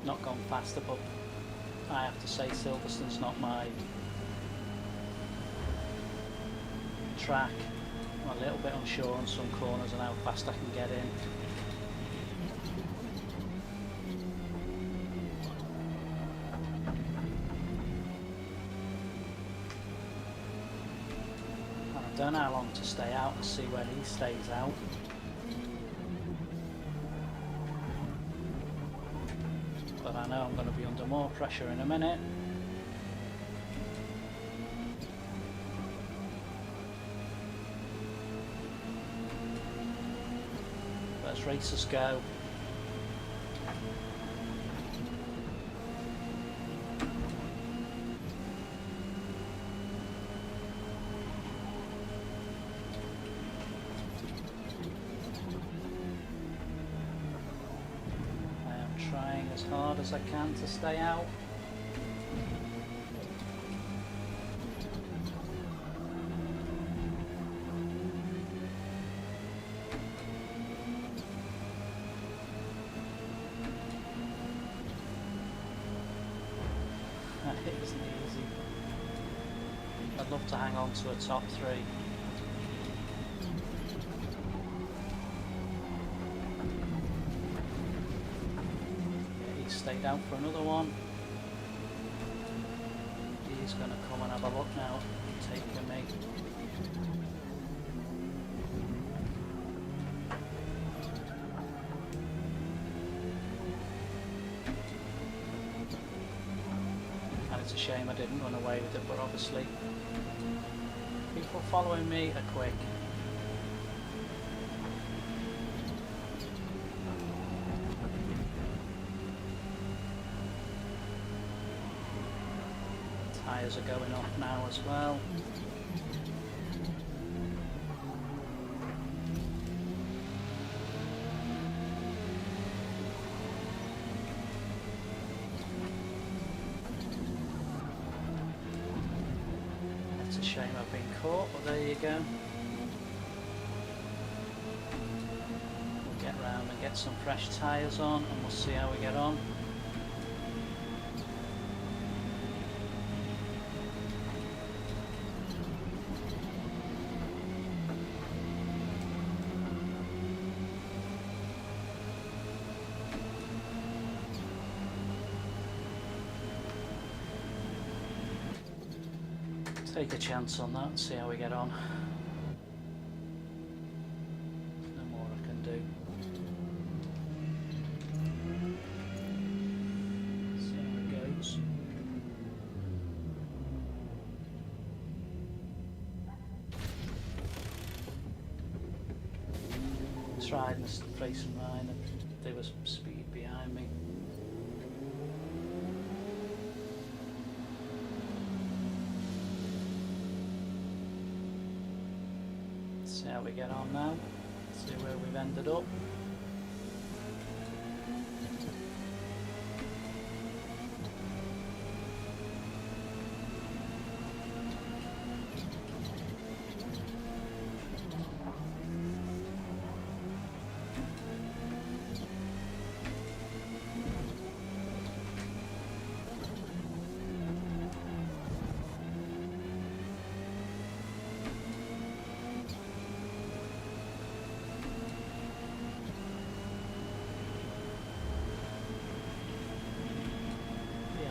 Not gone faster, but I have to say Silverstone's not my track. I'm a little bit unsure on some corners and how fast I can get in. And I don't know how long to stay out and see where he stays out. But I know I'm going to be under more pressure in a minute. Let's racers go. Trying as hard as I can to stay out. It isn't easy. I'd love to hang on to a top three. Stayed out for another one. He's going to come and have a look now, taking me. And it's a shame I didn't run away with it, but obviously people following me are quick. Tyres are going off now as well. It's a shame I've been caught, but there you go. We'll get round and get some fresh tyres on and we'll see how we get on. Take a chance on that and see how we get on. No more I can do. See how it goes. Tried and racing mine and there was speed behind me. See how we get on now, see where we've ended up.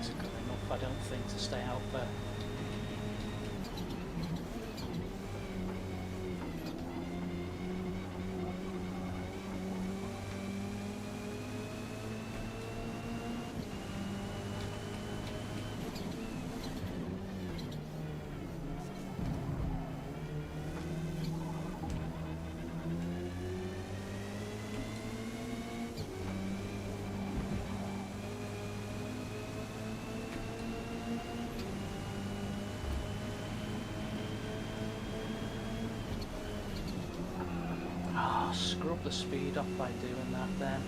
Good enough, I don't think, to stay out there. Oh, screw up the speed up by doing that then.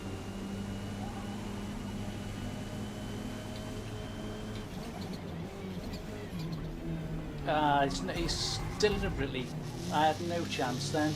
He's deliberately... I had no chance then.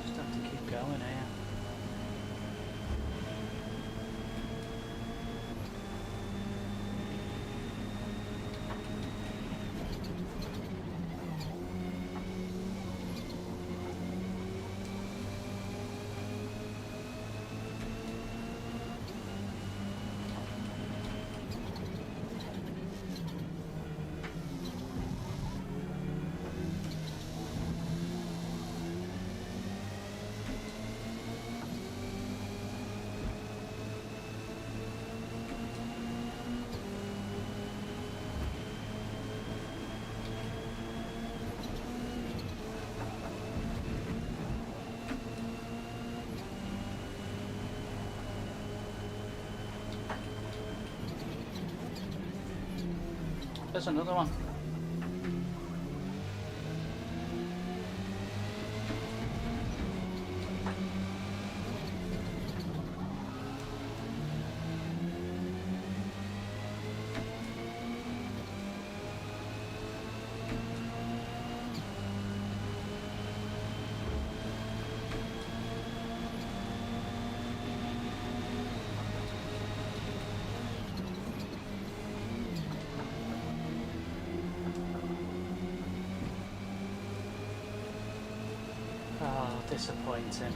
Just have to keep going here. There's another one. Oh, disappointing.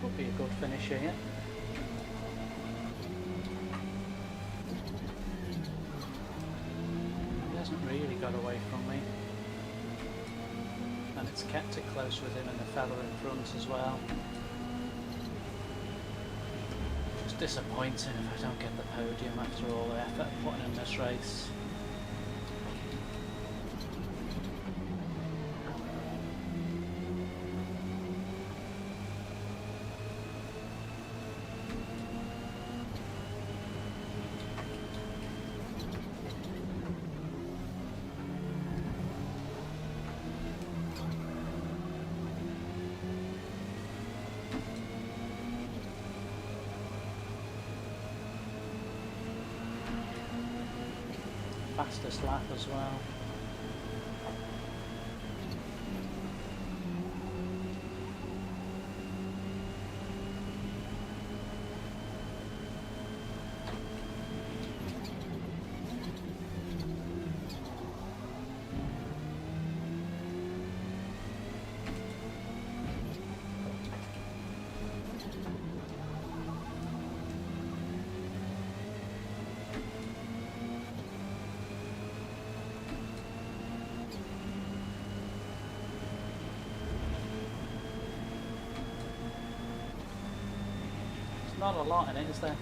Could be a good finish here. He hasn't really got away from me. And it's kept it close with him and the fella in front as well. Just disappointing if I don't get the podium after all the effort I'm putting in this race. Fastest lap as well. not a lot in it, is there?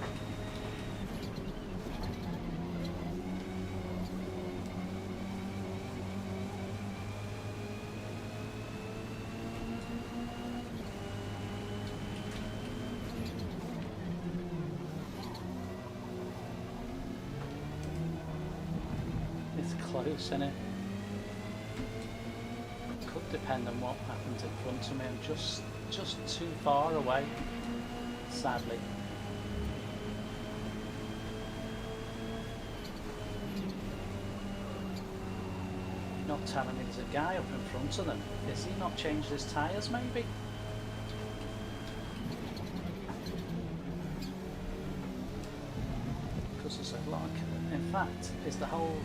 It's close, isn't it? Could depend on what happens in front of me. I'm just too far away, sadly. Not telling me there's a guy up in front of them. Has he not changed his tyres, maybe? Because there's a lot. In fact, is the whole...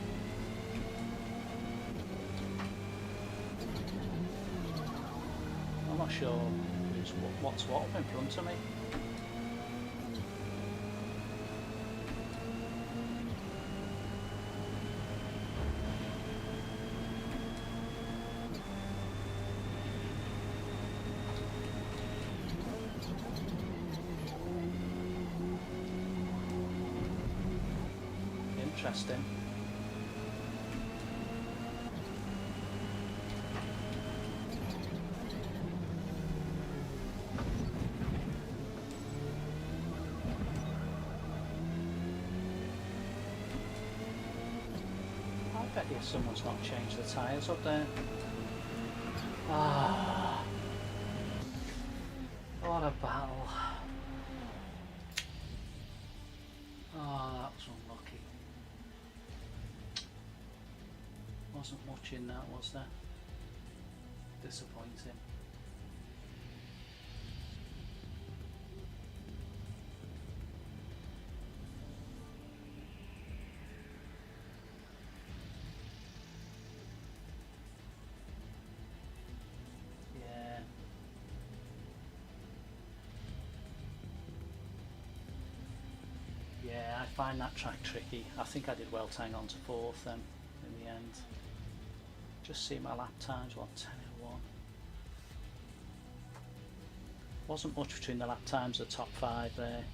I'm not sure what's what up in front of me. Interesting. I bet you someone's not changed the tyres up there. Ah, what a battle. Oh, that was unlucky. Wasn't much in that, was there? Disappointing. Yeah. Yeah, I find that track tricky. I think I did well to hang on to fourth then in the end. Just see my lap times, 1:10.01. Wasn't much between the lap times, the top 5 there.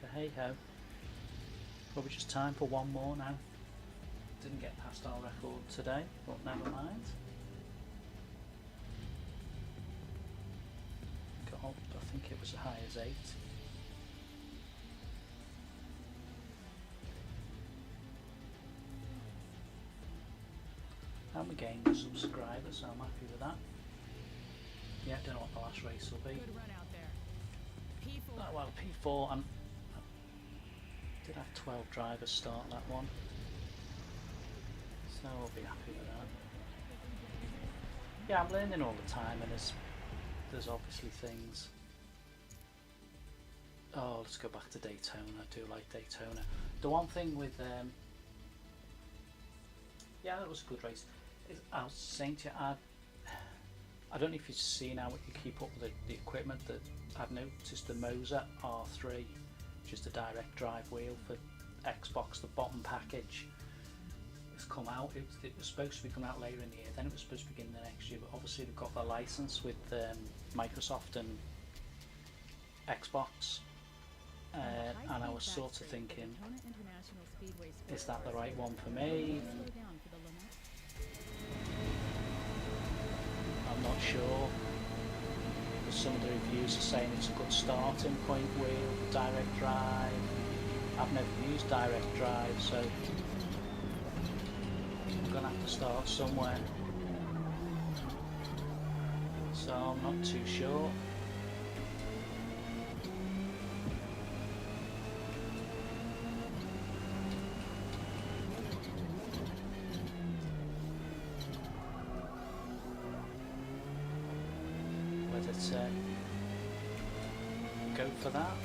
But hey ho. Probably just time for one more now. Didn't get past our record today, but never mind. Got up, I think it was as high as 8. And we gained subscribers, so I'm happy with that. Yeah, don't know what the last race will be. Good run out there. P4. Oh, well, P4, I did have 12 drivers start that one, so I'll be happy with that. Yeah, I'm learning all the time, and there's obviously things. Oh, let's go back to Daytona. I do like Daytona. The one thing with yeah, that was a good race. I was saying to you, I don't know if you've seen how you keep up with the equipment. That I've noticed the Moser R3, which is the direct drive wheel for Xbox, the bottom package, it's come out. It was supposed to be coming out later in the year, then it was supposed to begin the next year, but obviously they've got the license with Microsoft and Xbox, and I was sort of thinking, is that the right one for me? I'm not sure. Some of the reviews are saying it's a good starting point wheel, direct drive. I've never used direct drive, so I'm going to have to start somewhere. So I'm not too sure. Go for that.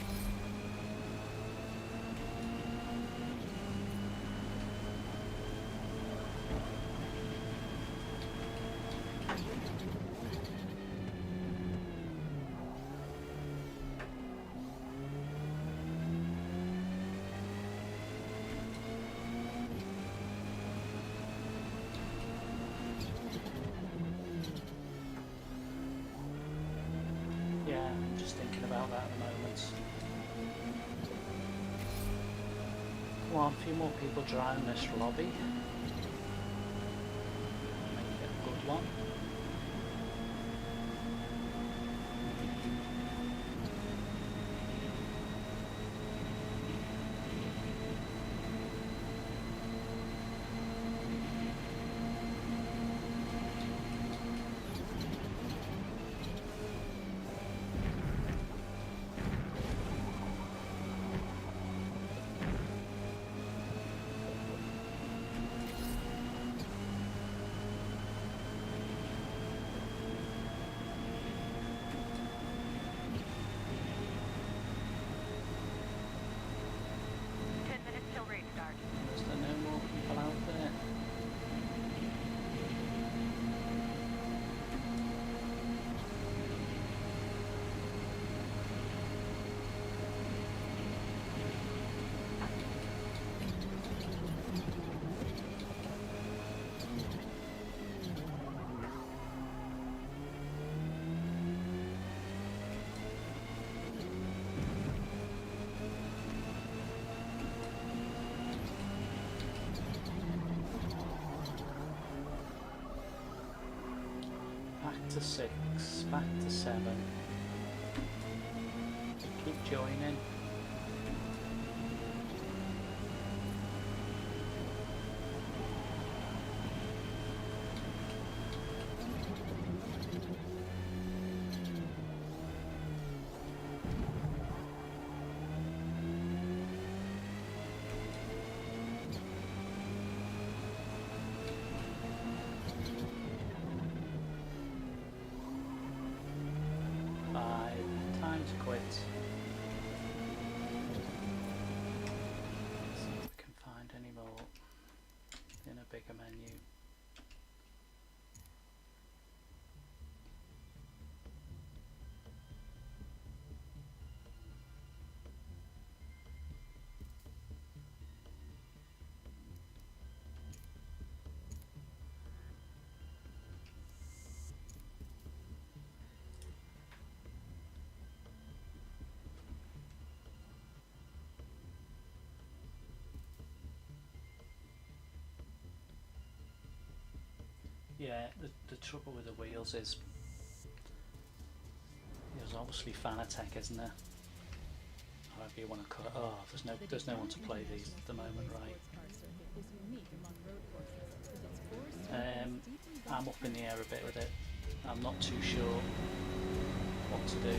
Come on, a few more people driving this lobby. Make it a good one. Is there no more people out there? Back to 6, back to 7. Keep joining. Time to quit. See if we can find any more in a bigger menu. Yeah, the trouble with the wheels is there's obviously Fanatec, isn't there? However you want to call it. Oh, there's no one to play these at the moment, right? I'm up in the air a bit with it. I'm not too sure what to do.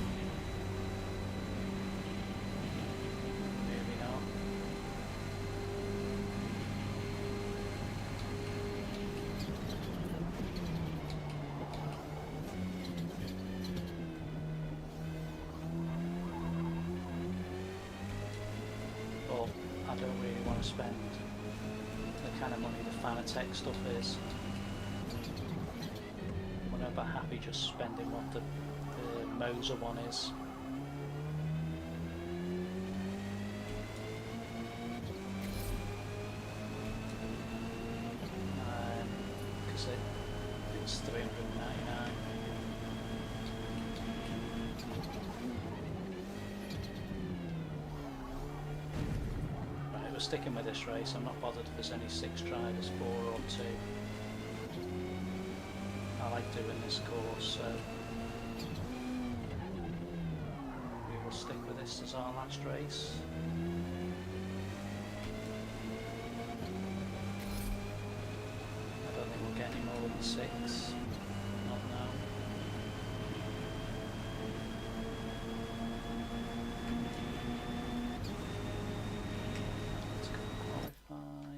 Maybe not. But I don't really want to spend the kind of money the Fanatec stuff is. I'm about happy just spending what the Moser one is. Because it's $399. Right, we're sticking with this race. I'm not bothered if there's any 6 drivers, 4 or 2. I like doing this course, so we will stick with this as our last race. I don't think we'll get any more than 6. Not now. Let's go qualify.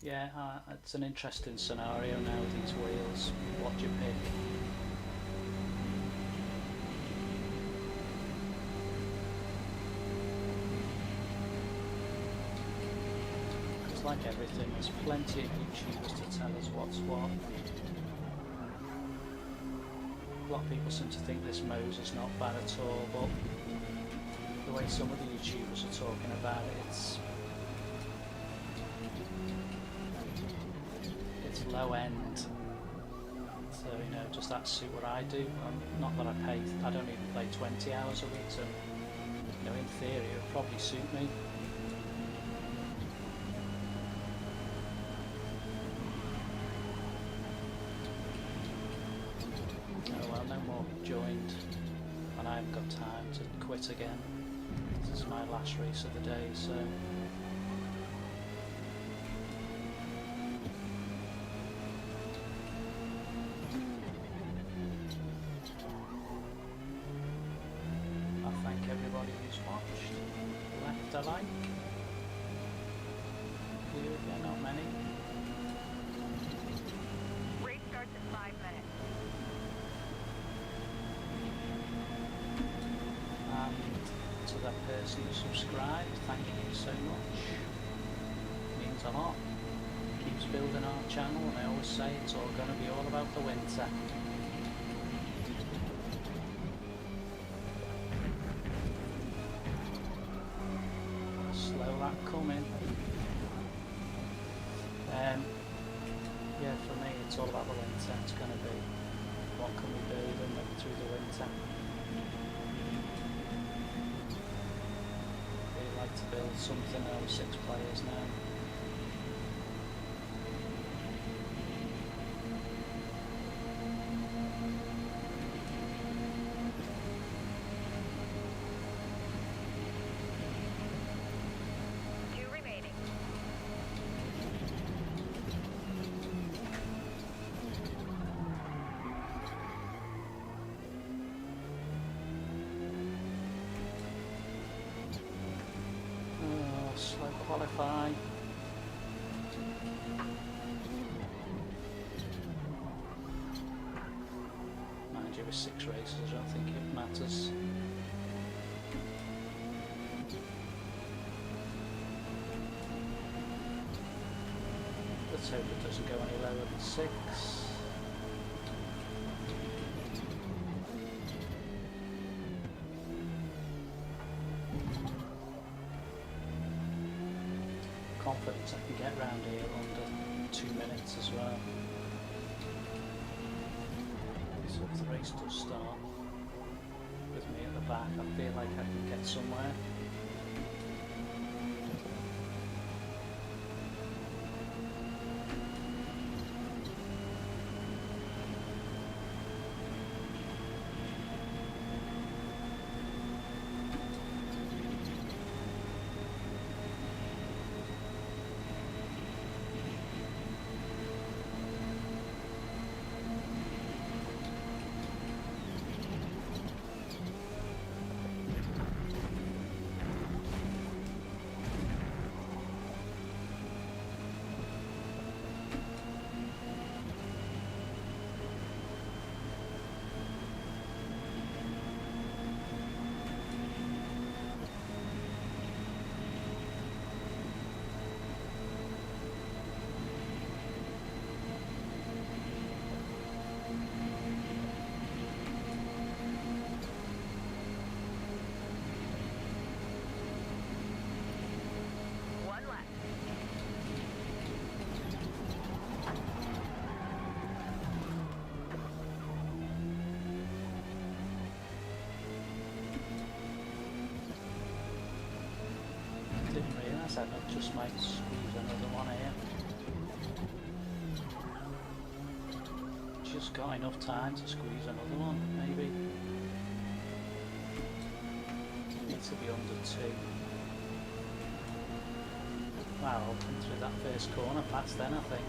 Yeah, it's an interesting scenario now with these wheels. What do you pick? It's like everything, there's plenty of YouTubers to tell us what's what. A lot of people seem to think this Moser's not bad at all, but the way some of the YouTubers are talking about it, it's low end, just that suit what I do. Not that I don't even play 20 hours a week, so you know, in theory it would probably suit me. Oh well, no more joined, and I haven't got time to quit again. This is my last race of the day, so I thank everybody who's watched, left a like. Few of you, not many. Race starts in 5 minutes. And to that person who subscribed, thank you so much. It means a lot. Keeps building our channel, and I always say it's all going to be all about the winter. Slow lap coming. Yeah, for me it's all about the winter. It's going to be what can we build through the winter. Really like to build something over 6 players now. Slow qualify. Mind you, with 6 races, I don't think it matters. Let's hope it doesn't go any lower than 6. Confidence I can get round here under 2 minutes as well. So if the race does start with me at the back, I feel like I can get somewhere. Didn't realise that, I just might squeeze another one here. Just got enough time to squeeze another one, maybe. Needs to be under 2. Wow, I'll come through that first corner past then, I think.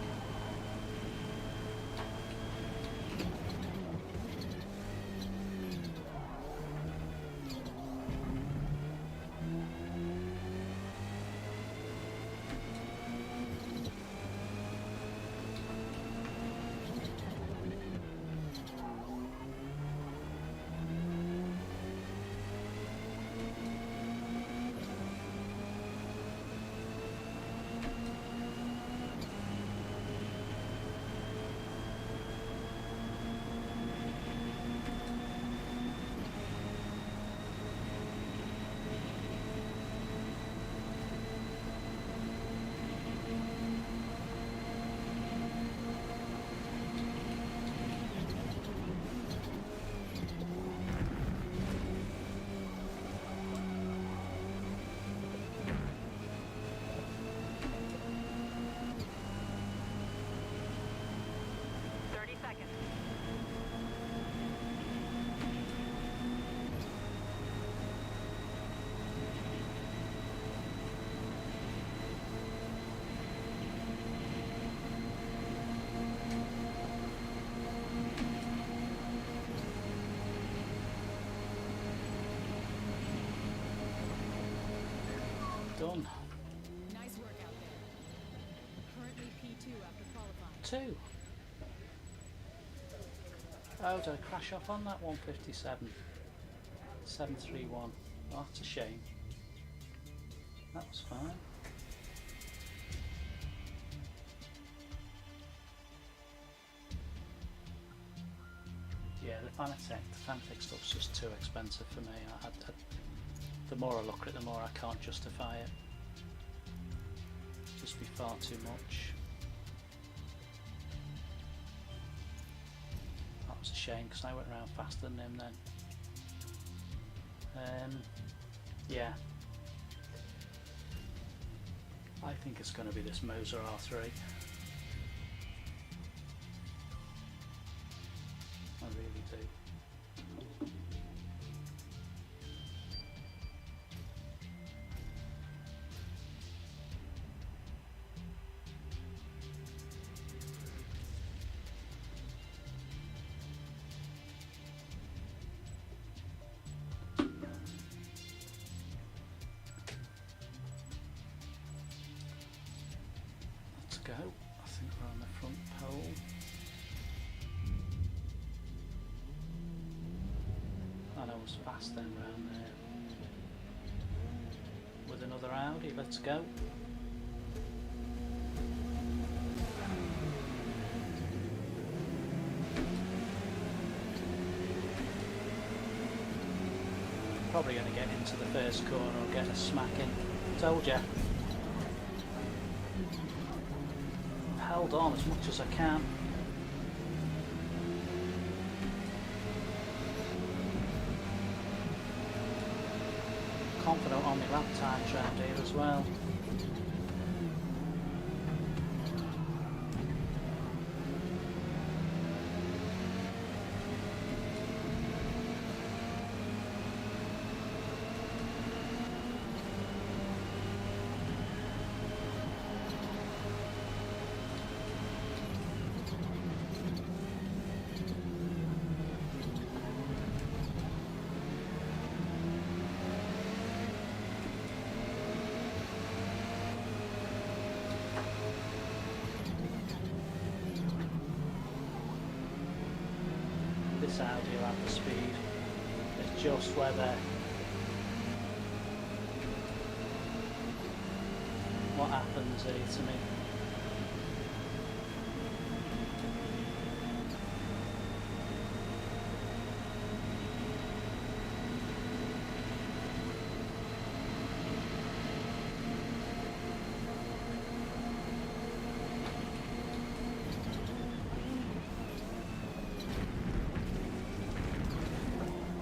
too. Oh, did I crash off on that 157? 731. Oh, that's a shame. That was fine. Yeah, the Fanatec stuff's just too expensive for me. The more I look at it, the more I can't justify it. Just be far too much. That was a shame because I went around faster than him then. Yeah. I think it's going to be this Moser R3. I really do. Let's go. I think we're on the front pole. And I was fast then round there. With another Audi, let's go. Probably going to get into the first corner or get a smacking. Told ya. Held on as much as I can. Confident on my lap times round here as well. This Audi will have the speed. It's just whether what happens here to me.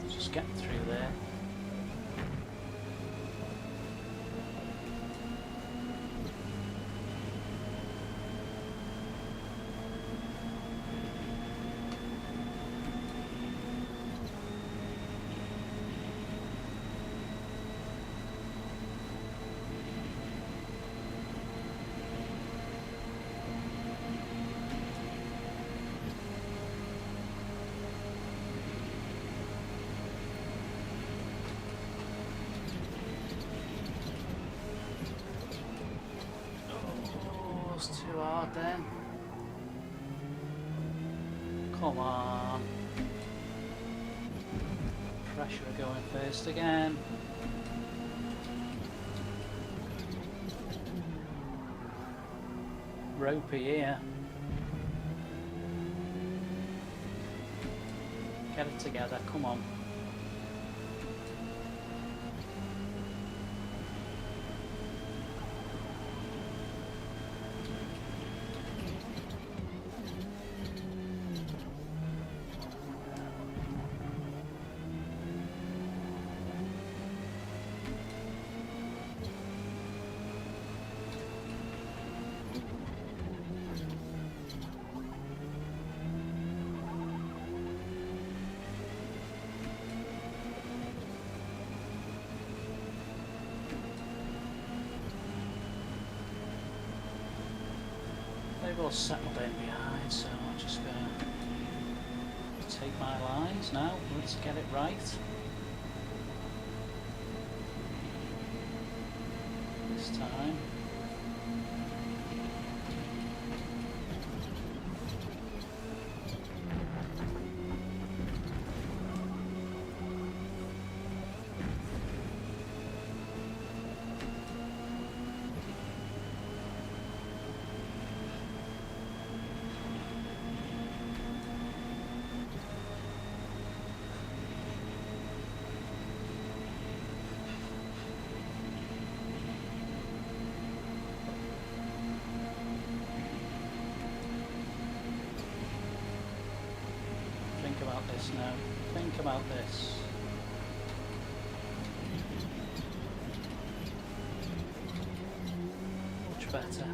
Just getting through there. Too hard then. Come on. Pressure going first again. Ropey here. Get it together, come on. They've all settled in behind, so I'm just going to take my lines now. Let's get it right. This time. this now. Think about this. Much better.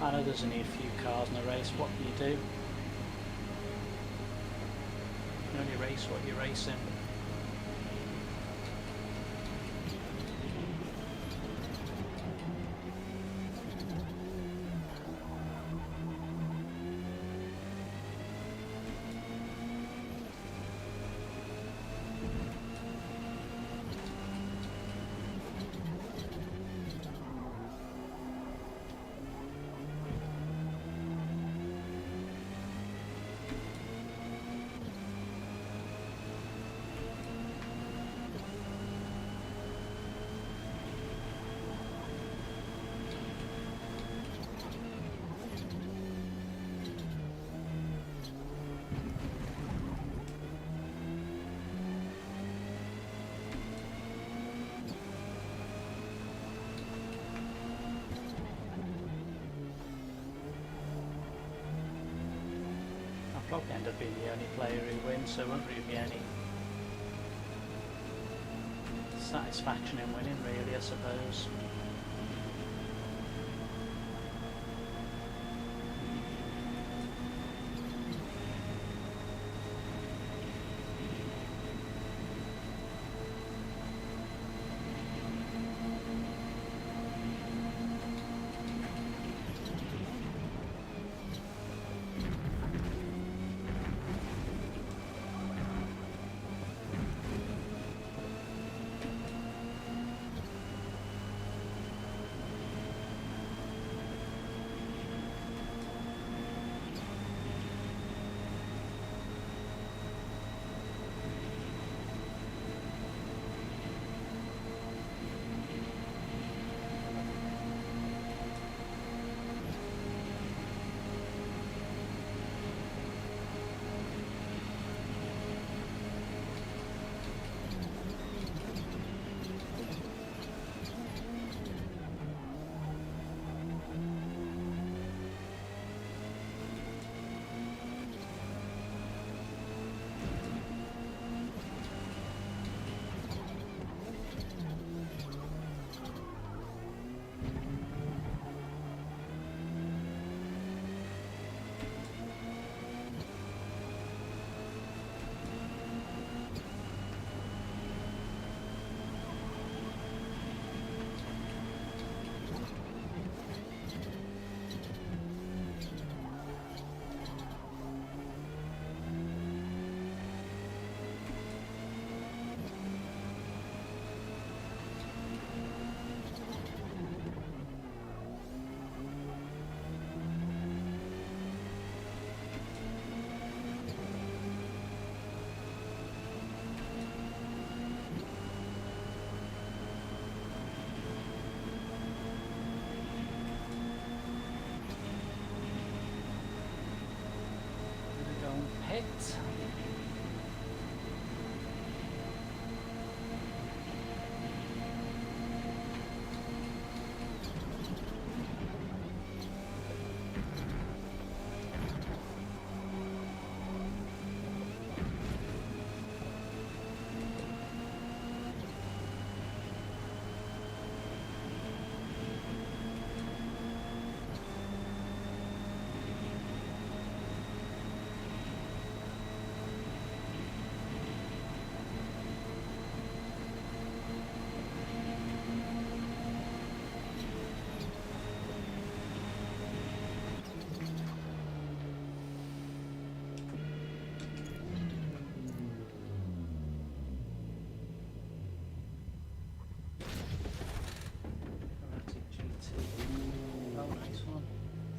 I know there's only a few cars in a race. What can you do? You can only race what you're racing. I'll probably end up being the only player who wins, so there won't really be any satisfaction in winning, really, I suppose.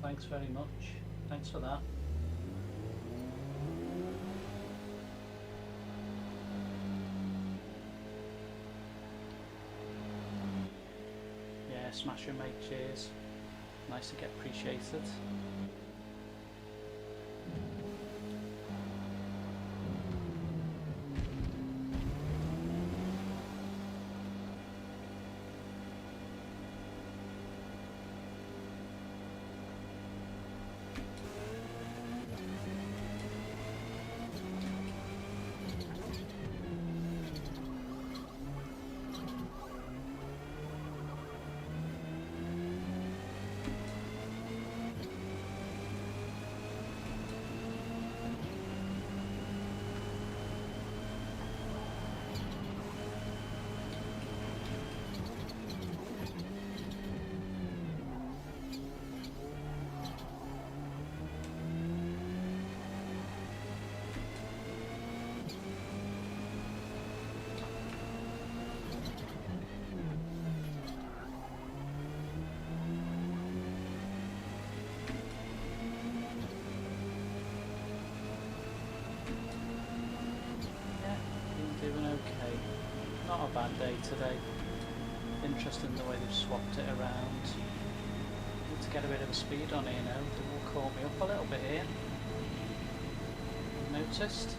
thanks very much. Thanks for that. Yeah, smash your mate, cheers. Nice to get appreciated. Doing okay. Not a bad day today. Interesting the way they've swapped it around. Need to get a bit of a speed on here now. They will caught me up a little bit here. Noticed?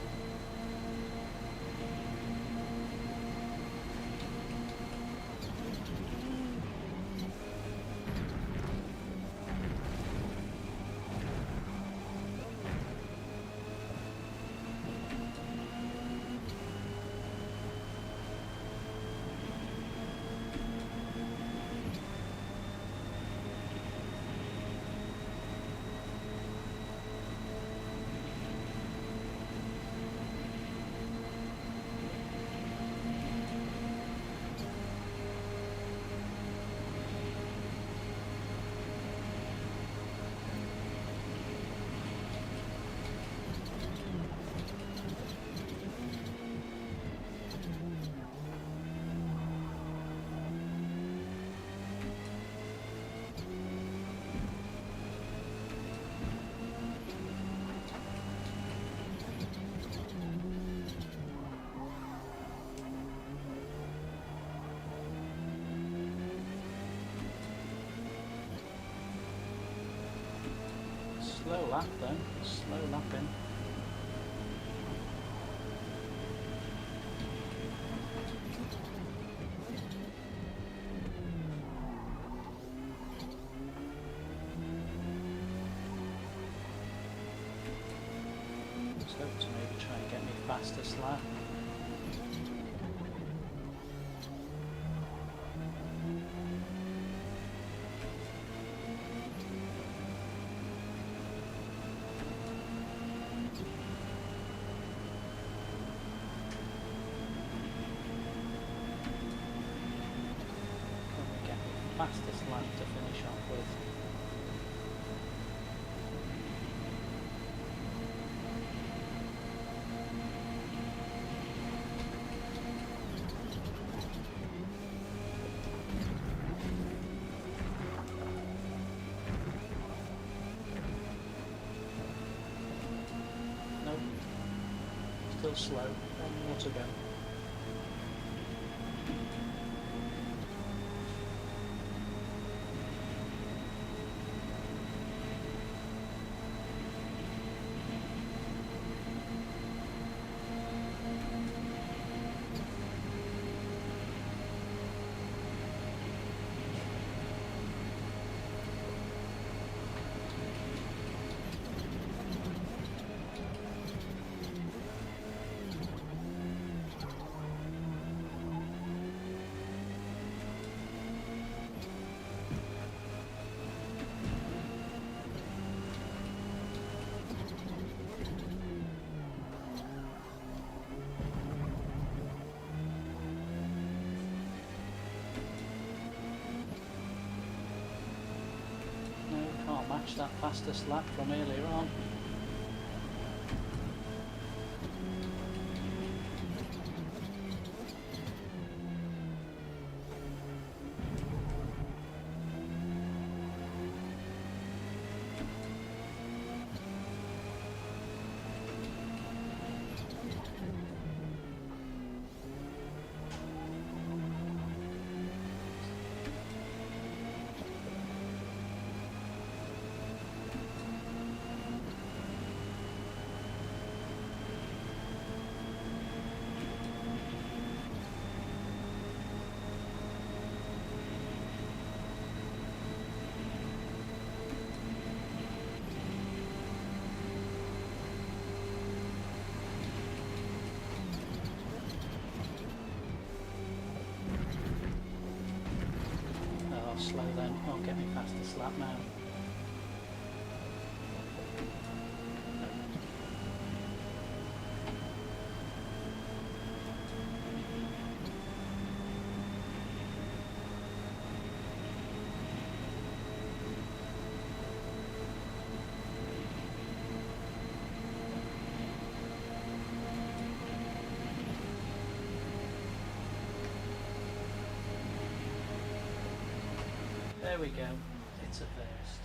Slow lap though, slow lapping. Let's hope to maybe try and get me fastest lap. Fastest lap to finish off with. Nope, still slow, 1 more to go. Match that fastest lap from earlier on. slow then. You can't get me past this lap now. There we go, it's a first.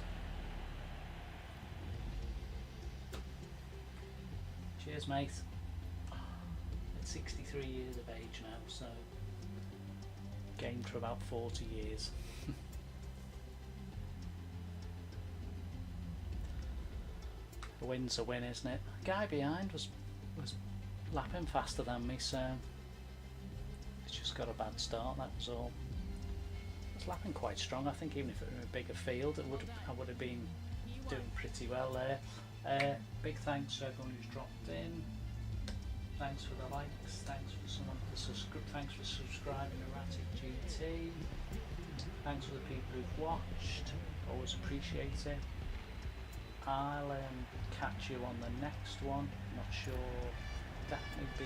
Cheers, mate. It's 63 years of age now, so gained for about 40 years. A win's a win, isn't it? The guy behind was lapping faster than me, so it's just got a bad start, that was all. Lapping quite strong. I think even if it were a bigger field, I would have been doing pretty well there. Big thanks to everyone who's dropped in. Thanks for the likes. Thanks for subscribing to Erratic GT. Thanks for the people who've watched. Always appreciate it. I'll catch you on the next one. Not sure. Definitely be